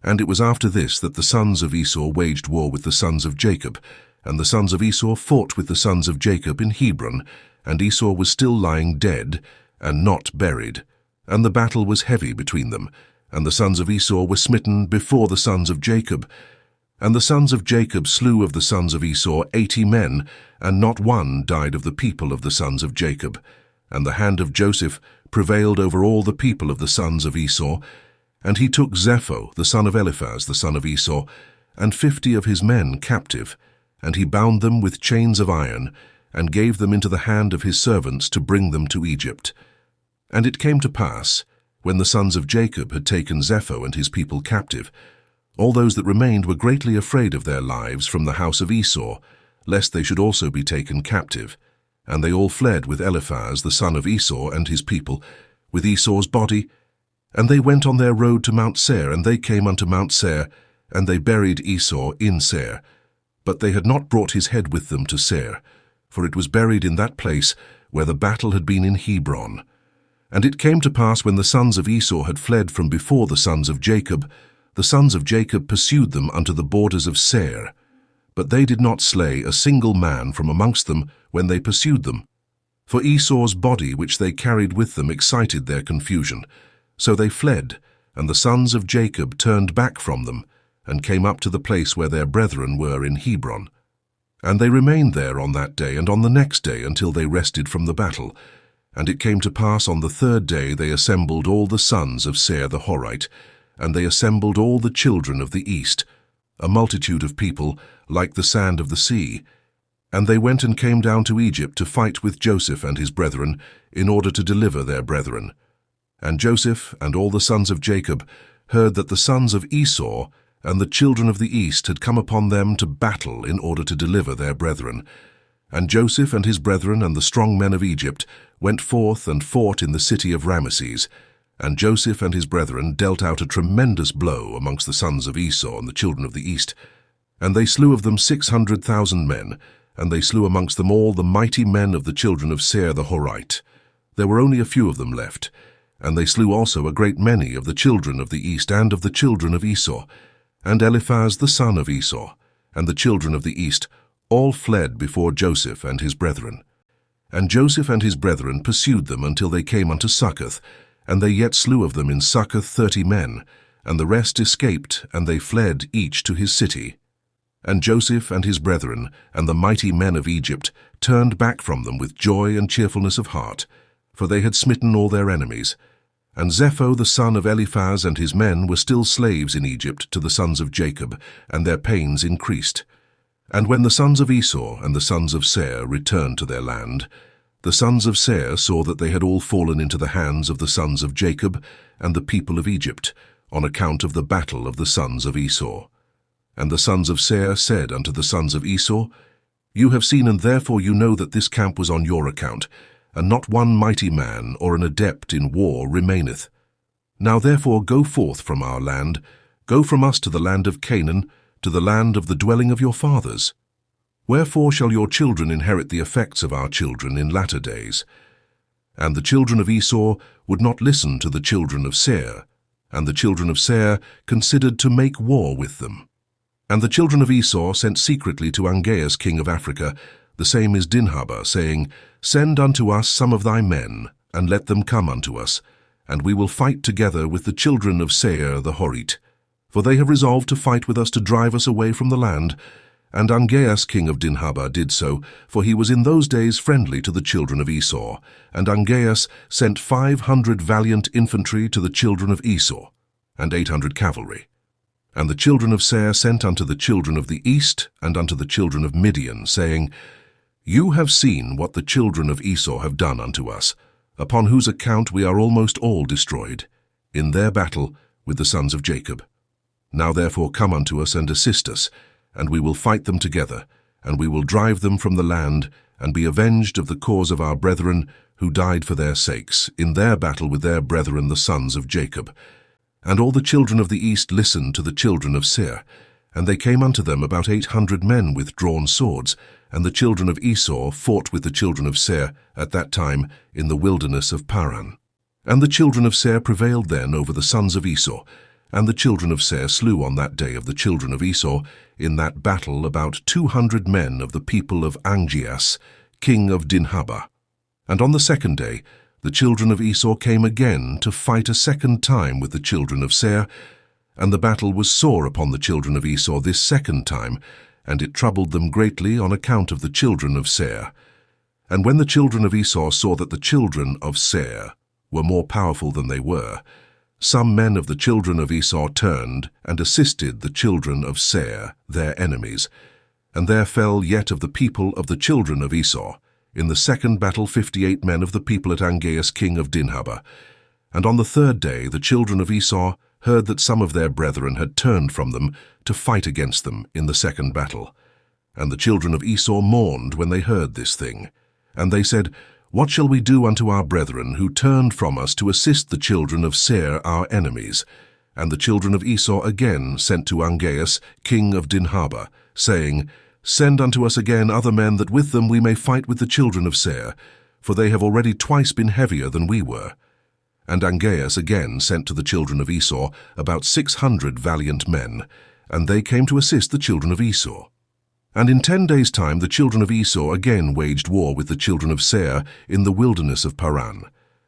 And it was after this that the sons of Esau waged war with the sons of Jacob, and the sons of Esau fought with the sons of Jacob in Hebron, and Esau was still lying dead, and not buried. And the battle was heavy between them, and the sons of Esau were smitten before the sons of Jacob. And the sons of Jacob slew of the sons of Esau 80 men, and not one died of the people of the sons of Jacob. And the hand of Joseph prevailed over all the people of the sons of Esau. And he took Zepho, the son of Eliphaz, the son of Esau, and 50 of his men captive, and he bound them with chains of iron, and gave them into the hand of his servants to bring them to Egypt. And it came to pass, when the sons of Jacob had taken Zepho and his people captive, all those that remained were greatly afraid of their lives from the house of Esau, lest they should also be taken captive. And they all fled with Eliphaz, the son of Esau, and his people, with Esau's body. And they went on their road to Mount Seir, and they came unto Mount Seir, and they buried Esau in Seir. But they had not brought his head with them to Seir, for it was buried in that place where the battle had been in Hebron. And it came to pass when the sons of Esau had fled from before the sons of Jacob, the sons of Jacob pursued them unto the borders of Seir. But they did not slay a single man from amongst them when they pursued them. For Esau's body which they carried with them excited their confusion. So they fled, and the sons of Jacob turned back from them, and came up to the place where their brethren were in Hebron. And they remained there on that day and on the next day until they rested from the battle. And it came to pass on the third day they assembled all the sons of Seir the Horite, and they assembled all the children of the east, a multitude of people, like the sand of the sea. And they went and came down to Egypt to fight with Joseph and his brethren, in order to deliver their brethren. And Joseph and all the sons of Jacob heard that the sons of Esau and the children of the east had come upon them to battle in order to deliver their brethren. And Joseph and his brethren and the strong men of Egypt went forth and fought in the city of Ramesses. And Joseph and his brethren dealt out a tremendous blow amongst the sons of Esau and the children of the east. And they slew of them 600,000 men, and they slew amongst them all the mighty men of the children of Seir the Horite. There were only a few of them left. And they slew also a great many of the children of the east and of the children of Esau. And Eliphaz the son of Esau, and the children of the east, all fled before Joseph and his brethren. And Joseph and his brethren pursued them until they came unto Succoth, and they yet slew of them in Succoth 30 men, and the rest escaped, and they fled each to his city. And Joseph and his brethren, and the mighty men of Egypt, turned back from them with joy and cheerfulness of heart, for they had smitten all their enemies. And Zepho the son of Eliphaz and his men were still slaves in Egypt to the sons of Jacob, and their pains increased. And when the sons of Esau and the sons of Seir returned to their land, the sons of Seir saw that they had all fallen into the hands of the sons of Jacob and the people of Egypt, on account of the battle of the sons of Esau. And the sons of Seir said unto the sons of Esau, You have seen, and therefore you know that this camp was on your account, and not one mighty man or an adept in war remaineth. Now therefore go forth from our land, go from us to the land of Canaan, to the land of the dwelling of your fathers. Wherefore shall your children inherit the effects of our children in latter days? And the children of Esau would not listen to the children of Seir, and the children of Seir considered to make war with them. And the children of Esau sent secretly to Angeas king of Africa, the same is Dinhaba, saying, Send unto us some of thy men, and let them come unto us, and we will fight together with the children of Seir the Horite. For they have resolved to fight with us to drive us away from the land. And Angeas king of Dinhaba did so, for he was in those days friendly to the children of Esau. And Angeas sent 500 valiant infantry to the children of Esau, and 800 cavalry. And the children of Seir sent unto the children of the east, and unto the children of Midian, saying, You have seen what the children of Esau have done unto us, upon whose account we are almost all destroyed, in their battle with the sons of Jacob. Now therefore come unto us and assist us, and we will fight them together, and we will drive them from the land, and be avenged of the cause of our brethren who died for their sakes, in their battle with their brethren the sons of Jacob. And all the children of the east listened to the children of Seir, and they came unto them about 800 men with drawn swords, and the children of Esau fought with the children of Seir at that time in the wilderness of Paran. And the children of Seir prevailed then over the sons of Esau, and the children of Seir slew on that day of the children of Esau in that battle about 200 men of the people of Angeas, king of Dinhaba. And on the second day the children of Esau came again to fight a second time with the children of Seir, and the battle was sore upon the children of Esau this second time, and it troubled them greatly on account of the children of Seir. And when the children of Esau saw that the children of Seir were more powerful than they were, some men of the children of Esau turned and assisted the children of Seir, their enemies. And there fell yet of the people of the children of Esau, in the second battle 58 men of the people at Angeas king of Dinhaba. And on the third day the children of Esau heard that some of their brethren had turned from them to fight against them in the second battle. And the children of Esau mourned when they heard this thing. And they said, What shall we do unto our brethren who turned from us to assist the children of Seir our enemies? And the children of Esau again sent to Angeas king of Dinhaba, saying, Send unto us again other men, that with them we may fight with the children of Seir, for they have already twice been heavier than we were. And Angeas again sent to the children of Esau about 600 valiant men, and they came to assist the children of Esau. And in 10 days' time the children of Esau again waged war with the children of Seir in the wilderness of Paran.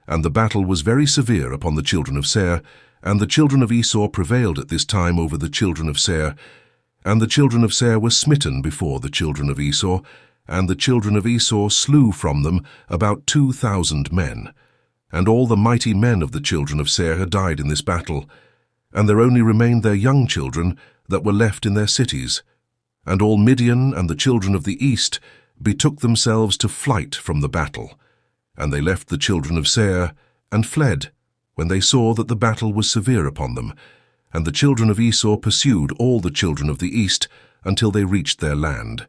And the battle was very severe upon the children of Seir, and the children of Esau prevailed at this time over the children of Seir. And the children of Seir were smitten before the children of Esau, and the children of Esau slew from them about 2,000 men. And all the mighty men of the children of Seir had died in this battle, and there only remained their young children that were left in their cities. And all Midian and the children of the east betook themselves to flight from the battle. And they left the children of Seir and fled, when they saw that the battle was severe upon them. And the children of Esau pursued all the children of the east until they reached their land.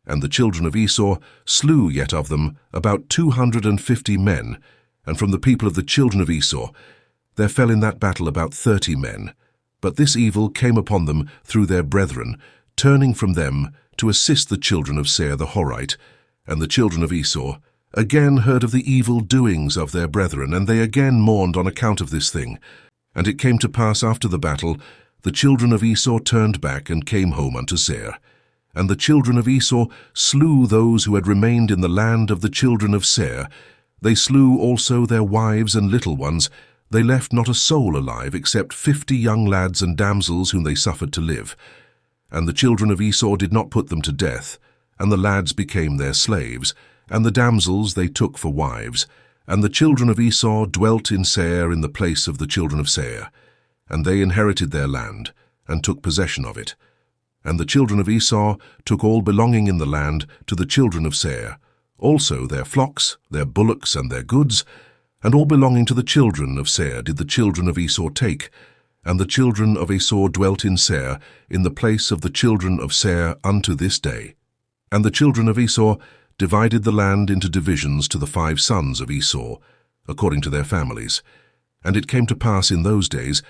And the children of Esau slew yet of them about 250 men, and from the people of the children of Esau there fell in that battle about 30 men. But this evil came upon them through their brethren, turning from them to assist the children of Seir the Horite. And the children of Esau again heard of the evil doings of their brethren, and they again mourned on account of this thing. And it came to pass after the battle, the children of Esau turned back and came home unto Seir. And the children of Esau slew those who had remained in the land of the children of Seir. They slew also their wives and little ones. They left not a soul alive, except 50 young lads and damsels whom they suffered to live. And the children of Esau did not put them to death, and the lads became their slaves, and the damsels they took for wives. And the children of Esau dwelt in Seir in the place of the children of Seir. And they inherited their land, and took possession of it. And the children of Esau took all belonging in the land to the children of Seir, also their flocks, their bullocks, and their goods, and all belonging to the children of Seir did the children of Esau take. And the children of Esau dwelt in Seir, in the place of the children of Seir unto this day. And the children of Esau divided the land into divisions to the 5 sons of Esau, according to their families. And it came to pass in those days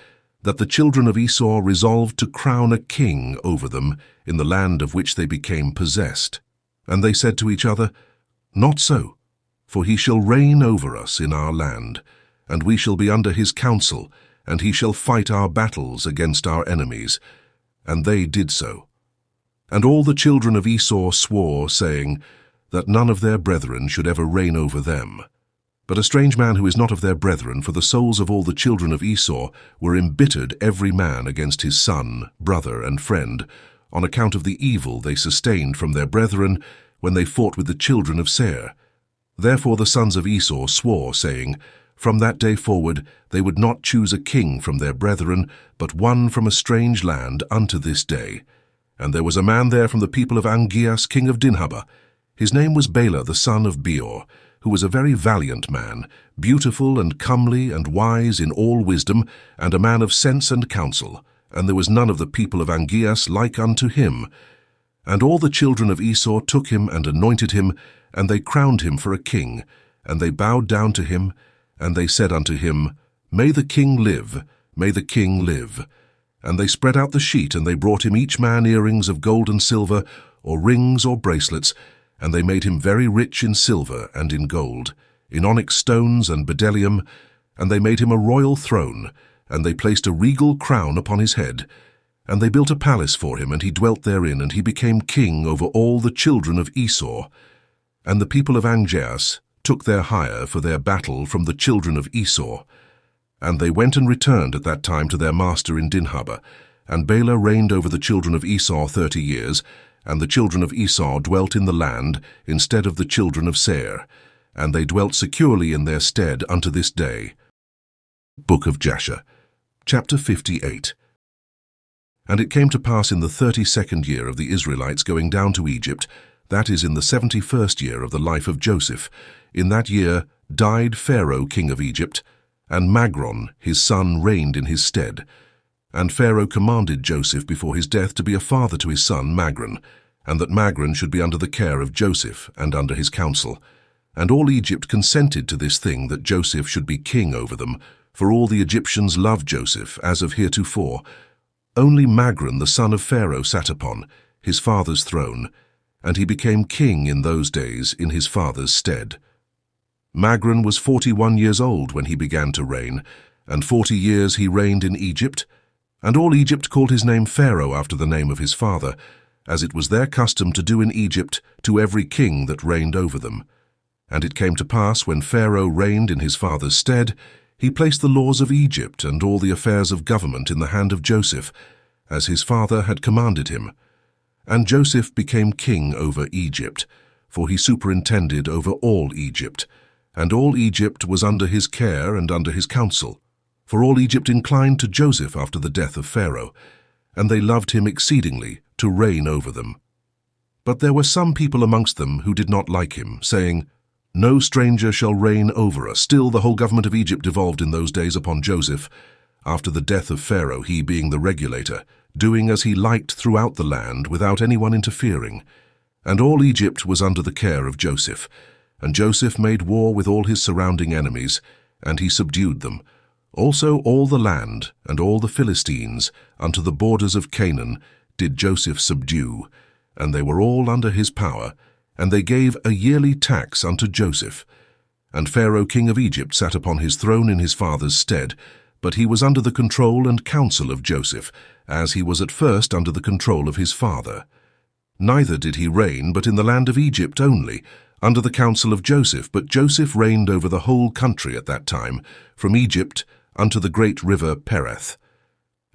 that the children of Esau resolved to crown a king over them in the land of which they became possessed. And they said to each other, Not so, for he shall reign over us in our land, and we shall be under his counsel, and he shall fight our battles against our enemies. And they did so. And all the children of Esau swore, saying, that none of their brethren should ever reign over them. But a strange man who is not of their brethren, for the souls of all the children of Esau were embittered every man against his son, brother, and friend, on account of the evil they sustained from their brethren when they fought with the children of Seir. Therefore the sons of Esau swore, saying, from that day forward they would not choose a king from their brethren, but one from a strange land unto this day. And there was a man there from the people of Angeas, king of Dinhabah. His name was Bela the son of Beor, who was a very valiant man, beautiful and comely and wise in all wisdom, and a man of sense and counsel. And there was none of the people of Angeas like unto him. And all the children of Esau took him and anointed him, and they crowned him for a king, and they bowed down to him, and they said unto him, May the king live, may the king live. And they spread out the sheet, and they brought him each man earrings of gold and silver, or rings or bracelets, and they made him very rich in silver and in gold, in onyx stones and bdellium, and they made him a royal throne, and they placed a regal crown upon his head. And they built a palace for him, and he dwelt therein, and he became king over all the children of Esau. And the people of Angeas took their hire for their battle from the children of Esau. And they went and returned at that time to their master in Dinhabah. And Bela reigned over the children of Esau 30 years, and the children of Esau dwelt in the land instead of the children of Seir, and they dwelt securely in their stead unto this day. Book of Jasher, chapter 58. And it came to pass in the 32nd year of the Israelites going down to Egypt, that is in the 71st year of the life of Joseph, in that year died Pharaoh king of Egypt, and Magron his son reigned in his stead. And Pharaoh commanded Joseph before his death to be a father to his son Magron, and that Magron should be under the care of Joseph and under his counsel. And all Egypt consented to this thing, that Joseph should be king over them, for all the Egyptians loved Joseph, as of heretofore. Only Magron the son of Pharaoh sat upon his father's throne, and he became king in those days in his father's stead. Magron was 41 years old when he began to reign, and 40 years he reigned in Egypt. And all Egypt called his name Pharaoh after the name of his father, as it was their custom to do in Egypt to every king that reigned over them. And it came to pass, when Pharaoh reigned in his father's stead, he placed the laws of Egypt and all the affairs of government in the hand of Joseph, as his father had commanded him. And Joseph became king over Egypt, for he superintended over all Egypt, and all Egypt was under his care and under his counsel. For all Egypt inclined to Joseph after the death of Pharaoh, and they loved him exceedingly to reign over them. But there were some people amongst them who did not like him, saying, "No stranger shall reign over us." Still the whole government of Egypt devolved in those days upon Joseph, after the death of Pharaoh, he being the regulator, doing as he liked throughout the land without anyone interfering. And all Egypt was under the care of Joseph. And Joseph made war with all his surrounding enemies, and he subdued them. Also all the land and all the Philistines unto the borders of Canaan did Joseph subdue, and they were all under his power, and they gave a yearly tax unto Joseph. And Pharaoh king of Egypt sat upon his throne in his father's stead, but he was under the control and counsel of Joseph, as he was at first under the control of his father. Neither did he reign but in the land of Egypt only, under the counsel of Joseph, but Joseph reigned over the whole country at that time, from Egypt unto the great river Pereth.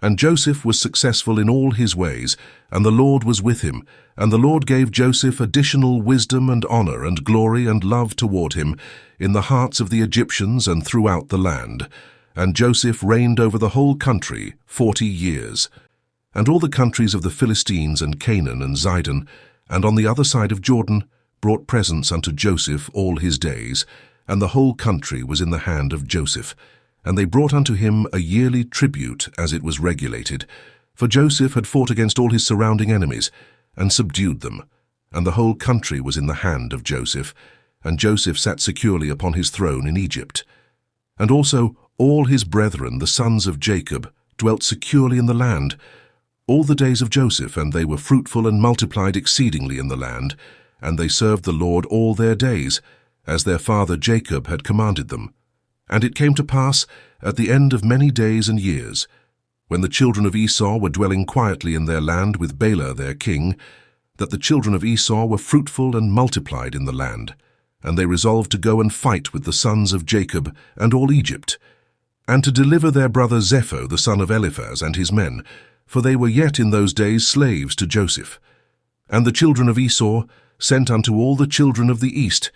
And Joseph was successful in all his ways, and the Lord was with him, and the Lord gave Joseph additional wisdom and honor and glory and love toward him in the hearts of the Egyptians and throughout the land. And Joseph reigned over the whole country 40 years. And all the countries of the Philistines and Canaan and Zidon, and on the other side of Jordan, brought presents unto Joseph all his days, and the whole country was in the hand of Joseph. And they brought unto him a yearly tribute, as it was regulated. For Joseph had fought against all his surrounding enemies, and subdued them. And the whole country was in the hand of Joseph, and Joseph sat securely upon his throne in Egypt. And also all his brethren, the sons of Jacob, dwelt securely in the land, all the days of Joseph, and they were fruitful and multiplied exceedingly in the land, and they served the Lord all their days, as their father Jacob had commanded them. And it came to pass, at the end of many days and years, when the children of Esau were dwelling quietly in their land with Bela their king, that the children of Esau were fruitful and multiplied in the land, and they resolved to go and fight with the sons of Jacob and all Egypt, and to deliver their brother Zepho the son of Eliphaz and his men, for they were yet in those days slaves to Joseph. And the children of Esau sent unto all the children of the east,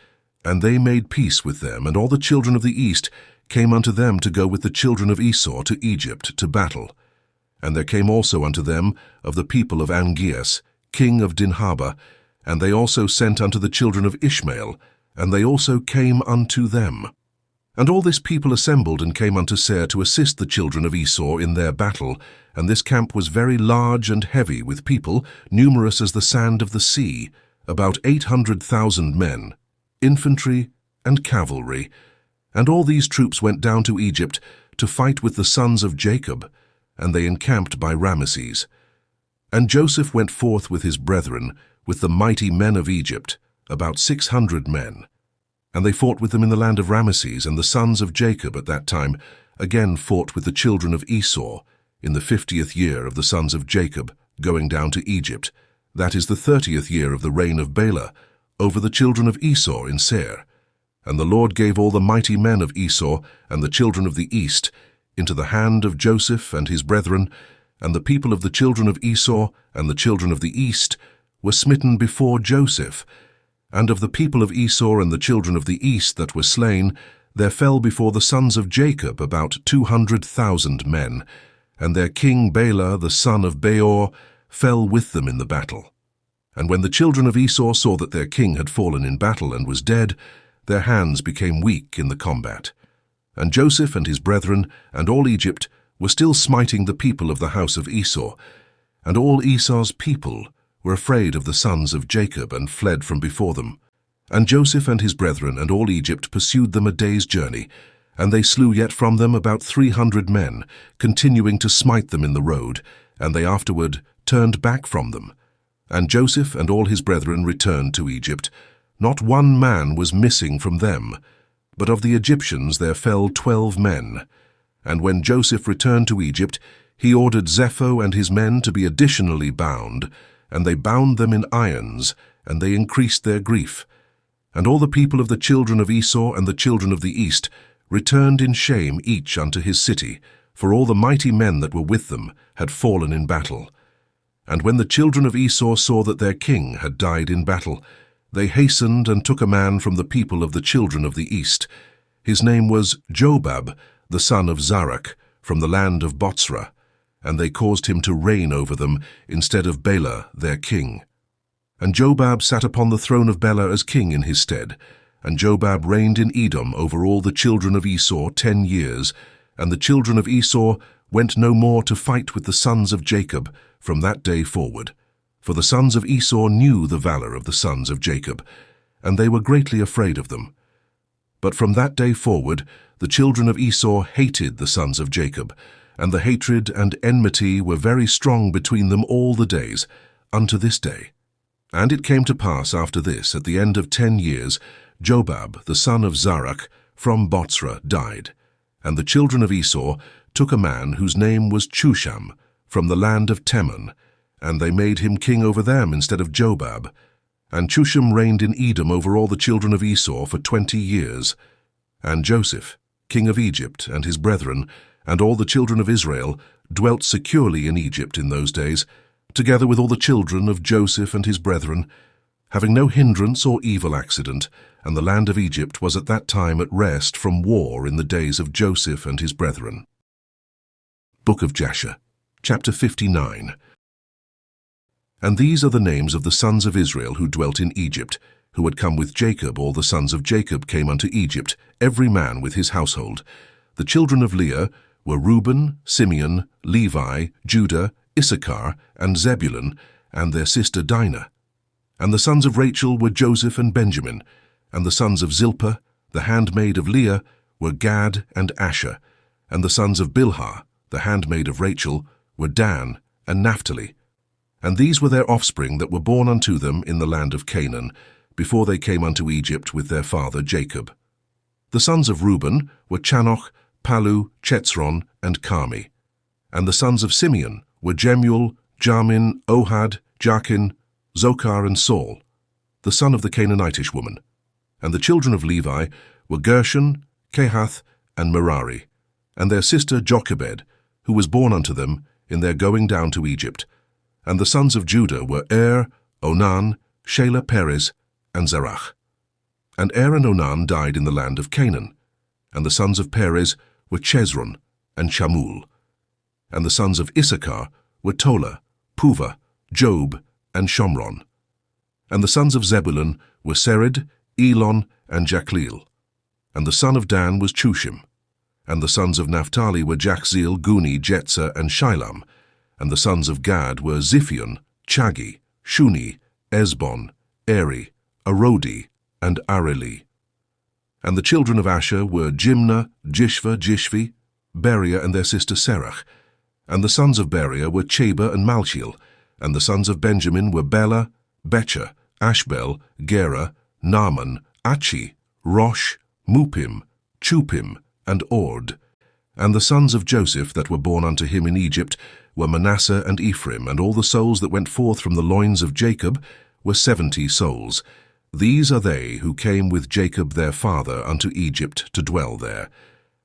and they made peace with them, and all the children of the east came unto them to go with the children of Esau to Egypt to battle. And there came also unto them of the people of Angeas, king of Dinhaba, and they also sent unto the children of Ishmael, and they also came unto them. And all this people assembled and came unto Seir to assist the children of Esau in their battle, and this camp was very large and heavy with people, numerous as the sand of the sea, about 800,000 men, infantry and cavalry. And all these troops went down to Egypt to fight with the sons of Jacob, and they encamped by Ramesses. And Joseph went forth with his brethren, with the mighty men of Egypt, about 600 men. And they fought with them in the land of Ramesses, and the sons of Jacob at that time again fought with the children of Esau, in the 50th year of the sons of Jacob, going down to Egypt. That is the 30th year of the reign of Bela, over the children of Esau in Seir. And the Lord gave all the mighty men of Esau and the children of the east into the hand of Joseph and his brethren, and the people of the children of Esau and the children of the east were smitten before Joseph. And of the people of Esau and the children of the east that were slain, there fell before the sons of Jacob about 200,000 men, and their king Bela the son of Beor fell with them in the battle. And when the children of Esau saw that their king had fallen in battle and was dead, their hands became weak in the combat. And Joseph and his brethren and all Egypt were still smiting the people of the house of Esau, and all Esau's people were afraid of the sons of Jacob and fled from before them. And Joseph and his brethren and all Egypt pursued them a day's journey, and they slew yet from them about 300 men, continuing to smite them in the road, and they afterward turned back from them. And Joseph and all his brethren returned to Egypt. Not one man was missing from them. But of the Egyptians there fell 12 men. And when Joseph returned to Egypt, he ordered Zepho and his men to be additionally bound, and they bound them in irons, and they increased their grief. And all the people of the children of Esau and the children of the east returned in shame each unto his city, for all the mighty men that were with them had fallen in battle. And when the children of Esau saw that their king had died in battle, they hastened and took a man from the people of the children of the east. His name was Jobab, the son of Zarach, from the land of Botzrah, and they caused him to reign over them instead of Bela their king. And Jobab sat upon the throne of Bela as king in his stead. And Jobab reigned in Edom over all the children of Esau 10 years, and the children of Esau went no more to fight with the sons of Jacob from that day forward. For the sons of Esau knew the valor of the sons of Jacob, and they were greatly afraid of them. But from that day forward the children of Esau hated the sons of Jacob, and the hatred and enmity were very strong between them all the days, unto this day. And it came to pass after this, at the end of 10 years, Jobab, the son of Zarach, from Botzrah died. And the children of Esau took a man whose name was Chusham, from the land of Teman, and they made him king over them instead of Jobab. And Chusham reigned in Edom over all the children of Esau for 20 years. And Joseph, king of Egypt, and his brethren, and all the children of Israel, dwelt securely in Egypt in those days, together with all the children of Joseph and his brethren, having no hindrance or evil accident, and the land of Egypt was at that time at rest from war in the days of Joseph and his brethren. Book of Jasher, chapter 59. And these are the names of the sons of Israel who dwelt in Egypt, who had come with Jacob. All the sons of Jacob came unto Egypt, every man with his household. The children of Leah were Reuben, Simeon, Levi, Judah, Issachar, and Zebulun, and their sister Dinah. And the sons of Rachel were Joseph and Benjamin. And the sons of Zilpah, the handmaid of Leah, were Gad and Asher. And the sons of Bilhah, the handmaid of Rachel, were Dan and Naphtali. And these were their offspring that were born unto them in the land of Canaan, before they came unto Egypt with their father Jacob. The sons of Reuben were Chanoch, Palu, Chetzron, and Carmi. And the sons of Simeon were Jemuel, Jamin, Ohad, Jachin, Zochar, and Saul, the son of the Canaanitish woman. And the children of Levi were Gershon, Kehath, and Merari, and their sister Jochebed, who was born unto them in their going down to Egypt. And the sons of Judah were Onan, Shelah, Perez, and Zerach. And and Onan died in the land of Canaan. And the sons of Perez were Chezron and Shamul. And the sons of Issachar were Tola, Puvah, Job, and Shomron. And the sons of Zebulun were Sered, Elon, and Jachleel. And the son of Dan was Chushim. And the sons of Naphtali were Jachzeel, Guni, Jetzah, and Shillam. And the sons of Gad were Ziphion, Chagi, Shuni, Esbon, Eri, Arodi, and Areli. And the children of Asher were Jimnah, Jishva, Jishvi, Beriah, and their sister Serach. And the sons of Beriah were Cheba and Malchiel. And the sons of Benjamin were Bela, Becher, Ashbel, Gera, Naaman, Achi, Rosh, Mupim, Chupim, and Ord. And the sons of Joseph that were born unto him in Egypt were Manasseh and Ephraim, and all the souls that went forth from the loins of Jacob were 70 souls. These are they who came with Jacob their father unto Egypt to dwell there.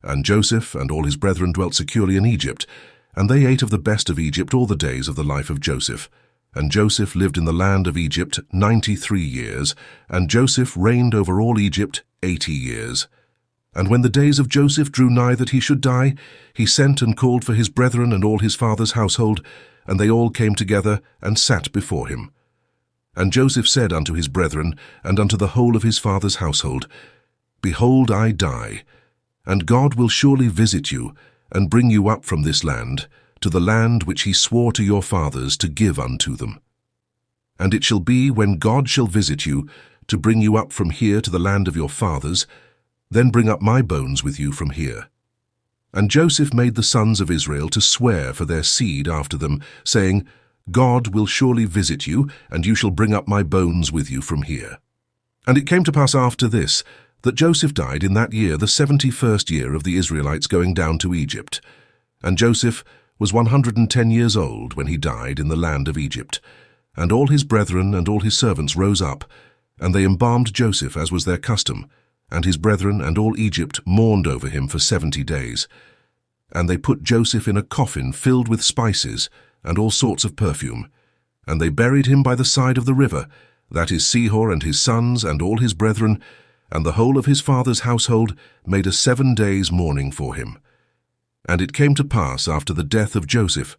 And Joseph and all his brethren dwelt securely in Egypt, and they ate of the best of Egypt all the days of the life of Joseph. And Joseph lived in the land of Egypt 93 years, and Joseph reigned over all Egypt 80 years. And when the days of Joseph drew nigh that he should die, he sent and called for his brethren and all his father's household, and they all came together and sat before him. And Joseph said unto his brethren and unto the whole of his father's household, Behold, I die, and God will surely visit you, and bring you up from this land, to the land which he swore to your fathers to give unto them. And it shall be, when God shall visit you, to bring you up from here to the land of your fathers, then bring up my bones with you from here. And Joseph made the sons of Israel to swear for their seed after them, saying, God will surely visit you, and you shall bring up my bones with you from here. And it came to pass after this, that Joseph died in that year, the 71st year of the Israelites going down to Egypt. And Joseph was 110 years old when he died in the land of Egypt. And all his brethren and all his servants rose up, and they embalmed Joseph as was their custom, and his brethren and all Egypt mourned over him for 70 days. And they put Joseph in a coffin filled with spices and all sorts of perfume, and they buried him by the side of the river, that is Sihor and his sons and all his brethren, and the whole of his father's household made a 7 days mourning for him. And it came to pass after the death of Joseph,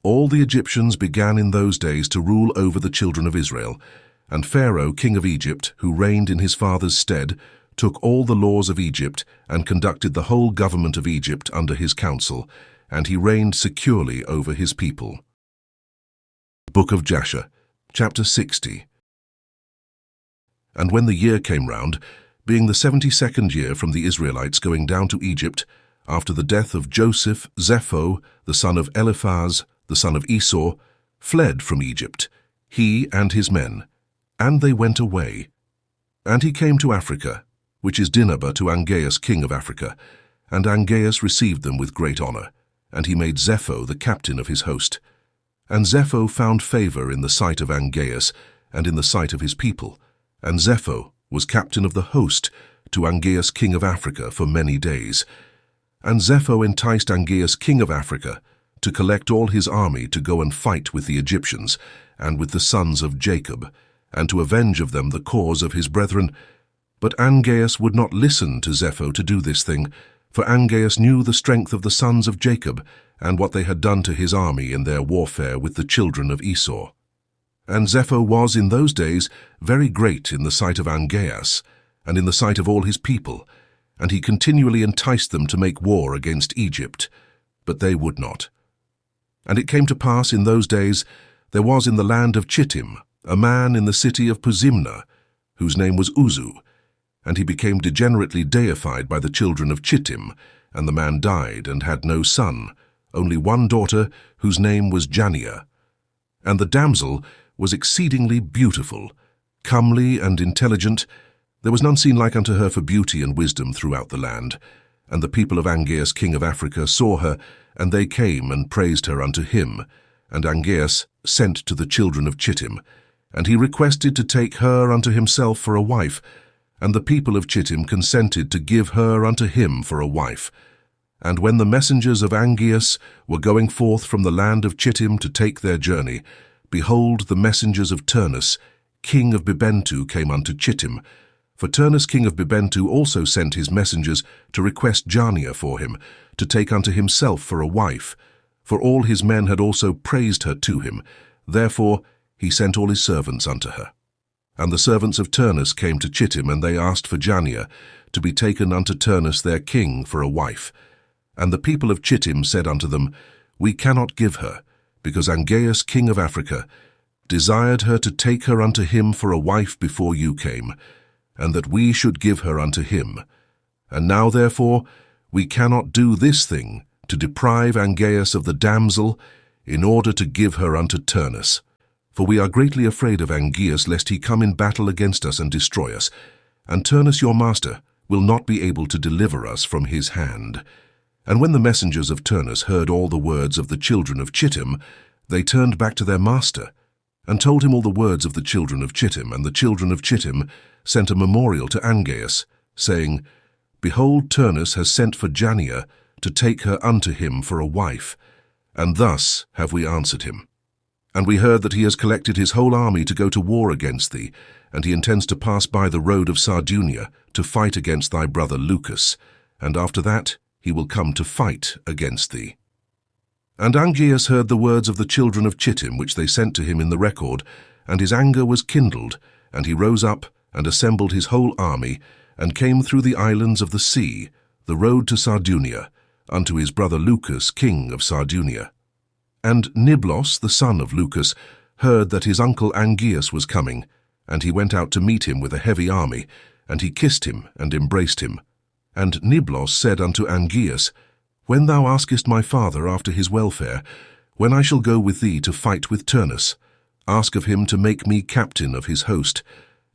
all the Egyptians began in those days to rule over the children of Israel, and Pharaoh, king of Egypt, who reigned in his father's stead, took all the laws of Egypt and conducted the whole government of Egypt under his counsel, and he reigned securely over his people. Book of Jasher, chapter 60. And when the year came round, being the 72nd year from the Israelites going down to Egypt, after the death of Joseph, Zepho, the son of Eliphaz, the son of Esau, fled from Egypt, he and his men, and they went away. And he came to Africa, which is Dinhabah, to Angeas king of Africa, and Angeas received them with great honor, and he made Zepho the captain of his host. And Zepho found favor in the sight of Angeas, and in the sight of his people, and Zepho was captain of the host to Angeas king of Africa for many days. And Zepho enticed Angeas king of Africa to collect all his army to go and fight with the Egyptians, and with the sons of Jacob, and to avenge of them the cause of his brethren. But Angeas would not listen to Zepho to do this thing, for Angeas knew the strength of the sons of Jacob, and what they had done to his army in their warfare with the children of Esau. And Zepho was in those days very great in the sight of Angeas, and in the sight of all his people, and he continually enticed them to make war against Egypt, but they would not. And it came to pass in those days, there was in the land of Chittim a man in the city of Puzimna, whose name was Uzu, and he became degenerately deified by the children of Chittim, and the man died and had no son, only one daughter, whose name was Janiah. And the damsel was exceedingly beautiful, comely and intelligent. There was none seen like unto her for beauty and wisdom throughout the land. And the people of Angeas king of Africa saw her, and they came and praised her unto him. And Angeas sent to the children of Chittim, and he requested to take her unto himself for a wife, and the people of Chittim consented to give her unto him for a wife. And when the messengers of Angeas were going forth from the land of Chittim to take their journey, behold, the messengers of Turnus, king of Bibentu, came unto Chittim. For Turnus king of Bibentu also sent his messengers to request Janiah for him, to take unto himself for a wife. For all his men had also praised her to him. Therefore he sent all his servants unto her. And the servants of Turnus came to Chittim, and they asked for Janiah, to be taken unto Turnus their king for a wife. And the people of Chittim said unto them, We cannot give her, because Angeas king of Africa desired her to take her unto him for a wife before you came, and that we should give her unto him. And now therefore we cannot do this thing, to deprive Angeas of the damsel, in order to give her unto Turnus. For we are greatly afraid of Angeas, lest he come in battle against us and destroy us, and Turnus your master will not be able to deliver us from his hand. And when the messengers of Turnus heard all the words of the children of Chittim, they turned back to their master, and told him all the words of the children of Chittim. And the children of Chittim sent a memorial to Angeas, saying, Behold, Turnus has sent for Janiah to take her unto him for a wife, and thus have we answered him. And we heard that he has collected his whole army to go to war against thee, and he intends to pass by the road of Sardunia to fight against thy brother Lucas, and after that he will come to fight against thee. And Angeas heard the words of the children of Chittim, which they sent to him in the record, and his anger was kindled, and he rose up and assembled his whole army, and came through the islands of the sea, the road to Sardunia, unto his brother Lucas, king of Sardunia. And Niblos, the son of Lucas, heard that his uncle Angeas was coming, and he went out to meet him with a heavy army, and he kissed him and embraced him. And Niblos said unto Angeas, When thou askest my father after his welfare, when I shall go with thee to fight with Turnus, ask of him to make me captain of his host.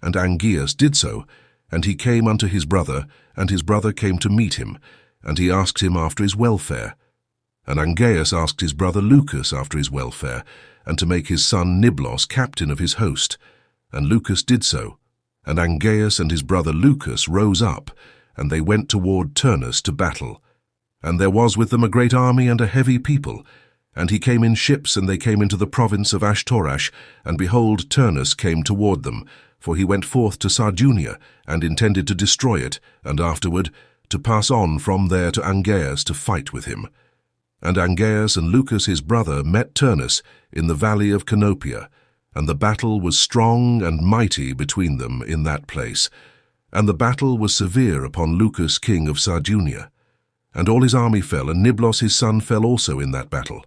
And Angeas did so, And he came unto his brother, and his brother came to meet him, and he asked him after his welfare. And Angeas asked his brother Lucas after his welfare, and to make his son Niblos captain of his host. And Lucas did so. And Angeas and his brother Lucas rose up, and they went toward Turnus to battle. And there was with them a great army and a heavy people. And he came in ships, and they came into the province of Ashtorash, and behold, Turnus came toward them, for he went forth to Sardunia, and intended to destroy it, and afterward to pass on from there to Angeas to fight with him. And Angeas and Lucas his brother met Turnus in the valley of Canopia, and the battle was strong and mighty between them in that place. And the battle was severe upon Lucas king of Sardunia. And all his army fell, and Niblos his son fell also in that battle.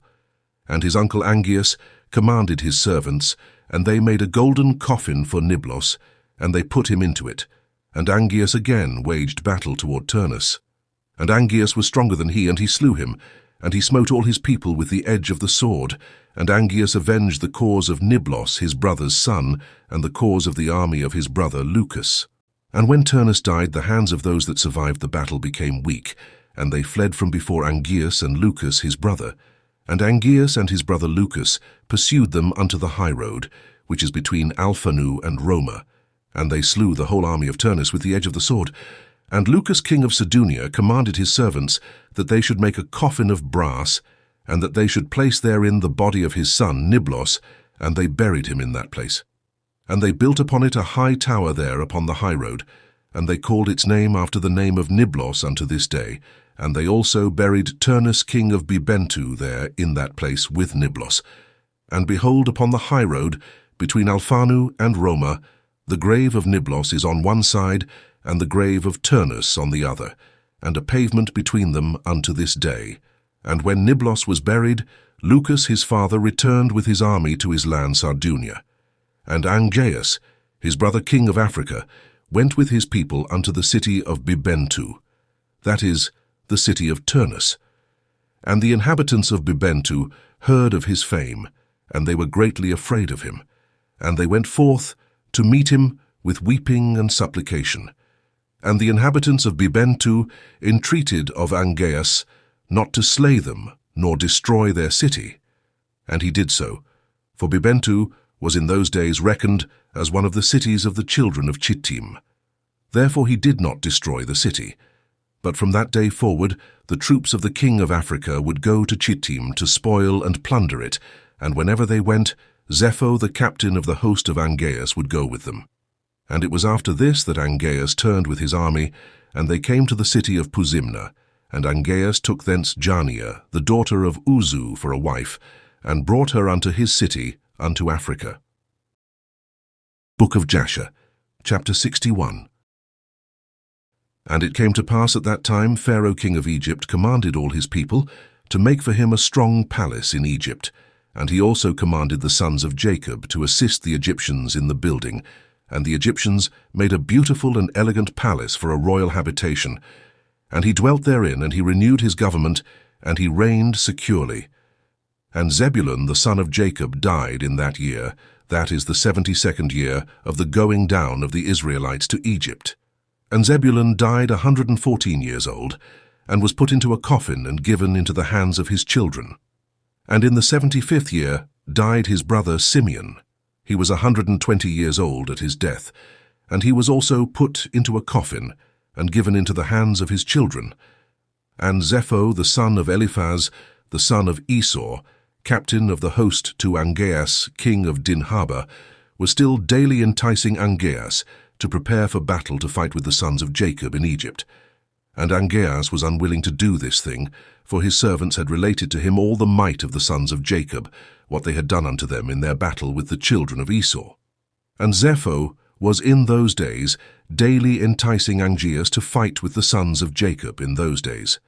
And his uncle Angeas commanded his servants, and they made a golden coffin for Niblos, and they put him into it. And Angeas again waged battle toward Turnus. And Angeas was stronger than he, and he slew him, and he smote all his people with the edge of the sword. And Angeas avenged the cause of Niblos his brother's son, and the cause of the army of his brother Lucas. And when Turnus died, the hands of those that survived the battle became weak, and they fled from before Angeas and Lucas his brother. And Angeas and his brother Lucas pursued them unto the high road, which is between Alphanu and Roma. And they slew the whole army of Turnus with the edge of the sword. And Lucas king of Sardunia commanded his servants that they should make a coffin of brass, and that they should place therein the body of his son Niblos, and they buried him in that place. And they built upon it a high tower there upon the high road, and they called its name after the name of Niblos unto this day. And they also buried Turnus king of Bibentu there in that place with Niblos. And behold, upon the high road, between Alphanu and Roma, the grave of Niblos is on one side, and the grave of Turnus on the other, and a pavement between them unto this day. And when Niblos was buried, Lucas his father returned with his army to his land Sardunia. And Angeas, his brother king of Africa, went with his people unto the city of Bibentu, that is, the city of Turnus. And the inhabitants of Bibentu heard of his fame, and they were greatly afraid of him. And they went forth to meet him with weeping and supplication. And the inhabitants of Bibentu entreated of Angeas not to slay them, nor destroy their city. And he did so, for Bibentu was in those days reckoned as one of the cities of the children of Chittim. Therefore he did not destroy the city. But from that day forward, the troops of the king of Africa would go to Chittim to spoil and plunder it, and whenever they went, Zepho, the captain of the host of Angeas, would go with them. And it was after this that Angeas turned with his army, and they came to the city of Puzimna, and Angeas took thence Jania, the daughter of Uzu, for a wife, and brought her unto his city, unto Africa. Book of Jasher, chapter 61. And it came to pass at that time, Pharaoh king of Egypt commanded all his people to make for him a strong palace in Egypt, and he also commanded the sons of Jacob to assist the Egyptians in the building, and the Egyptians made a beautiful and elegant palace for a royal habitation. And he dwelt therein, and he renewed his government, and he reigned securely. And Zebulun the son of Jacob died in that year, that is the 72nd year of the going down of the Israelites to Egypt. And Zebulun died 114 years old, and was put into a coffin and given into the hands of his children. And in the 75th year died his brother Simeon. He was 120 years old at his death, and he was also put into a coffin, and given into the hands of his children. And Zepho the son of Eliphaz, the son of Esau, captain of the host to Angeas, king of Dinhaba, was still daily enticing Angeas to prepare for battle to fight with the sons of Jacob in Egypt. And Angeas was unwilling to do this thing, for his servants had related to him all the might of the sons of Jacob, what they had done unto them in their battle with the children of Esau. And Zepho was in those days daily enticing Angeas to fight with the sons of Jacob in those days.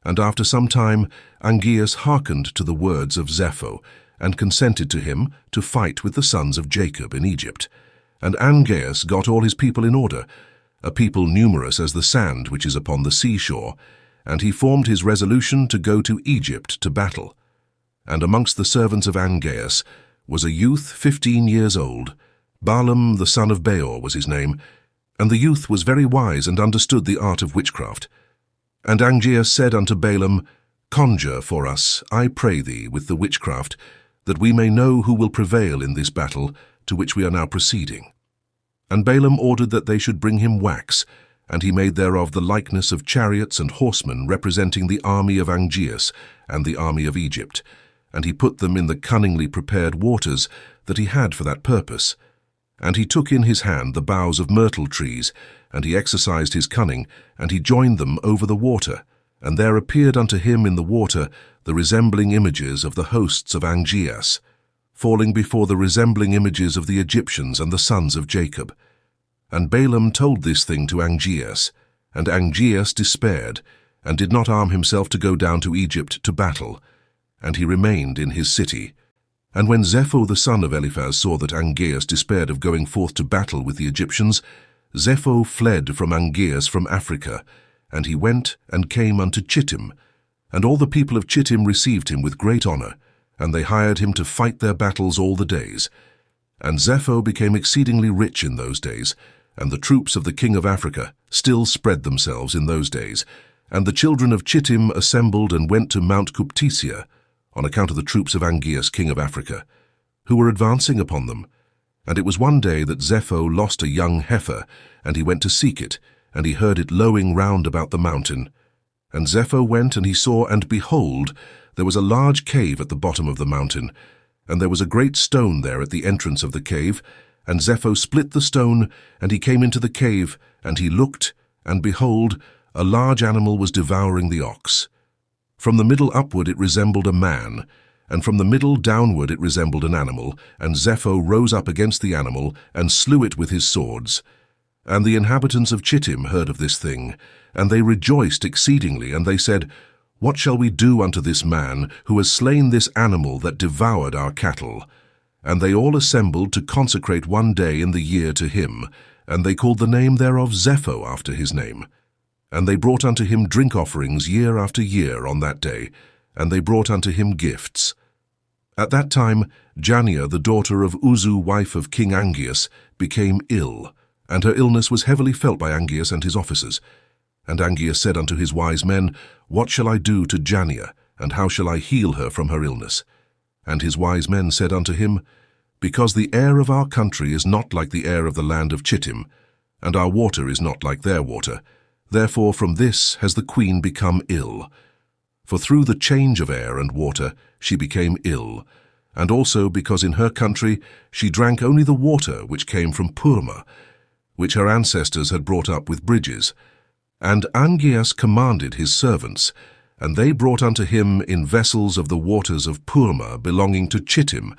And after some time Angeas hearkened to the words of Zepho, and consented to him to fight with the sons of Jacob in Egypt. And Angeas got all his people in order, a people numerous as the sand which is upon the seashore, and he formed his resolution to go to Egypt to battle. And amongst the servants of Angeas was a youth 15 years old, Balaam the son of Beor was his name, And the youth was very wise and understood the art of witchcraft. And Angeas said unto Balaam, Conjure for us, I pray thee, with the witchcraft, that we may know who will prevail in this battle to which we are now proceeding. And Balaam ordered that they should bring him wax, and he made thereof the likeness of chariots and horsemen representing the army of Angeas and the army of Egypt, and he put them in the cunningly prepared waters that he had for that purpose. And he took in his hand the boughs of myrtle trees, and he exercised his cunning, and he joined them over the water, and there appeared unto him in the water the resembling images of the hosts of Angeas, falling before the resembling images of the Egyptians and the sons of Jacob. And Balaam told this thing to Angeas, and Angeas despaired, and did not arm himself to go down to Egypt to battle, and he remained in his city. And when Zepho the son of Eliphaz saw that Angeas despaired of going forth to battle with the Egyptians, Zepho fled from Angeas from Africa, and he went and came unto Chittim. And all the people of Chittim received him with great honor, and they hired him to fight their battles all the days. And Zepho became exceedingly rich in those days, and the troops of the king of Africa still spread themselves in those days. And the children of Chittim assembled and went to Mount Cuptisia, on account of the troops of Angeas king of Africa, who were advancing upon them. And it was one day that Zepho lost a young heifer, and he went to seek it, and he heard it lowing round about the mountain. And Zepho went, and he saw, and behold, there was a large cave at the bottom of the mountain, and there was a great stone there at the entrance of the cave. And Zepho split the stone, and he came into the cave, and he looked, and behold, a large animal was devouring the ox. From the middle upward it resembled a man, and from the middle downward it resembled an animal, and Zepho rose up against the animal, and slew it with his swords. And the inhabitants of Chittim heard of this thing, and they rejoiced exceedingly, and they said, What shall we do unto this man, who has slain this animal that devoured our cattle? And they all assembled to consecrate one day in the year to him, and they called the name thereof Zepho after his name. And they brought unto him drink offerings year after year on that day, and they brought unto him gifts. At that time Jania, the daughter of Uzu, wife of King Angeas, became ill, and her illness was heavily felt by Angeas and his officers. And Angeas said unto his wise men, What shall I do to Jania, and how shall I heal her from her illness? And his wise men said unto him, Because the air of our country is not like the air of the land of Chittim, and our water is not like their water. Therefore from this has the queen become ill. For through the change of air and water she became ill, and also because in her country she drank only the water which came from Purma, which her ancestors had brought up with bridges. And Angeas commanded his servants, and they brought unto him in vessels of the waters of Purma belonging to Chittim,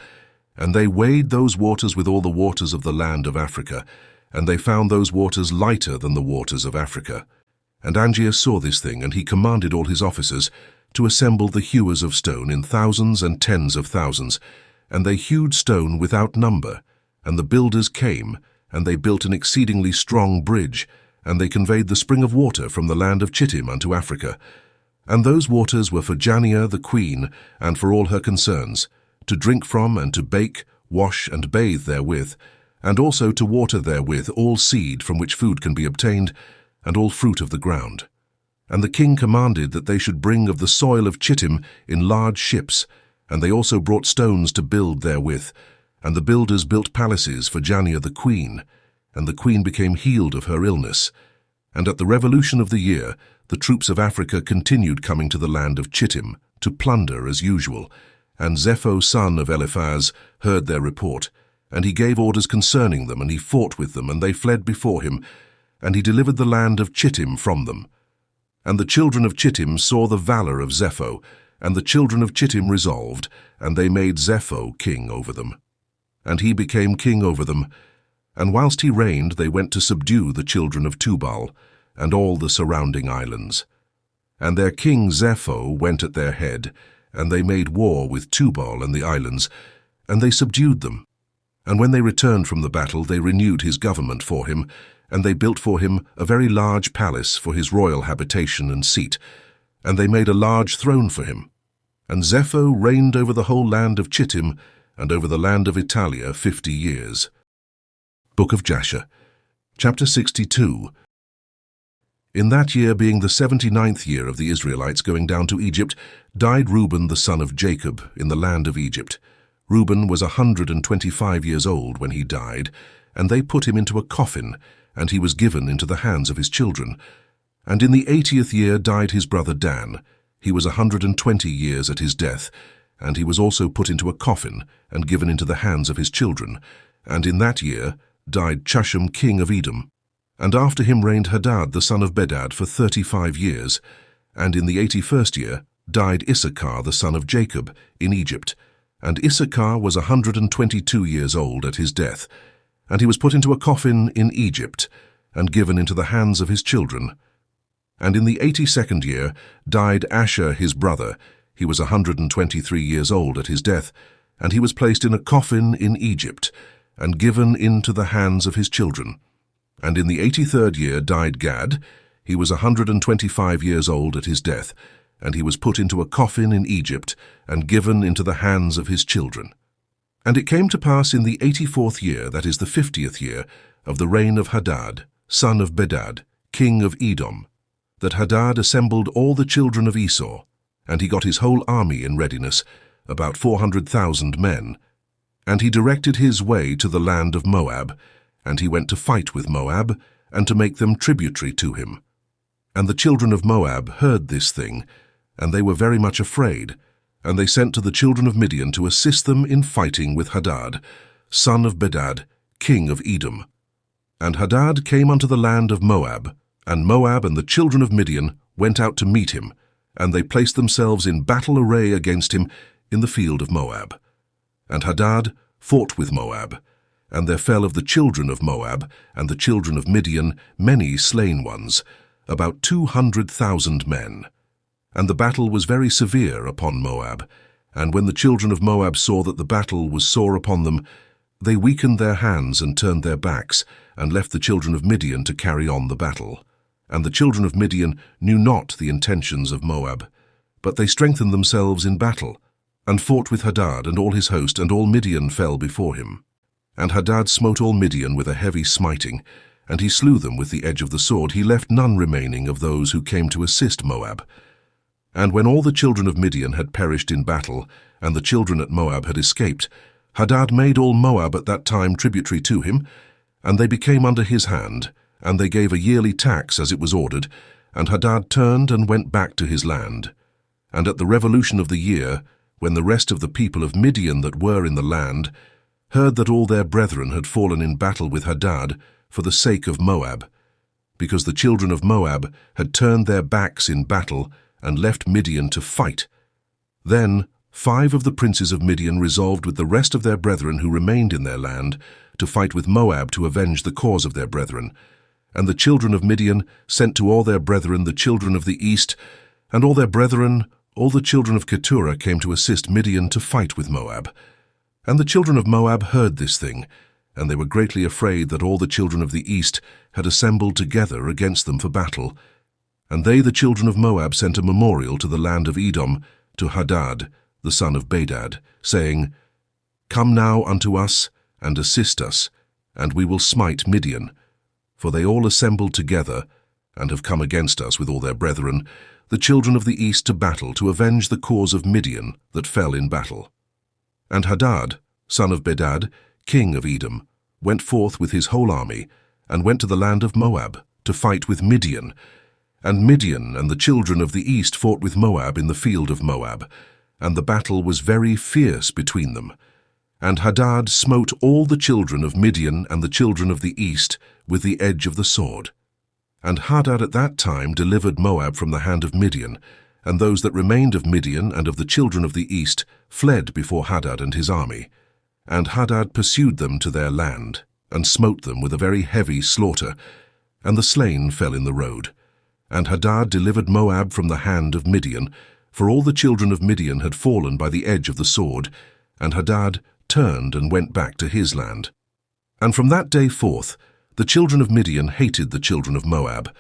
and they weighed those waters with all the waters of the land of Africa, and they found those waters lighter than the waters of Africa. And Angeas saw this thing, and he commanded all his officers to assemble the hewers of stone in thousands and tens of thousands. And they hewed stone without number. And the builders came, and they built an exceedingly strong bridge, and they conveyed the spring of water from the land of Chittim unto Africa. And those waters were for Jania the queen, and for all her concerns, to drink from, and to bake, wash, and bathe therewith, and also to water therewith all seed from which food can be obtained, and all fruit of the ground. And the king commanded that they should bring of the soil of Chittim in large ships, and they also brought stones to build therewith. And the builders built palaces for Jania the queen, and the queen became healed of her illness. And at the revolution of the year, the troops of Africa continued coming to the land of Chittim, to plunder as usual. And Zepho son of Eliphaz heard their report, and he gave orders concerning them, and he fought with them, and they fled before him, and he delivered the land of Chittim from them. And the children of Chittim saw the valor of Zepho, and the children of Chittim resolved, and they made Zepho king over them. And he became king over them, and whilst he reigned they went to subdue the children of Tubal, and all the surrounding islands. And their king Zepho went at their head, and they made war with Tubal and the islands, and they subdued them. And when they returned from the battle they renewed his government for him, and they built for him a very large palace for his royal habitation and seat, and they made a large throne for him. And Zepho reigned over the whole land of Chittim, and over the land of Italia 50 years. Book of Jasher, Chapter 62. In that year, being the 79th year of the Israelites going down to Egypt, died Reuben the son of Jacob in the land of Egypt. Reuben was 125 years old when he died, and they put him into a coffin, and he was given into the hands of his children. And in the 80th year died his brother Dan. He was 120 years at his death, and he was also put into a coffin, and given into the hands of his children. And in that year died Chushan king of Edom. And after him reigned Hadad the son of Bedad for 35 years. And in the 81st year died Issachar the son of Jacob in Egypt. And Issachar was 122 years old at his death. And he was put into a coffin in Egypt, and given into the hands of his children. And in the 82nd year died Asher his brother. He was 123 years old at his death, and he was placed in a coffin in Egypt, and given into the hands of his children. And in the 83rd year died Gad. He was 125 years old at his death, and he was put into a coffin in Egypt, and given into the hands of his children. And it came to pass in the 84th year, that is the 50th year, of the reign of Hadad, son of Bedad, king of Edom, that Hadad assembled all the children of Esau, and he got his whole army in readiness, about 400,000 men. And he directed his way to the land of Moab, and he went to fight with Moab, and to make them tributary to him. And the children of Moab heard this thing, and they were very much afraid, and they sent to the children of Midian to assist them in fighting with Hadad, son of Bedad, king of Edom. And Hadad came unto the land of Moab, and Moab and the children of Midian went out to meet him, and they placed themselves in battle array against him in the field of Moab. And Hadad fought with Moab, and there fell of the children of Moab and the children of Midian many slain ones, about 200,000 men. And the battle was very severe upon Moab, and when the children of Moab saw that the battle was sore upon them, they weakened their hands and turned their backs, and left the children of Midian to carry on the battle. And the children of Midian knew not the intentions of Moab, but they strengthened themselves in battle, and fought with Hadad and all his host, and all Midian fell before him. And Hadad smote all Midian with a heavy smiting, and he slew them with the edge of the sword. He left none remaining of those who came to assist Moab. And when all the children of Midian had perished in battle, and the children at Moab had escaped, Hadad made all Moab at that time tributary to him, and they became under his hand, and they gave a yearly tax as it was ordered, and Hadad turned and went back to his land. And at the revolution of the year, when the rest of the people of Midian that were in the land heard that all their brethren had fallen in battle with Hadad for the sake of Moab, because the children of Moab had turned their backs in battle and left Midian to fight, then 5 of the princes of Midian resolved with the rest of their brethren who remained in their land to fight with Moab to avenge the cause of their brethren. And the children of Midian sent to all their brethren the children of the east, and all their brethren, all the children of Keturah, came to assist Midian to fight with Moab. And the children of Moab heard this thing, and they were greatly afraid that all the children of the east had assembled together against them for battle. And they, the children of Moab, sent a memorial to the land of Edom, to Hadad, the son of Bedad, saying, Come now unto us, and assist us, and we will smite Midian. For they all assembled together, and have come against us with all their brethren, the children of the east, to battle, to avenge the cause of Midian that fell in battle. And Hadad, son of Bedad, king of Edom, went forth with his whole army, and went to the land of Moab, to fight with Midian. And Midian and the children of the east fought with Moab in the field of Moab, and the battle was very fierce between them. And Hadad smote all the children of Midian and the children of the east with the edge of the sword. And Hadad at that time delivered Moab from the hand of Midian, and those that remained of Midian and of the children of the east fled before Hadad and his army. And Hadad pursued them to their land, and smote them with a very heavy slaughter, and the slain fell in the road. And Hadad delivered Moab from the hand of Midian, for all the children of Midian had fallen by the edge of the sword, and Hadad turned and went back to his land. And from that day forth the children of Midian hated the children of Moab,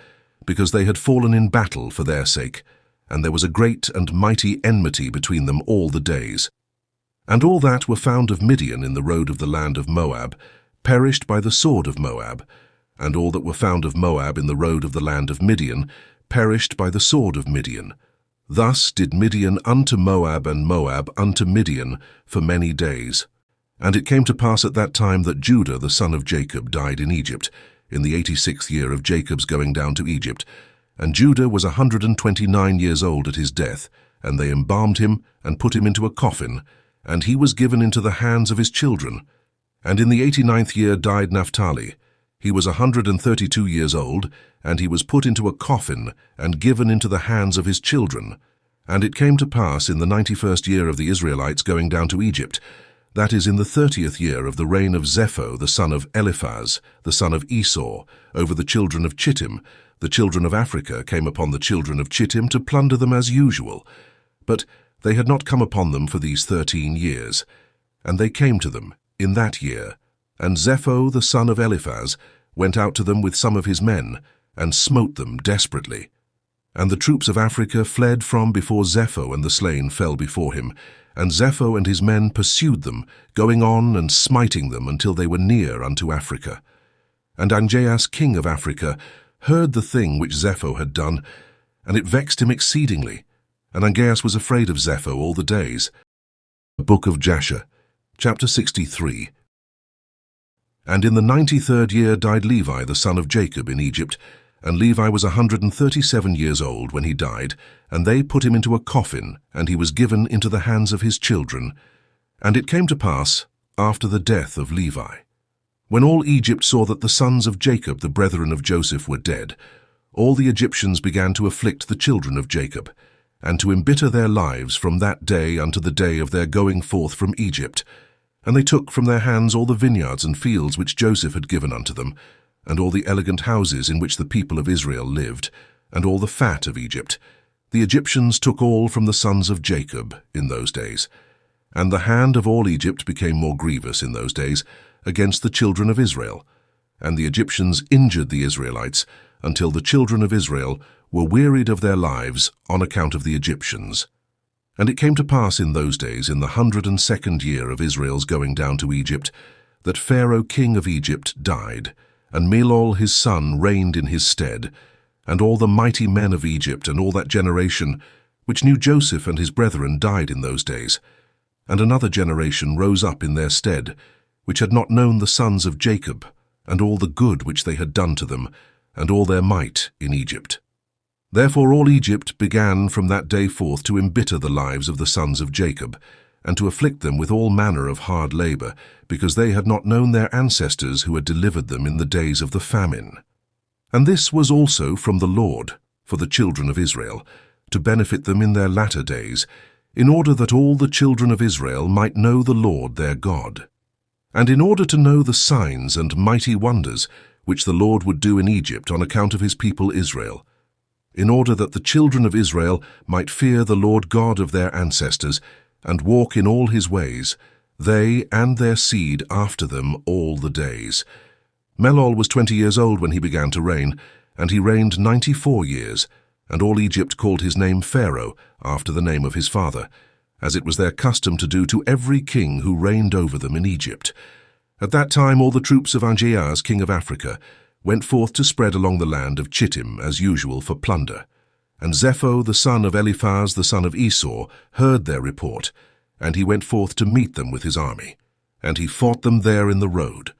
because they had fallen in battle for their sake, and there was a great and mighty enmity between them all the days. And all that were found of Midian in the road of the land of Moab perished by the sword of Moab, and all that were found of Moab in the road of the land of Midian perished by the sword of Midian. Thus did Midian unto Moab, and Moab unto Midian for many days. And it came to pass at that time that Judah the son of Jacob died in Egypt, in the 86th year of Jacob's going down to Egypt. And Judah was 129 years old at his death, and they embalmed him, and put him into a coffin, and he was given into the hands of his children. And in the 89th year died Naphtali. He was 132 years old, and he was put into a coffin, and given into the hands of his children. And it came to pass in the 91st year of the Israelites going down to Egypt, that is, in the 30th year of the reign of Zepho the son of Eliphaz, the son of Esau, over the children of Chittim, the children of Africa came upon the children of Chittim to plunder them as usual. But they had not come upon them for these 13 years. And they came to them in that year. And Zepho the son of Eliphaz went out to them with some of his men, and smote them desperately. And the troops of Africa fled from before Zepho, and the slain fell before him. And Zepho and his men pursued them, going on and smiting them until they were near unto Africa. And Angeas king of Africa heard the thing which Zepho had done, and it vexed him exceedingly. And Angeas was afraid of Zepho all the days. The Book of Jasher, chapter 63. And in the 93rd year died Levi the son of Jacob in Egypt, and Levi was 137 years old when he died, and they put him into a coffin, and he was given into the hands of his children. And it came to pass, after the death of Levi, when all Egypt saw that the sons of Jacob, the brethren of Joseph, were dead, all the Egyptians began to afflict the children of Jacob, and to embitter their lives from that day unto the day of their going forth from Egypt. And they took from their hands all the vineyards and fields which Joseph had given unto them, and all the elegant houses in which the people of Israel lived, and all the fat of Egypt. The Egyptians took all from the sons of Jacob in those days. And the hand of all Egypt became more grievous in those days against the children of Israel. And the Egyptians injured the Israelites until the children of Israel were wearied of their lives on account of the Egyptians. And it came to pass in those days, in the 102nd year of Israel's going down to Egypt, that Pharaoh king of Egypt died, and Melol his son reigned in his stead, and all the mighty men of Egypt and all that generation which knew Joseph and his brethren died in those days. And another generation rose up in their stead, which had not known the sons of Jacob, and all the good which they had done to them, and all their might in Egypt. Therefore all Egypt began from that day forth to embitter the lives of the sons of Jacob, and to afflict them with all manner of hard labor, because they had not known their ancestors who had delivered them in the days of the famine. And this was also from the Lord, for the children of Israel, to benefit them in their latter days, in order that all the children of Israel might know the Lord their God. And in order to know the signs and mighty wonders which the Lord would do in Egypt on account of his people Israel, in order that the children of Israel might fear the Lord God of their ancestors, and walk in all his ways, they and their seed after them all the days. Melol was 20 years old when he began to reign, and he reigned 94 years, and all Egypt called his name Pharaoh, after the name of his father, as it was their custom to do to every king who reigned over them in Egypt. At that time all the troops of Angeas king of Africa went forth to spread along the land of Chittim as usual for plunder. And Zepho the son of Eliphaz the son of Esau heard their report, and he went forth to meet them with his army. And he fought them there in the road.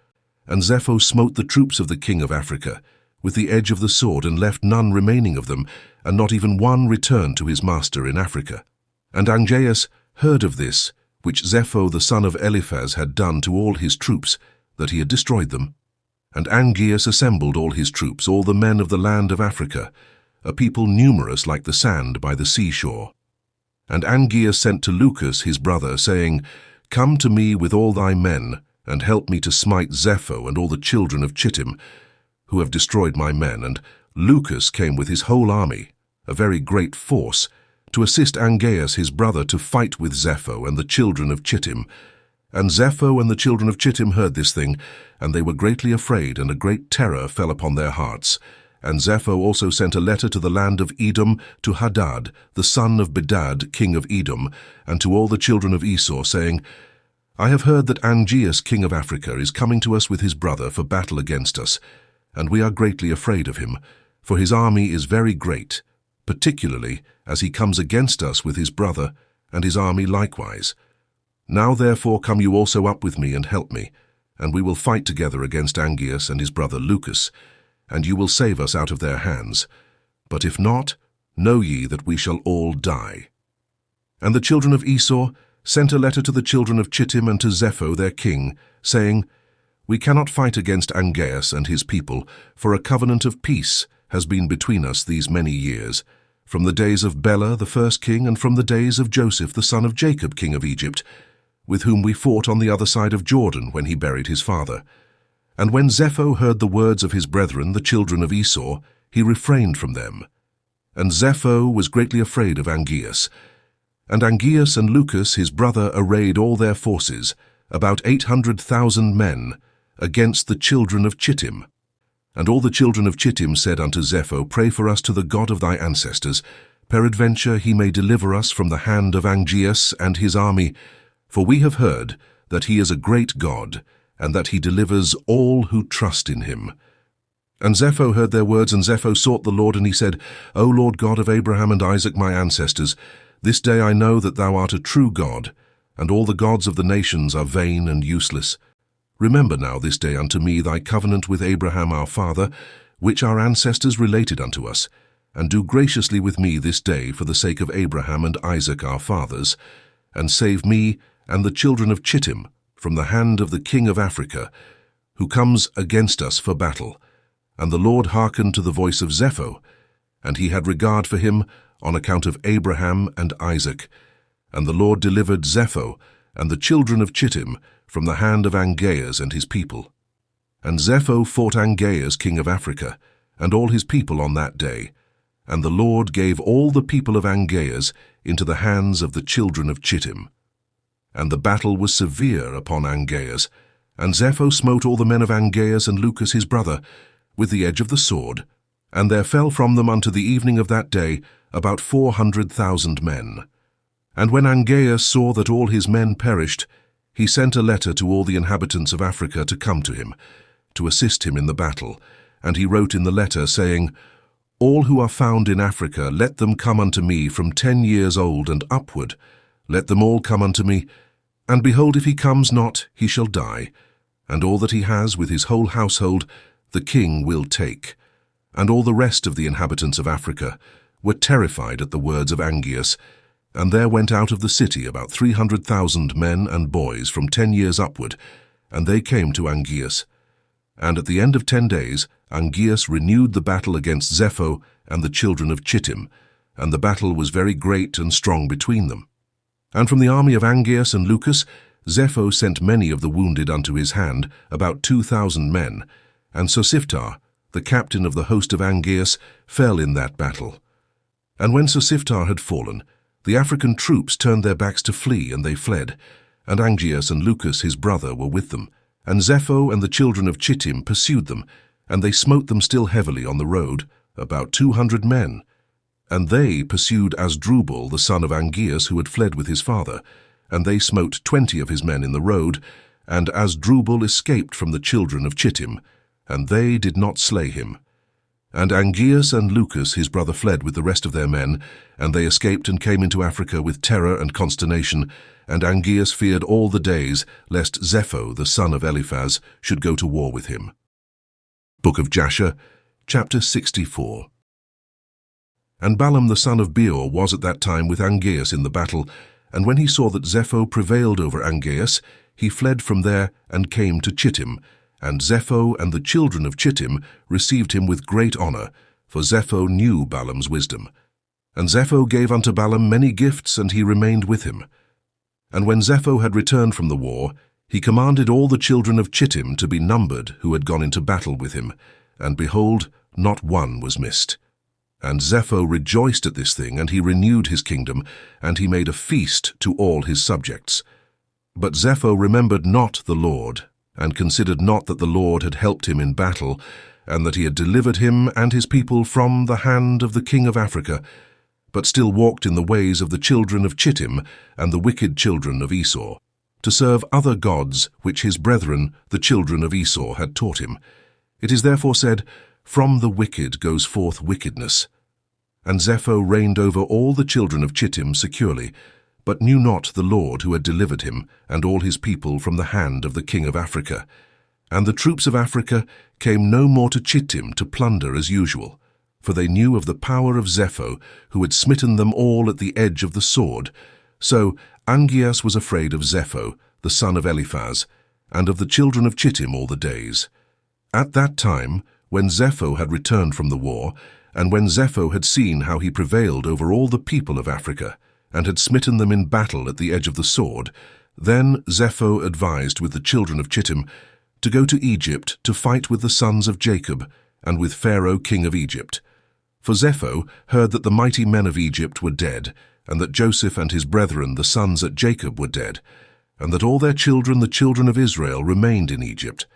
And Zepho smote the troops of the king of Africa with the edge of the sword, and left none remaining of them, and not even one returned to his master in Africa. And Angeas heard of this, which Zepho the son of Eliphaz had done to all his troops, that he had destroyed them. And Angeas assembled all his troops, all the men of the land of Africa, a people numerous like the sand by the seashore. And Angeas sent to Lucas his brother, saying, Come to me with all thy men, and help me to smite Zepho and all the children of Chittim, who have destroyed my men. And Lucas came with his whole army, a very great force, to assist Angeas his brother to fight with Zepho and the children of Chittim. And Zepho and the children of Chittim heard this thing, and they were greatly afraid, and a great terror fell upon their hearts. And Zepho also sent a letter to the land of Edom, to Hadad, the son of Bedad, king of Edom, and to all the children of Esau, saying, I have heard that Angeas, king of Africa, is coming to us with his brother for battle against us. and we are greatly afraid of him, for his army is very great, particularly as he comes against us with his brother, and his army likewise. Now therefore come you also up with me and help me, and we will fight together against Angeas and his brother Lucas, and you will save us out of their hands. But if not, know ye that we shall all die. And the children of Esau sent a letter to the children of Chittim and to Zepho their king, saying, We cannot fight against Angeas and his people, for a covenant of peace has been between us these many years, from the days of Bela the first king, and from the days of Joseph the son of Jacob king of Egypt, with whom we fought on the other side of Jordan when he buried his father. And when Zepho heard the words of his brethren, the children of Esau, he refrained from them. And Zepho was greatly afraid of Angeas. And Angeas and Lucas his brother arrayed all their forces, about 800,000 men, against the children of Chittim. And all the children of Chittim said unto Zepho, Pray for us to the God of thy ancestors, peradventure he may deliver us from the hand of Angeas and his army, for we have heard that he is a great God, and that he delivers all who trust in him. And Zepho heard their words, and Zepho sought the Lord, and he said, O Lord God of Abraham and Isaac my ancestors, this day I know that thou art a true God, and all the gods of the nations are vain and useless. Remember now this day unto me thy covenant with Abraham our father, which our ancestors related unto us, and do graciously with me this day for the sake of Abraham and Isaac our fathers, and save me and the children of Chittim from the hand of the king of Africa, who comes against us for battle. And the Lord hearkened to the voice of Zepho, and he had regard for him on account of Abraham and Isaac. And the Lord delivered Zepho and the children of Chittim from the hand of Angeas and his people. And Zepho fought Angeas king of Africa, and all his people on that day. And the Lord gave all the people of Angeas into the hands of the children of Chittim. And the battle was severe upon Angeas, and Zepho smote all the men of Angeas and Lucas his brother with the edge of the sword, and there fell from them unto the evening of that day about 400,000 men. And when Angeas saw that all his men perished, he sent a letter to all the inhabitants of Africa to come to him, to assist him in the battle. And he wrote in the letter, saying, All who are found in Africa, let them come unto me from 10 years old and upward. Let them all come unto me, and behold, if he comes not, he shall die. And all that he has with his whole household, the king will take. And all the rest of the inhabitants of Africa were terrified at the words of Angeas, and there went out of the city about 300,000 men and boys from 10 years upward, and they came to Angeas. And at the end of 10 days, Angeas renewed the battle against Zepho and the children of Chittim, and the battle was very great and strong between them. And from the army of Angeas and Lucas, Zepho sent many of the wounded unto his hand, about 2,000 men, and Sosiphtar, the captain of the host of Angeas, fell in that battle. And when Sosiphtar had fallen, the African troops turned their backs to flee, and they fled, and Angeas and Lucas his brother were with them. And Zepho and the children of Chittim pursued them, and they smote them still heavily on the road, about 200 men. And they pursued Asdrubal the son of Angeas, who had fled with his father, and they smote 20 of his men in the road, and Asdrubal escaped from the children of Chittim, and they did not slay him. And Angeas and Lucas his brother fled with the rest of their men, and they escaped and came into Africa with terror and consternation, and Angeas feared all the days, lest Zepho the son of Eliphaz should go to war with him. Book of Jasher, chapter 64. And Balaam the son of Beor was at that time with Angeas in the battle, and when he saw that Zepho prevailed over Angeas, he fled from there and came to Chittim, and Zepho and the children of Chittim received him with great honor, for Zepho knew Balaam's wisdom. And Zepho gave unto Balaam many gifts, and he remained with him. And when Zepho had returned from the war, he commanded all the children of Chittim to be numbered who had gone into battle with him, and behold, not one was missed. And Zepho rejoiced at this thing, and he renewed his kingdom, and he made a feast to all his subjects. But Zepho remembered not the Lord, and considered not that the Lord had helped him in battle, and that he had delivered him and his people from the hand of the king of Africa, but still walked in the ways of the children of Chittim and the wicked children of Esau, to serve other gods which his brethren, the children of Esau, had taught him. It is therefore said, "From the wicked goes forth wickedness." And Zepho reigned over all the children of Chittim securely, but knew not the Lord who had delivered him and all his people from the hand of the king of Africa. And the troops of Africa came no more to Chittim to plunder as usual, for they knew of the power of Zepho, who had smitten them all at the edge of the sword. So Angeas was afraid of Zepho, the son of Eliphaz, and of the children of Chittim all the days. At that time, when Zepho had returned from the war, and when Zepho had seen how he prevailed over all the people of Africa, and had smitten them in battle at the edge of the sword, then Zepho advised with the children of Chittim to go to Egypt to fight with the sons of Jacob, and with Pharaoh king of Egypt. For Zepho heard that the mighty men of Egypt were dead, and that Joseph and his brethren, the sons at Jacob, were dead, and that all their children, the children of Israel, remained in Egypt.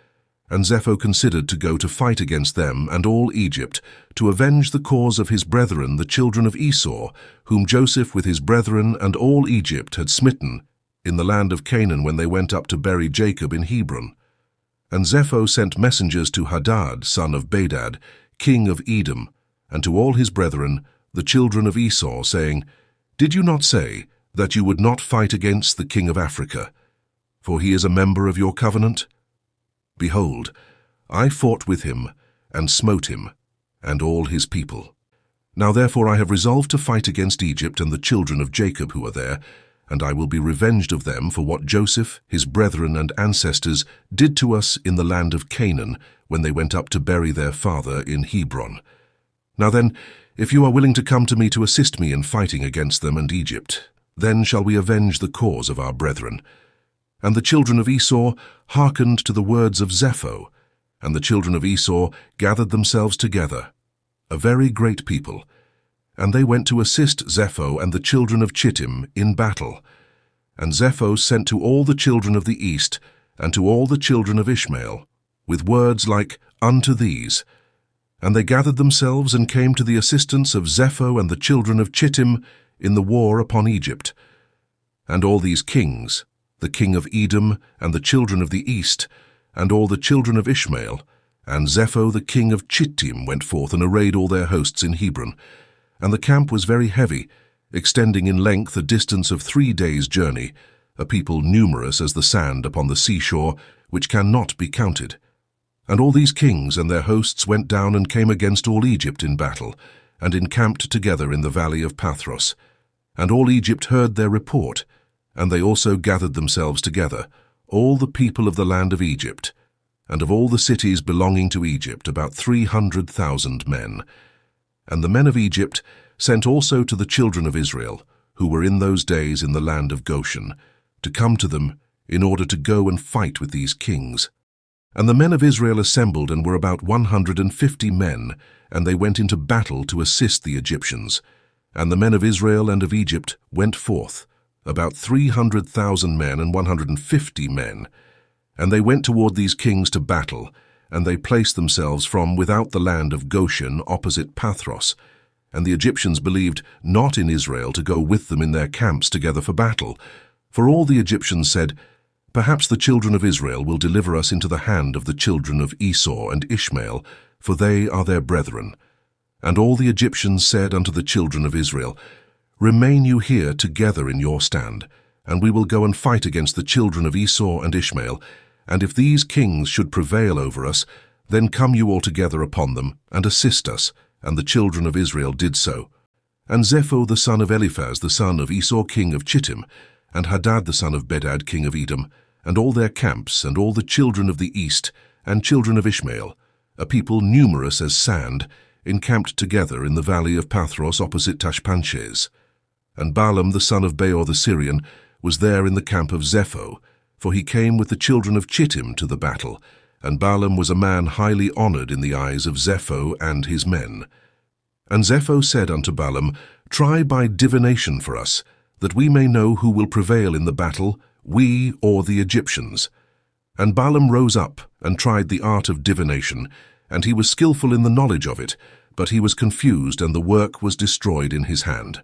And Zepho considered to go to fight against them and all Egypt, to avenge the cause of his brethren, the children of Esau, whom Joseph with his brethren and all Egypt had smitten in the land of Canaan when they went up to bury Jacob in Hebron. And Zepho sent messengers to Hadad, son of Bedad, king of Edom, and to all his brethren, the children of Esau, saying, "Did you not say that you would not fight against the king of Africa? For he is a member of your covenant? Behold, I fought with him, and smote him, and all his people. Now therefore I have resolved to fight against Egypt and the children of Jacob who are there, and I will be revenged of them for what Joseph, his brethren and ancestors, did to us in the land of Canaan, when they went up to bury their father in Hebron. Now then, if you are willing to come to me to assist me in fighting against them and Egypt, then shall we avenge the cause of our brethren." And the children of Esau hearkened to the words of Zepho, and the children of Esau gathered themselves together, a very great people, and they went to assist Zepho and the children of Chittim in battle. And Zepho sent to all the children of the east, and to all the children of Ishmael, with words like, "Unto these." And they gathered themselves and came to the assistance of Zepho and the children of Chittim in the war upon Egypt. And all these kings, the king of Edom and the children of the east, and all the children of Ishmael, and Zepho the king of Chittim went forth and arrayed all their hosts in Hebron. And the camp was very heavy, extending in length a distance of 3 days' journey, a people numerous as the sand upon the seashore, which cannot be counted. And all these kings and their hosts went down and came against all Egypt in battle, and encamped together in the valley of Pathros. And all Egypt heard their report, and they also gathered themselves together, all the people of the land of Egypt, and of all the cities belonging to Egypt, about 300,000 men. And the men of Egypt sent also to the children of Israel, who were in those days in the land of Goshen, to come to them in order to go and fight with these kings. And the men of Israel assembled and were about 150 men, and they went into battle to assist the Egyptians. And the men of Israel and of Egypt went forth, about 300,000 men and 150 men. And they went toward these kings to battle, and they placed themselves from without the land of Goshen opposite Pathros. And the Egyptians believed not in Israel to go with them in their camps together for battle. For all the Egyptians said, "Perhaps the children of Israel will deliver us into the hand of the children of Esau and Ishmael, for they are their brethren." And all the Egyptians said unto the children of Israel, "Remain you here together in your stand, and we will go and fight against the children of Esau and Ishmael, and if these kings should prevail over us, then come you all together upon them, and assist us." And the children of Israel did so. And Zepho the son of Eliphaz the son of Esau king of Chittim, and Hadad the son of Bedad king of Edom, and all their camps, and all the children of the east, and children of Ishmael, a people numerous as sand, encamped together in the valley of Pathros opposite Tashpanshes. And Balaam the son of Beor the Syrian was there in the camp of Zepho, for he came with the children of Chittim to the battle, and Balaam was a man highly honored in the eyes of Zepho and his men. And Zepho said unto Balaam, "Try by divination for us, that we may know who will prevail in the battle, we or the Egyptians." And Balaam rose up and tried the art of divination, and he was skillful in the knowledge of it, but he was confused, and the work was destroyed in his hand.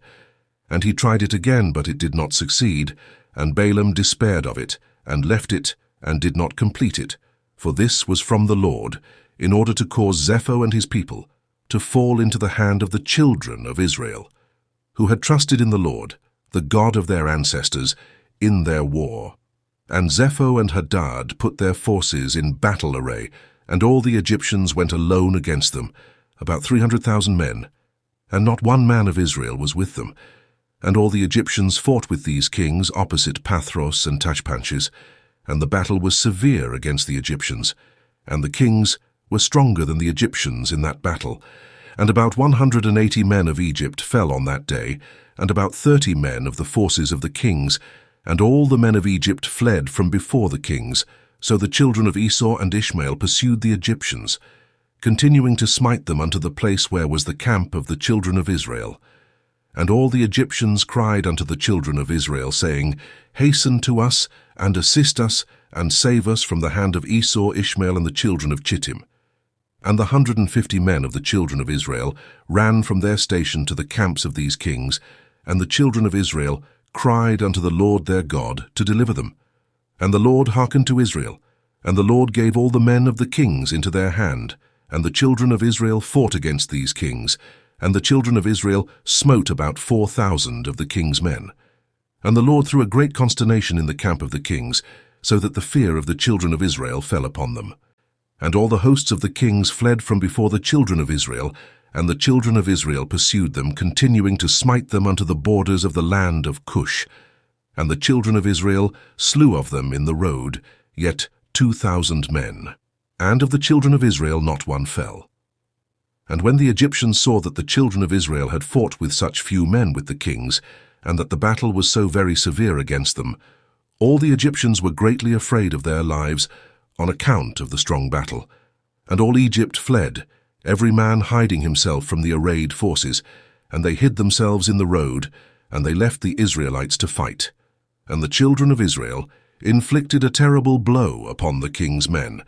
And he tried it again, but it did not succeed, and Balaam despaired of it, and left it, and did not complete it, for this was from the Lord. in order to cause Zepho and his people to fall into the hand of the children of Israel, who had trusted in the Lord, the God of their ancestors, in their war. And Zepho and Hadad put their forces in battle array, and all the Egyptians went alone against them, about 300,000 men, and not one man of Israel was with them. And all the Egyptians fought with these kings opposite Pathros and Tachpanches, and the battle was severe against the Egyptians, and the kings were stronger than the Egyptians in that battle. And about 180 men of Egypt fell on that day, and about 30 men of the forces of the kings, and all the men of Egypt fled from before the kings. So the children of Esau and Ishmael pursued the Egyptians, continuing to smite them unto the place where was the camp of the children of Israel. And all the Egyptians cried unto the children of Israel, saying, Hasten to us, and assist us, and save us from the hand of Esau, Ishmael, and the children of Chittim. And the 150 men of the children of Israel ran from their station to the camps of these kings, and the children of Israel cried unto the Lord their God to deliver them. And the Lord hearkened to Israel, and the Lord gave all the men of the kings into their hand, and the children of Israel fought against these kings, and the children of Israel smote about 4,000 of the king's men. And the Lord threw a great consternation in the camp of the kings, so that the fear of the children of Israel fell upon them. And all the hosts of the kings fled from before the children of Israel, and the children of Israel pursued them, continuing to smite them unto the borders of the land of Cush. And the children of Israel slew of them in the road, yet 2,000 men. And of the children of Israel not one fell. And when the Egyptians saw that the children of Israel had fought with such few men with the kings, and that the battle was so very severe against them, all the Egyptians were greatly afraid of their lives on account of the strong battle. And all Egypt fled, every man hiding himself from the arrayed forces, and they hid themselves in the road, and they left the Israelites to fight. And the children of Israel inflicted a terrible blow upon the king's men,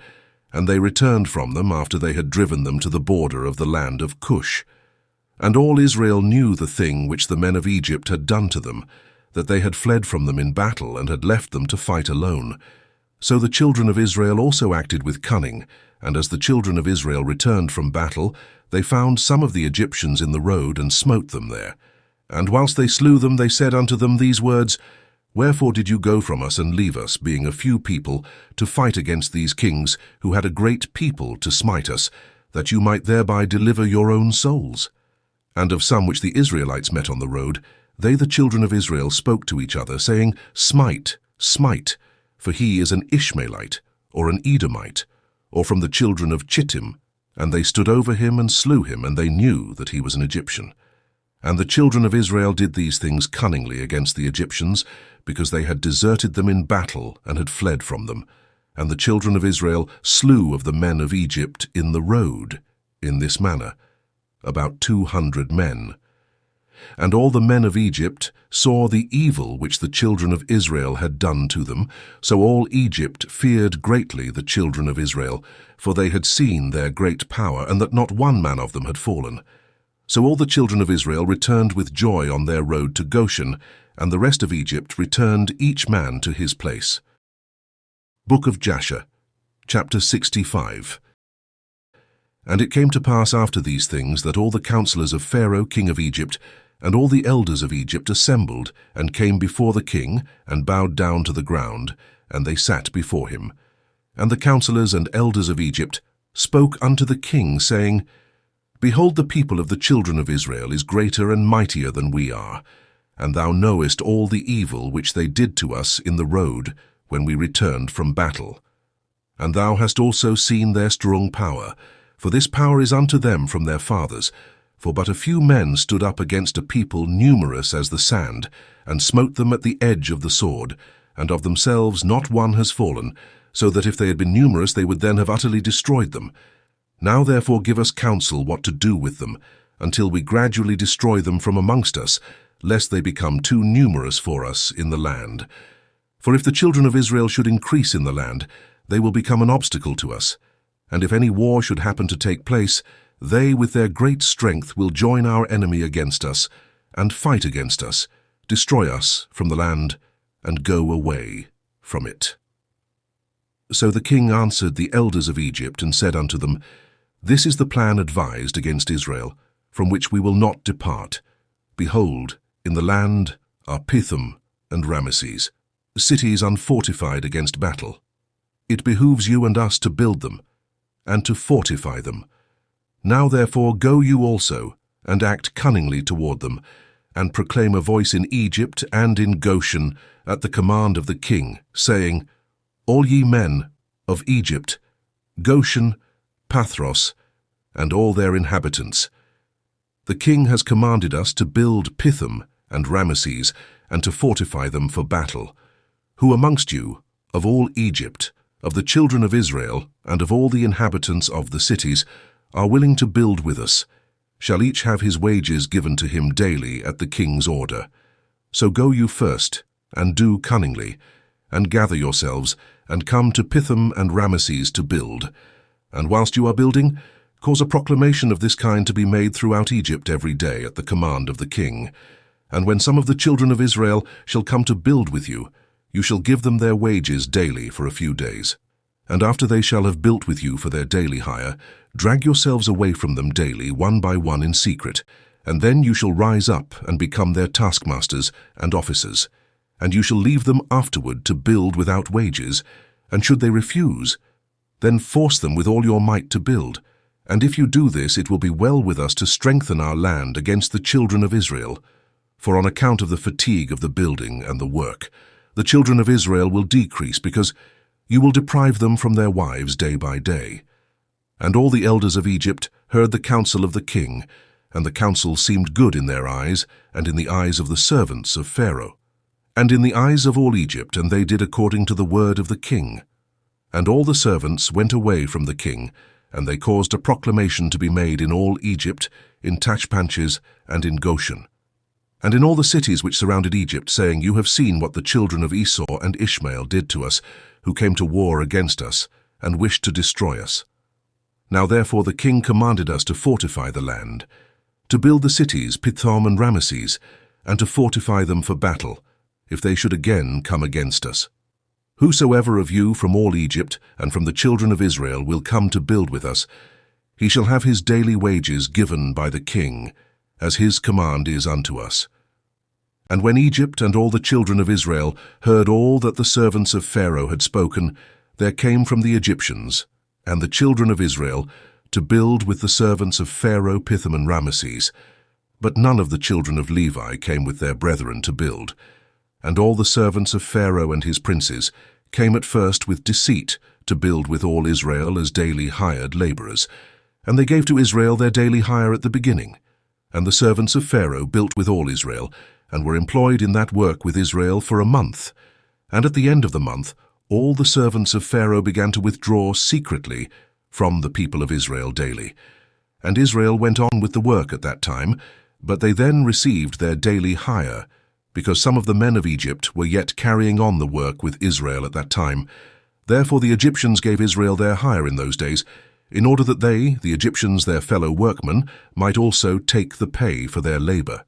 and they returned from them after they had driven them to the border of the land of Cush. And all Israel knew the thing which the men of Egypt had done to them, that they had fled from them in battle and had left them to fight alone. So the children of Israel also acted with cunning, and as the children of Israel returned from battle, they found some of the Egyptians in the road and smote them there. And whilst they slew them, they said unto them these words, Wherefore did you go from us and leave us, being a few people, to fight against these kings, who had a great people to smite us, that you might thereby deliver your own souls? And of some which the Israelites met on the road, they the children of Israel spoke to each other, saying, Smite, smite, for he is an Ishmaelite, or an Edomite, or from the children of Chittim. And they stood over him and slew him, and they knew that he was an Egyptian. And the children of Israel did these things cunningly against the Egyptians, because they had deserted them in battle and had fled from them. And the children of Israel slew of the men of Egypt in the road, in this manner, about 200 men. And all the men of Egypt saw the evil which the children of Israel had done to them, so all Egypt feared greatly the children of Israel, for they had seen their great power, and that not one man of them had fallen. So all the children of Israel returned with joy on their road to Goshen, and the rest of Egypt returned each man to his place. Book of Jasher, chapter 65. And it came to pass after these things that all the counselors of Pharaoh king of Egypt, and all the elders of Egypt assembled, and came before the king, and bowed down to the ground, and they sat before him. And the counselors and elders of Egypt spoke unto the king, saying, Behold, the people of the children of Israel is greater and mightier than we are, and thou knowest all the evil which they did to us in the road when we returned from battle. And thou hast also seen their strong power, for this power is unto them from their fathers. For but a few men stood up against a people numerous as the sand, and smote them at the edge of the sword, and of themselves not one has fallen, so that if they had been numerous they would then have utterly destroyed them. Now therefore give us counsel what to do with them, until we gradually destroy them from amongst us, lest they become too numerous for us in the land. For if the children of Israel should increase in the land, they will become an obstacle to us. And if any war should happen to take place, they with their great strength will join our enemy against us, and fight against us, destroy us from the land, and go away from it. So the king answered the elders of Egypt and said unto them, This is the plan advised against Israel, from which we will not depart. Behold, in the land are Pithom and Ramesses, cities unfortified against battle. It behooves you and us to build them, and to fortify them. Now therefore go you also, and act cunningly toward them, and proclaim a voice in Egypt and in Goshen at the command of the king, saying, All ye men of Egypt, Goshen, Pathros, and all their inhabitants. The king has commanded us to build Pithom and Ramesses, and to fortify them for battle. Who amongst you, of all Egypt, of the children of Israel, and of all the inhabitants of the cities, are willing to build with us, shall each have his wages given to him daily at the king's order. So go you first, and do cunningly, and gather yourselves, and come to Pithom and Ramesses to build. And whilst you are building, cause a proclamation of this kind to be made throughout Egypt every day at the command of the king. And when some of the children of Israel shall come to build with you, you shall give them their wages daily for a few days. And after they shall have built with you for their daily hire, drag yourselves away from them daily, one by one in secret, and then you shall rise up and become their taskmasters and officers. And you shall leave them afterward to build without wages, and should they refuse, then force them with all your might to build. And if you do this, it will be well with us to strengthen our land against the children of Israel. For on account of the fatigue of the building and the work, the children of Israel will decrease, because you will deprive them from their wives day by day. And all the elders of Egypt heard the counsel of the king, and the counsel seemed good in their eyes, and in the eyes of the servants of Pharaoh, and in the eyes of all Egypt, and they did according to the word of the king. And all the servants went away from the king, and they caused a proclamation to be made in all Egypt, in Tachpanches, and in Goshen, and in all the cities which surrounded Egypt, saying, You have seen what the children of Esau and Ishmael did to us, who came to war against us, and wished to destroy us. Now therefore the king commanded us to fortify the land, to build the cities Pithom and Ramesses, and to fortify them for battle, if they should again come against us. Whosoever of you from all Egypt and from the children of Israel will come to build with us, he shall have his daily wages given by the king, as his command is unto us. And when Egypt and all the children of Israel heard all that the servants of Pharaoh had spoken, there came from the Egyptians and the children of Israel to build with the servants of Pharaoh Pithom and Ramesses. But none of the children of Levi came with their brethren to build. And all the servants of Pharaoh and his princes came at first with deceit to build with all Israel as daily hired laborers. And they gave to Israel their daily hire at the beginning. And the servants of Pharaoh built with all Israel, and were employed in that work with Israel for a month. And at the end of the month, all the servants of Pharaoh began to withdraw secretly from the people of Israel daily. And Israel went on with the work at that time, but they then received their daily hire, because some of the men of Egypt were yet carrying on the work with Israel at that time. Therefore the Egyptians gave Israel their hire in those days, in order that they, the Egyptians their fellow workmen, might also take the pay for their labor.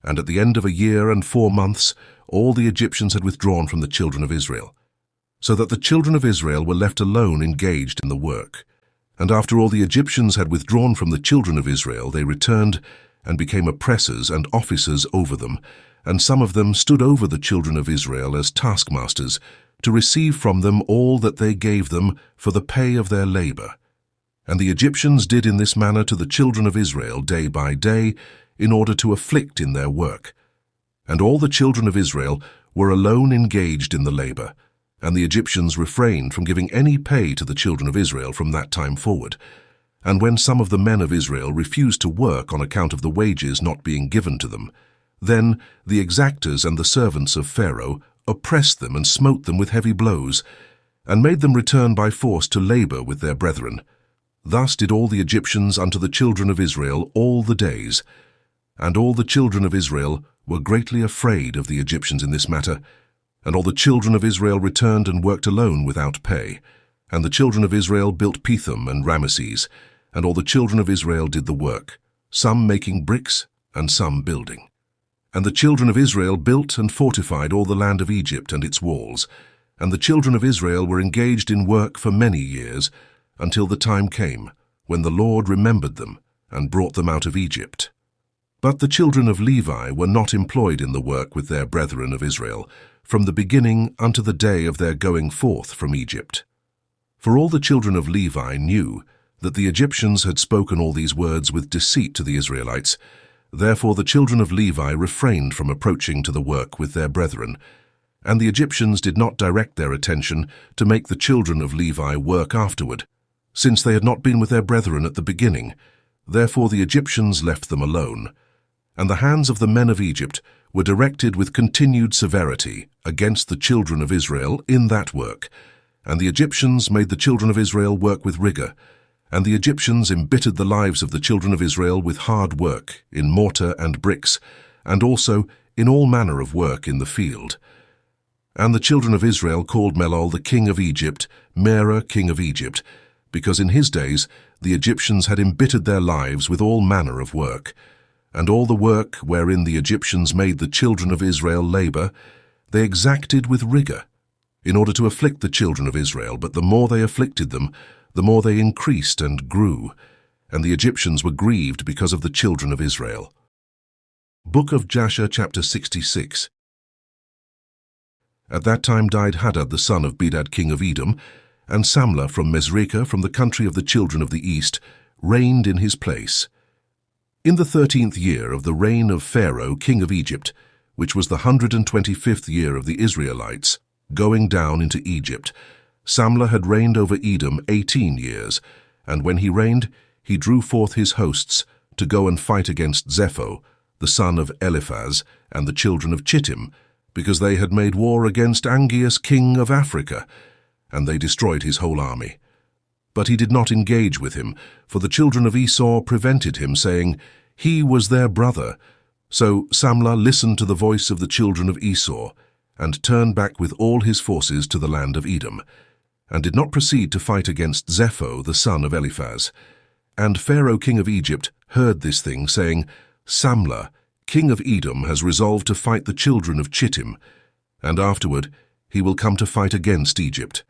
And at the end of a year and 4 months, all the Egyptians had withdrawn from the children of Israel, so that the children of Israel were left alone engaged in the work. And after all the Egyptians had withdrawn from the children of Israel, they returned and became oppressors and officers over them, and some of them stood over the children of Israel as taskmasters, to receive from them all that they gave them for the pay of their labor. And the Egyptians did in this manner to the children of Israel day by day, in order to afflict in their work. And all the children of Israel were alone engaged in the labor, and the Egyptians refrained from giving any pay to the children of Israel from that time forward. And when some of the men of Israel refused to work on account of the wages not being given to them, then the exactors and the servants of Pharaoh oppressed them and smote them with heavy blows, and made them return by force to labor with their brethren. Thus did all the Egyptians unto the children of Israel all the days. And all the children of Israel were greatly afraid of the Egyptians in this matter. And all the children of Israel returned and worked alone without pay. And the children of Israel built Pithom and Ramesses, and all the children of Israel did the work, some making bricks and some building. And the children of Israel built and fortified all the land of Egypt and its walls. And the children of Israel were engaged in work for many years, until the time came when the Lord remembered them and brought them out of Egypt. But the children of Levi were not employed in the work with their brethren of Israel, from the beginning unto the day of their going forth from Egypt. For all the children of Levi knew that the Egyptians had spoken all these words with deceit to the Israelites. Therefore the children of Levi refrained from approaching to the work with their brethren, and the Egyptians did not direct their attention to make the children of Levi work afterward, since they had not been with their brethren at the beginning. Therefore the Egyptians left them alone. And the hands of the men of Egypt were directed with continued severity against the children of Israel in that work. And the Egyptians made the children of Israel work with rigor. And the Egyptians embittered the lives of the children of Israel with hard work in mortar and bricks, and also in all manner of work in the field. And the children of Israel called Melol the king of Egypt, Merah king of Egypt, because in his days the Egyptians had embittered their lives with all manner of work. And all the work wherein the Egyptians made the children of Israel labor, they exacted with rigor, in order to afflict the children of Israel. But the more they afflicted them, the more they increased and grew, and the Egyptians were grieved because of the children of Israel. Book of Jasher, chapter 66. At that time died Hadad the son of Bedad king of Edom, and Samlah from Mesrekah from the country of the children of the east reigned in his place. In the 13th year of the reign of Pharaoh king of Egypt, which was the 125th year of the Israelites, going down into Egypt, Samlah had reigned over Edom 18 years, and when he reigned, he drew forth his hosts to go and fight against Zepho, the son of Eliphaz, and the children of Chittim, because they had made war against Angeas king of Africa, and they destroyed his whole army. But he did not engage with him, for the children of Esau prevented him, saying, He was their brother. So Samlah listened to the voice of the children of Esau, and turned back with all his forces to the land of Edom, and did not proceed to fight against Zepho the son of Eliphaz. And Pharaoh king of Egypt heard this thing, saying, Samlah, king of Edom, has resolved to fight the children of Chittim, and afterward he will come to fight against Egypt.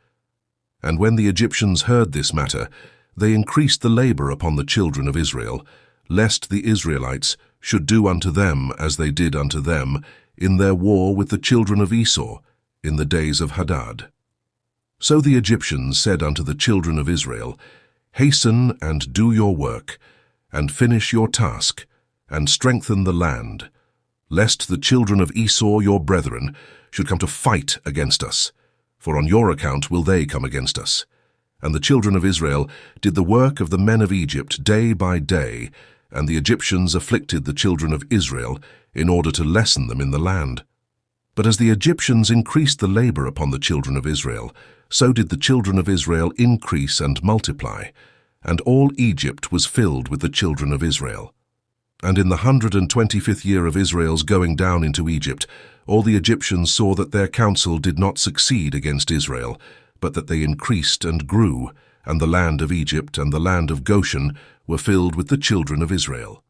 And when the Egyptians heard this matter, they increased the labor upon the children of Israel, lest the Israelites should do unto them as they did unto them in their war with the children of Esau in the days of Hadad. So the Egyptians said unto the children of Israel, Hasten and do your work, and finish your task, and strengthen the land, lest the children of Esau your brethren should come to fight against us, for on your account will they come against us. And the children of Israel did the work of the men of Egypt day by day, and the Egyptians afflicted the children of Israel in order to lessen them in the land. But as the Egyptians increased the labor upon the children of Israel, so did the children of Israel increase and multiply, and all Egypt was filled with the children of Israel. And in the 125th year of Israel's going down into Egypt, all the Egyptians saw that their counsel did not succeed against Israel, but that they increased and grew, and the land of Egypt and the land of Goshen were filled with the children of Israel.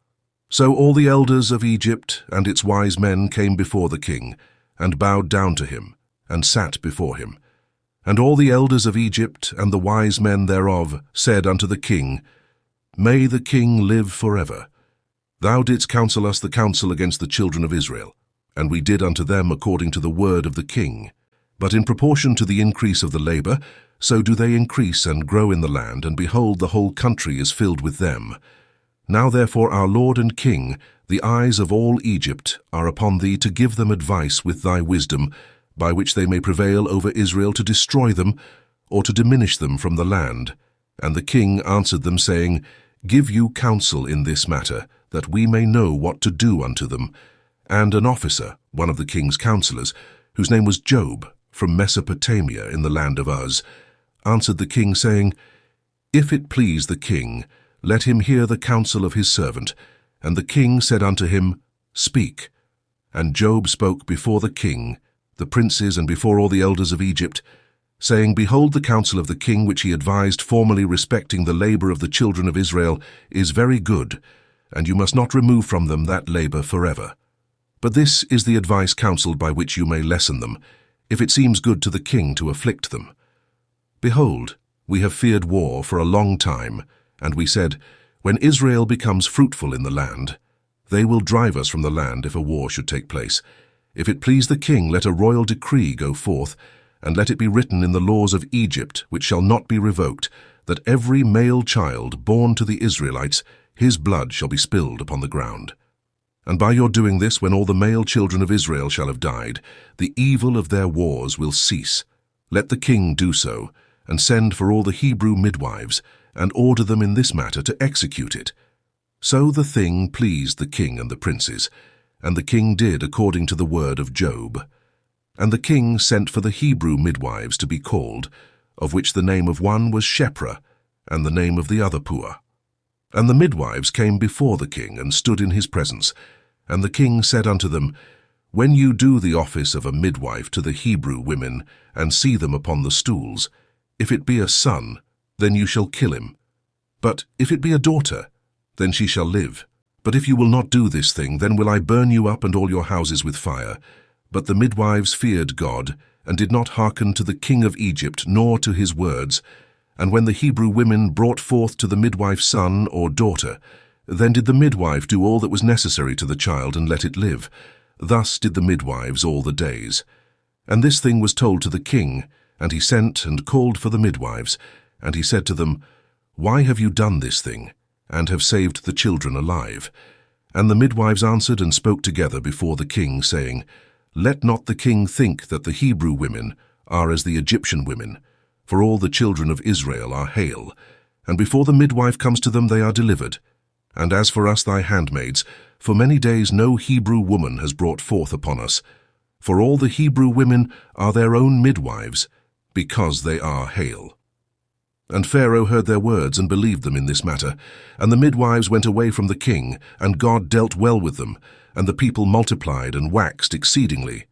So all the elders of Egypt and its wise men came before the king, and bowed down to him, and sat before him. And all the elders of Egypt and the wise men thereof said unto the king, May the king live forever. Thou didst counsel us the counsel against the children of Israel, and we did unto them according to the word of the king. But in proportion to the increase of the labor, so do they increase and grow in the land, and behold, the whole country is filled with them. Now therefore, our Lord and King, the eyes of all Egypt are upon thee to give them advice with thy wisdom, by which they may prevail over Israel to destroy them, or to diminish them from the land. And the king answered them, saying, Give you counsel in this matter, that we may know what to do unto them. And an officer, one of the king's counselors, whose name was Job, from Mesopotamia in the land of Uz, answered the king, saying, If it please the king, let him hear the counsel of his servant. And the king said unto him, Speak. And Job spoke before the king, the princes, and before all the elders of Egypt, saying, Behold, the counsel of the king which he advised formerly respecting the labor of the children of Israel is very good, and you must not remove from them that labor forever. But this is the advice counselled by which you may lessen them. if it seems good to the king to afflict them. Behold, we have feared war for a long time, and we said, when Israel becomes fruitful in the land, they will drive us from the land if a war should take place. If it please the king, let a royal decree go forth, and let it be written in the laws of Egypt, which shall not be revoked, that every male child born to the Israelites, his blood shall be spilled upon the ground. And by your doing this, when all the male children of Israel shall have died, the evil of their wars will cease. Let the king do so, and send for all the Hebrew midwives, and order them in this matter to execute it. So the thing pleased the king and the princes, and the king did according to the word of Job. And the king sent for the Hebrew midwives to be called, of which the name of one was Shepra, and the name of the other Puah. And the midwives came before the king, and stood in his presence. And the king said unto them, When you do the office of a midwife to the Hebrew women, and see them upon the stools, if it be a son, then you shall kill him. But if it be a daughter, then she shall live. But if you will not do this thing, then will I burn you up and all your houses with fire. But the midwives feared God, and did not hearken to the king of Egypt, nor to his words. And when the Hebrew women brought forth to the midwife's son or daughter, then did the midwife do all that was necessary to the child, and let it live. Thus did the midwives all the days. And this thing was told to the king, and he sent and called for the midwives. And he said to them, Why have you done this thing, and have saved the children alive? And the midwives answered and spoke together before the king, saying, Let not the king think that the Hebrew women are as the Egyptian women, for all the children of Israel are hale, and before the midwife comes to them they are delivered. And as for us thy handmaids, for many days no Hebrew woman has brought forth upon us, for all the Hebrew women are their own midwives, because they are hale. And Pharaoh heard their words and believed them in this matter. And the midwives went away from the king, and God dealt well with them, and the people multiplied and waxed exceedingly.